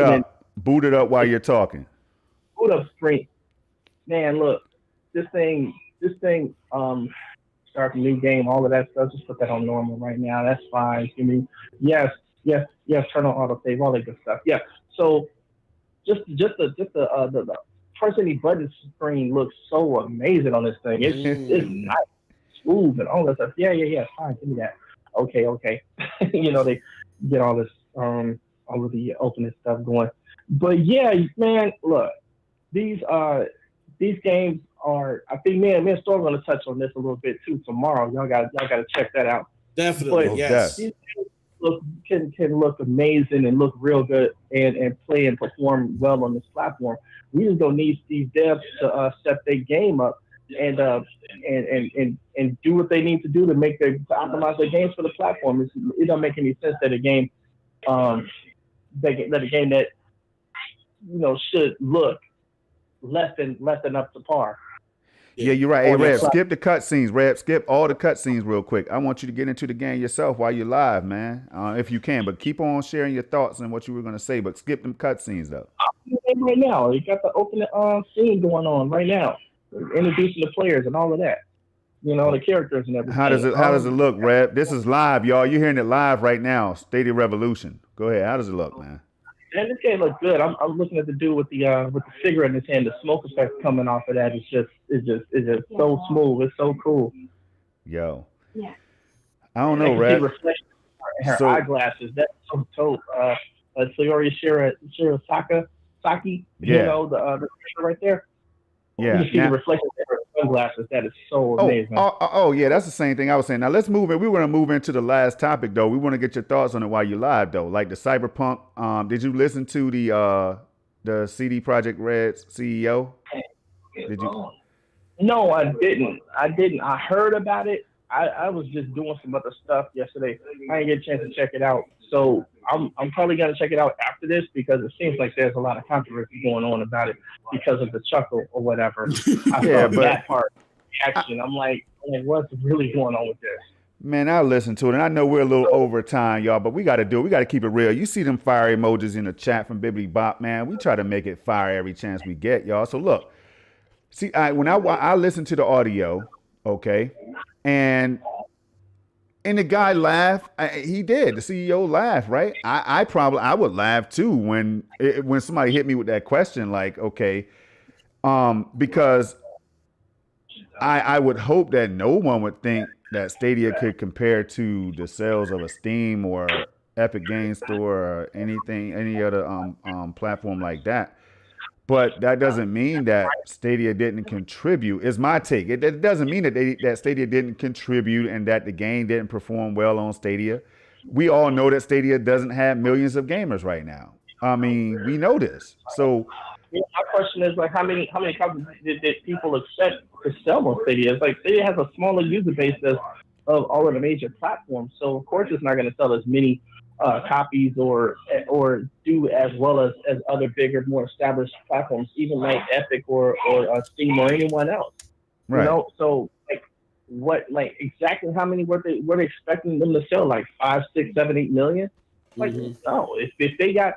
up while you're talking. Boot up screen, man. Look, this thing, start a new game, all of that stuff. Just put that on normal right now. That's fine. I mean, yes. Turn on autosave, all that good stuff. Yeah. So, just the press any button screen looks so amazing on this thing. It's nice, smooth, and all that stuff. Yeah. Fine, give me that. Okay. They get all this, all of the opening stuff going. But yeah, man, look, these games are. I think me and Storm are going to touch on this a little bit too tomorrow. Y'all got to check that out. Definitely, but yes. These games can look amazing and look real good and play and perform well on this platform. We just don't need these devs to step their game up and do what they need to do to optimize their games for the platform. It don't make any sense that a game that should look less than up to par. Yeah, you're right. Hey, Reb, skip the cutscenes. Reb, skip all the cutscenes real quick. I want you to get into the game yourself while you're live, man, if you can. But keep on sharing your thoughts and what you were going to say. But skip them cutscenes, though. Right now, you got the opening scene going on right now, introducing the players and all of that. the characters and everything. How does it look, Reb? This is live, y'all. You're hearing it live right now. Stadia Revolution. Go ahead. How does it look, man? And this game looks good. I'm looking at the dude with the cigarette in his hand. The smoke effect coming off of that is just so smooth. It's so cool. Yo. Yeah. I don't know, Reb. Her eyeglasses. That's so dope. Sayori Shirasaki. Yeah. The picture right there. Yeah. You see the reflection of her sunglasses. That is so amazing. Oh, yeah. That's the same thing I was saying. Now let's move in. We want to move into the last topic though. We want to get your thoughts on it while you're live though. Like the Cyberpunk. Did you listen to the CD Projekt Red CEO? Did you? No, I didn't. I heard about it. I was just doing some other stuff yesterday. I didn't get a chance to check it out. So I'm probably gonna check it out after this because it seems like there's a lot of controversy going on about it because of the chuckle or whatever. I saw that part reaction. I'm like, what's really going on with this? Man, I listen to it, and I know we're a little over time, y'all, but we got to do it. We got to keep it real. You see them fire emojis in the chat from Bibbidi Bop, man. We try to make it fire every chance we get, y'all. So look, see, when I listen to the audio, okay, and the guy laughed. He did. The CEO laughed, right? I would laugh too when somebody hit me with that question, like, okay, because I would hope that no one would think that Stadia could compare to the sales of a Steam or Epic Games Store or any other platform like that. But that doesn't mean that Stadia didn't contribute. Is my take. It doesn't mean that Stadia didn't contribute and that the game didn't perform well on Stadia. We all know that Stadia doesn't have millions of gamers right now. I mean, we know this. So my question is like, how many copies did people expect to sell on Stadia? It's like Stadia has a smaller user base of all of the major platforms, so of course it's not going to sell as many copies or do as well as other bigger, more established platforms, even like Epic or Steam or anyone else. Right. So exactly how many were they expecting them to sell? Like 5, 6, 7, 8 million? Like no. If they got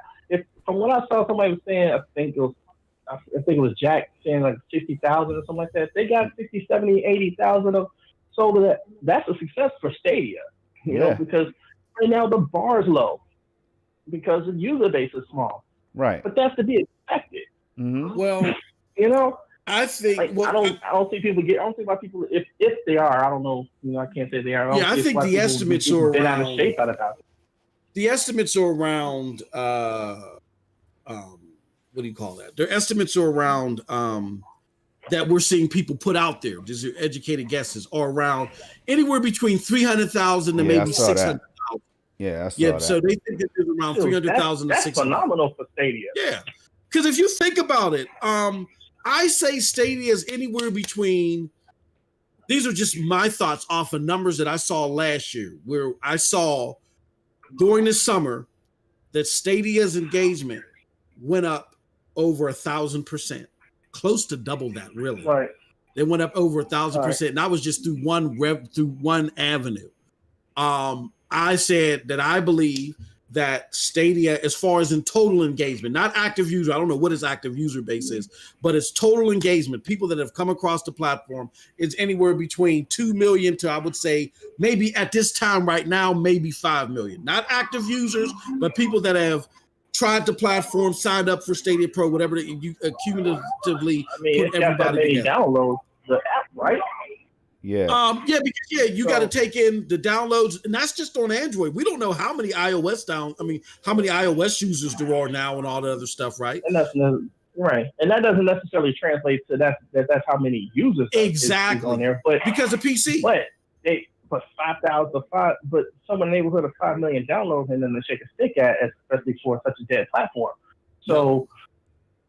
from what I saw, somebody was saying, I think it was Jack saying like 60,000 or something like that. If they got 60, 70, 80,000 of sold of that. That's a success for Stadia. You know, because right now the bar is low because the user base is small. Right. But that's to be expected. Mm-hmm. Well, I think I don't see people I don't think why people if they are, I don't know, I can't say they are. I think the estimates are been around out of shape about it. The estimates are around what do you call that? Their estimates are around that we're seeing people put out there, just educated guesses, are around anywhere between 300,000 to maybe 600,000. Yeah, I saw that. So they think that there's around 300,000 to 600,000. That's phenomenal for Stadia. Yeah, because if you think about it, I say Stadia is anywhere between. These are just my thoughts off of numbers that I saw last year, where I saw during the summer that Stadia's engagement went up over 1,000%, close to double that, really. Right. They went up over 1,000%, and that was just through one avenue. I said that I believe that Stadia, as far as in total engagement, not active user, I don't know what his active user base is, but it's total engagement, people that have come across the platform, is anywhere between 2 million to, I would say, maybe at this time right now, maybe 5 million. Not active users, but people that have tried the platform, signed up for Stadia Pro, whatever you cumulatively put everybody together. Download the app, right? Yeah. Because you got to take in the downloads, and that's just on Android. We don't know how many how many iOS users there are now and all the other stuff, right? And that's right. And that doesn't necessarily translate to that's how many users exactly is on there, but because of PC. But 5,000, but somewhere in the neighborhood of 5 million downloads, and then to shake a stick at, especially for such a dead platform. So,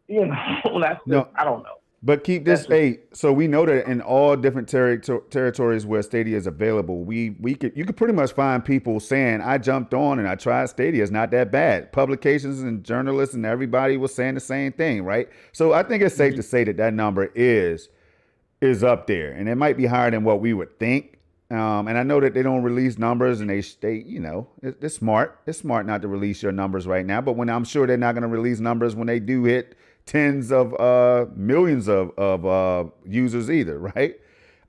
I don't know. But keep this straight. So we know that in all different territories where Stadia is available, you could pretty much find people saying, I jumped on and I tried Stadia. It's not that bad. Publications and journalists and everybody was saying the same thing, right? So I think it's safe to say that number is up there, and it might be higher than what we would think. And I know that they don't release numbers, and they it's smart. It's smart not to release your numbers right now. But when I'm sure they're not going to release numbers when they do hit tens of millions of users either, right?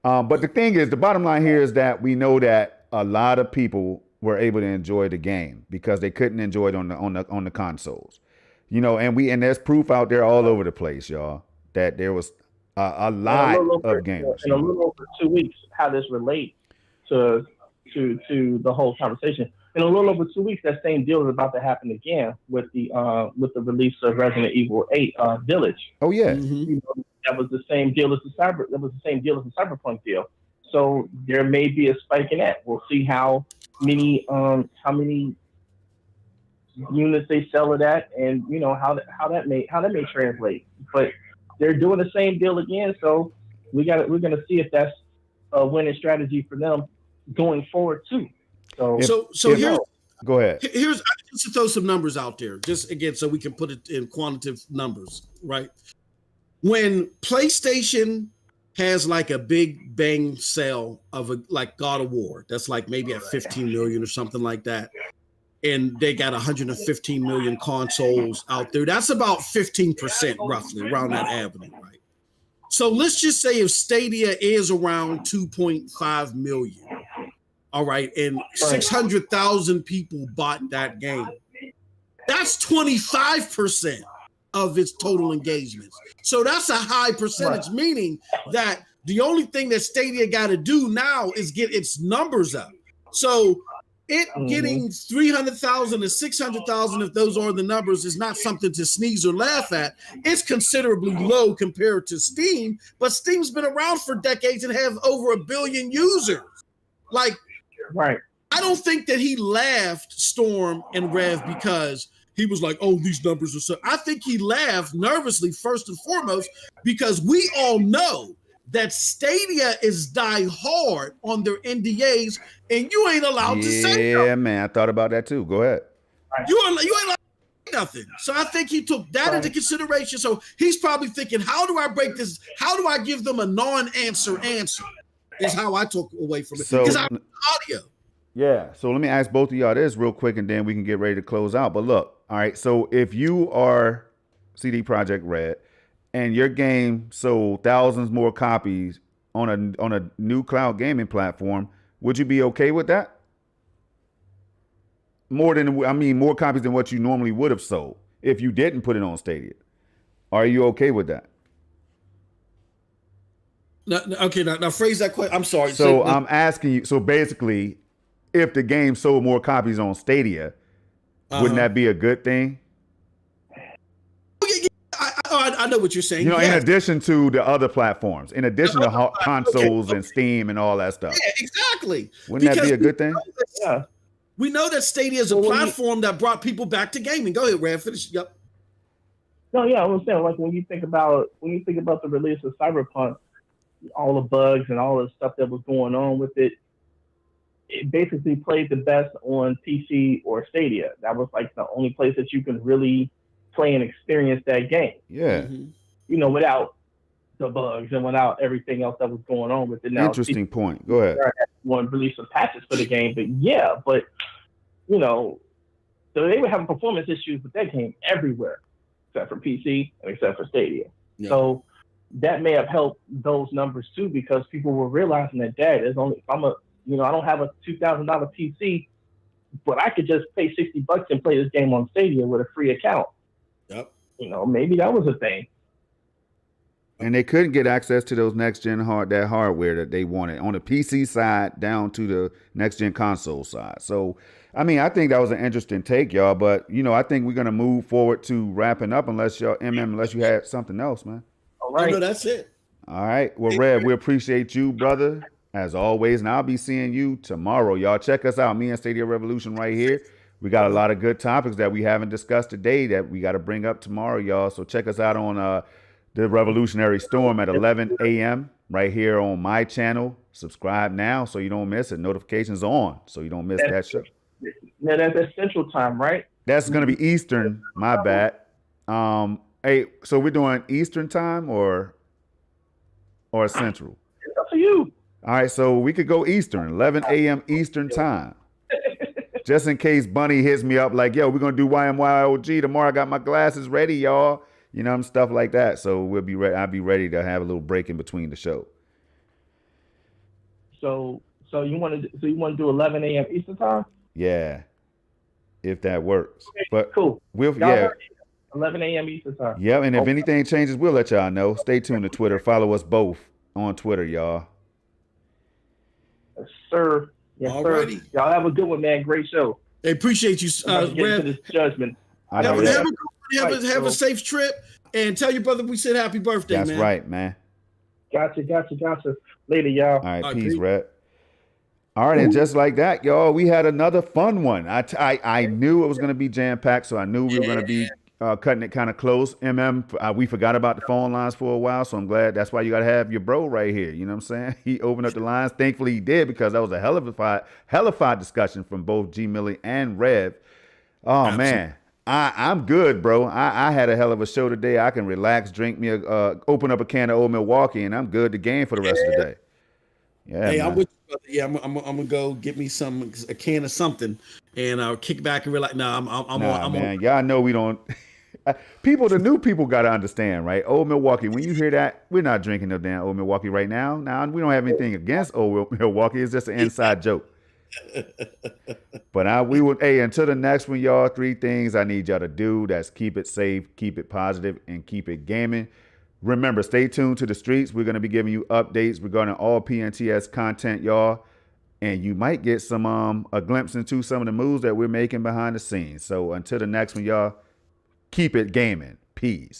But the thing is, the bottom line here is that we know that a lot of people were able to enjoy the game because they couldn't enjoy it on the consoles. And there's proof out there all over the place, y'all, that there was a lot of gamers. In a little over 2 weeks, how this relates to the whole conversation. In a little over 2 weeks, that same deal is about to happen again with the release of Resident Evil 8 Village. Oh yeah, that was the same deal as the Cyberpunk deal. So there may be a spike in that. We'll see how many units they sell of that, and how that may translate. But they're doing the same deal again, so we're gonna see if that's a winning strategy for them going forward too. So here's go ahead. Here's just to throw some numbers out there, just again so we can put it in quantitative numbers, right? When PlayStation has like a big bang sale of like God of War, that's like maybe at 15 million or something like that, and they got 115 million consoles out there. That's about 15% roughly around that avenue, right? So let's just say if Stadia is around 2.5 million, all right, and 600,000 people bought that game. That's 25% of its total engagements. So that's a high percentage, meaning that the only thing that Stadia got to do now is get its numbers up. So it getting 300,000 to 600,000, if those are the numbers, is not something to sneeze or laugh at. It's considerably low compared to Steam, but Steam's been around for decades and have over 1 billion users. Like, right. I don't think that he laughed, Storm and Rev, because he was like, oh, these numbers are so. I think he laughed nervously, first and foremost, because we all know that Stadia is die hard on their NDAs, and you ain't allowed to say nothing. Yeah, man, I thought about that too. Go ahead. You ain't allowed to say nothing. So I think he took that into consideration. So he's probably thinking, how do I break this? How do I give them a non-answer answer? Is how I took away from it. Because I audio. Yeah. So let me ask both of y'all this real quick, and then we can get ready to close out. But look, all right. So if you are CD Projekt Red and your game sold thousands more copies on a new cloud gaming platform, would you be okay with that? More copies than what you normally would have sold if you didn't put it on Stadia. Are you okay with that? Now phrase that question. I'm sorry. So I'm asking you. So basically, if the game sold more copies on Stadia, wouldn't that be a good thing? I know what you're saying. In addition to the other platforms, in addition to consoles and Steam and all that stuff. Yeah, exactly. Wouldn't that be a good thing? Yeah. We know that Stadia is a platform that brought people back to gaming. Go ahead, Rev. Finish. Yep. No, yeah, I was saying, like when you think about the release of Cyberpunk, all the bugs and all the stuff that was going on with it, it basically played the best on PC or Stadia. That was like the only place that you can really play and experience that game. Yeah. Without the bugs and without everything else that was going on with it. Now, interesting point. Go ahead. Want to release some patches for the game, but so they were having performance issues with that game everywhere, except for PC and except for Stadia. Yeah. So that may have helped those numbers too, because people were realizing that there's only I don't have a $2,000 PC, but I could just pay $60 and play this game on Stadia with a free account. Yep. Maybe that was a thing. And they couldn't get access to those next gen hardware that they wanted on the PC side down to the next gen console side. So, I think that was an interesting take, y'all. But I think we're gonna move forward to wrapping up, unless you had something else, man. All right. No, that's it. All right. Well, Rev, we appreciate you, brother, as always, and I'll be seeing you tomorrow. Y'all check us out, me and Stadia Revolution right here. We got a lot of good topics that we haven't discussed today that we got to bring up tomorrow, y'all. So check us out on the Revolutionary Storm at 11 a.m. right here on my channel. Subscribe now so you don't miss it. Notifications on so you don't miss that show. Yeah, that's Central Time, right? That's going to be Eastern. My bad. Hey, so we're doing Eastern time or Central? It's up to you. All right, so we could go Eastern, 11 a.m. Eastern time. Just in case Bunny hits me up like, yo, we're going to do YMYOG tomorrow. I got my glasses ready, y'all. Stuff like that. So we'll be ready. I'll be ready to have a little break in between the show. So you want to do 11 a.m. Eastern time? Yeah, if that works. Okay, but cool. We'll, Y'all yeah. 11 a.m. Eastern time. Yeah, and if Okay. anything changes, we'll let y'all know. Stay tuned to Twitter. Follow us both on Twitter, y'all. Yes, sir. Yes, Alrighty. sir. Y'all have a good one, man. Great show. They appreciate you, Rev. This judgment. Have a safe trip, and tell your brother we said happy birthday, That's man. That's right, man. Gotcha. Later, y'all. All right, peace, Red. All right, and just like that, y'all, we had another fun one. I knew it was going to be jam-packed, so I knew we were going to be cutting it kind of close. We forgot about the phone lines for a while, so I'm glad. That's why you got to have your bro right here. You know what I'm saying? He opened up the lines. Thankfully, he did, because that was a hellified discussion from both G. Millie and Rev. Oh, absolutely. Man. I'm good, bro. I had a hell of a show today. I can relax, drink me open up a can of Old Milwaukee, and I'm good to game for the rest of the day. Yeah, hey, man. I'm with you, brother. Yeah, I'm gonna go get me a can of something, and I'll kick back and relax. I'm man. Y'all know we don't. The new people got to understand, right? Old Milwaukee. When you hear that, we're not drinking no damn Old Milwaukee right now. Now we don't have anything against Old Milwaukee. It's just an inside joke. But until the next one, y'all, 3 things I need y'all to do. That's keep it safe, keep it positive, and keep it gaming. Remember, stay tuned to the streets. We're going to be giving you updates regarding all PNTS content, y'all. And you might get a glimpse into some of the moves that we're making behind the scenes. So until the next one, y'all, keep it gaming. Peace.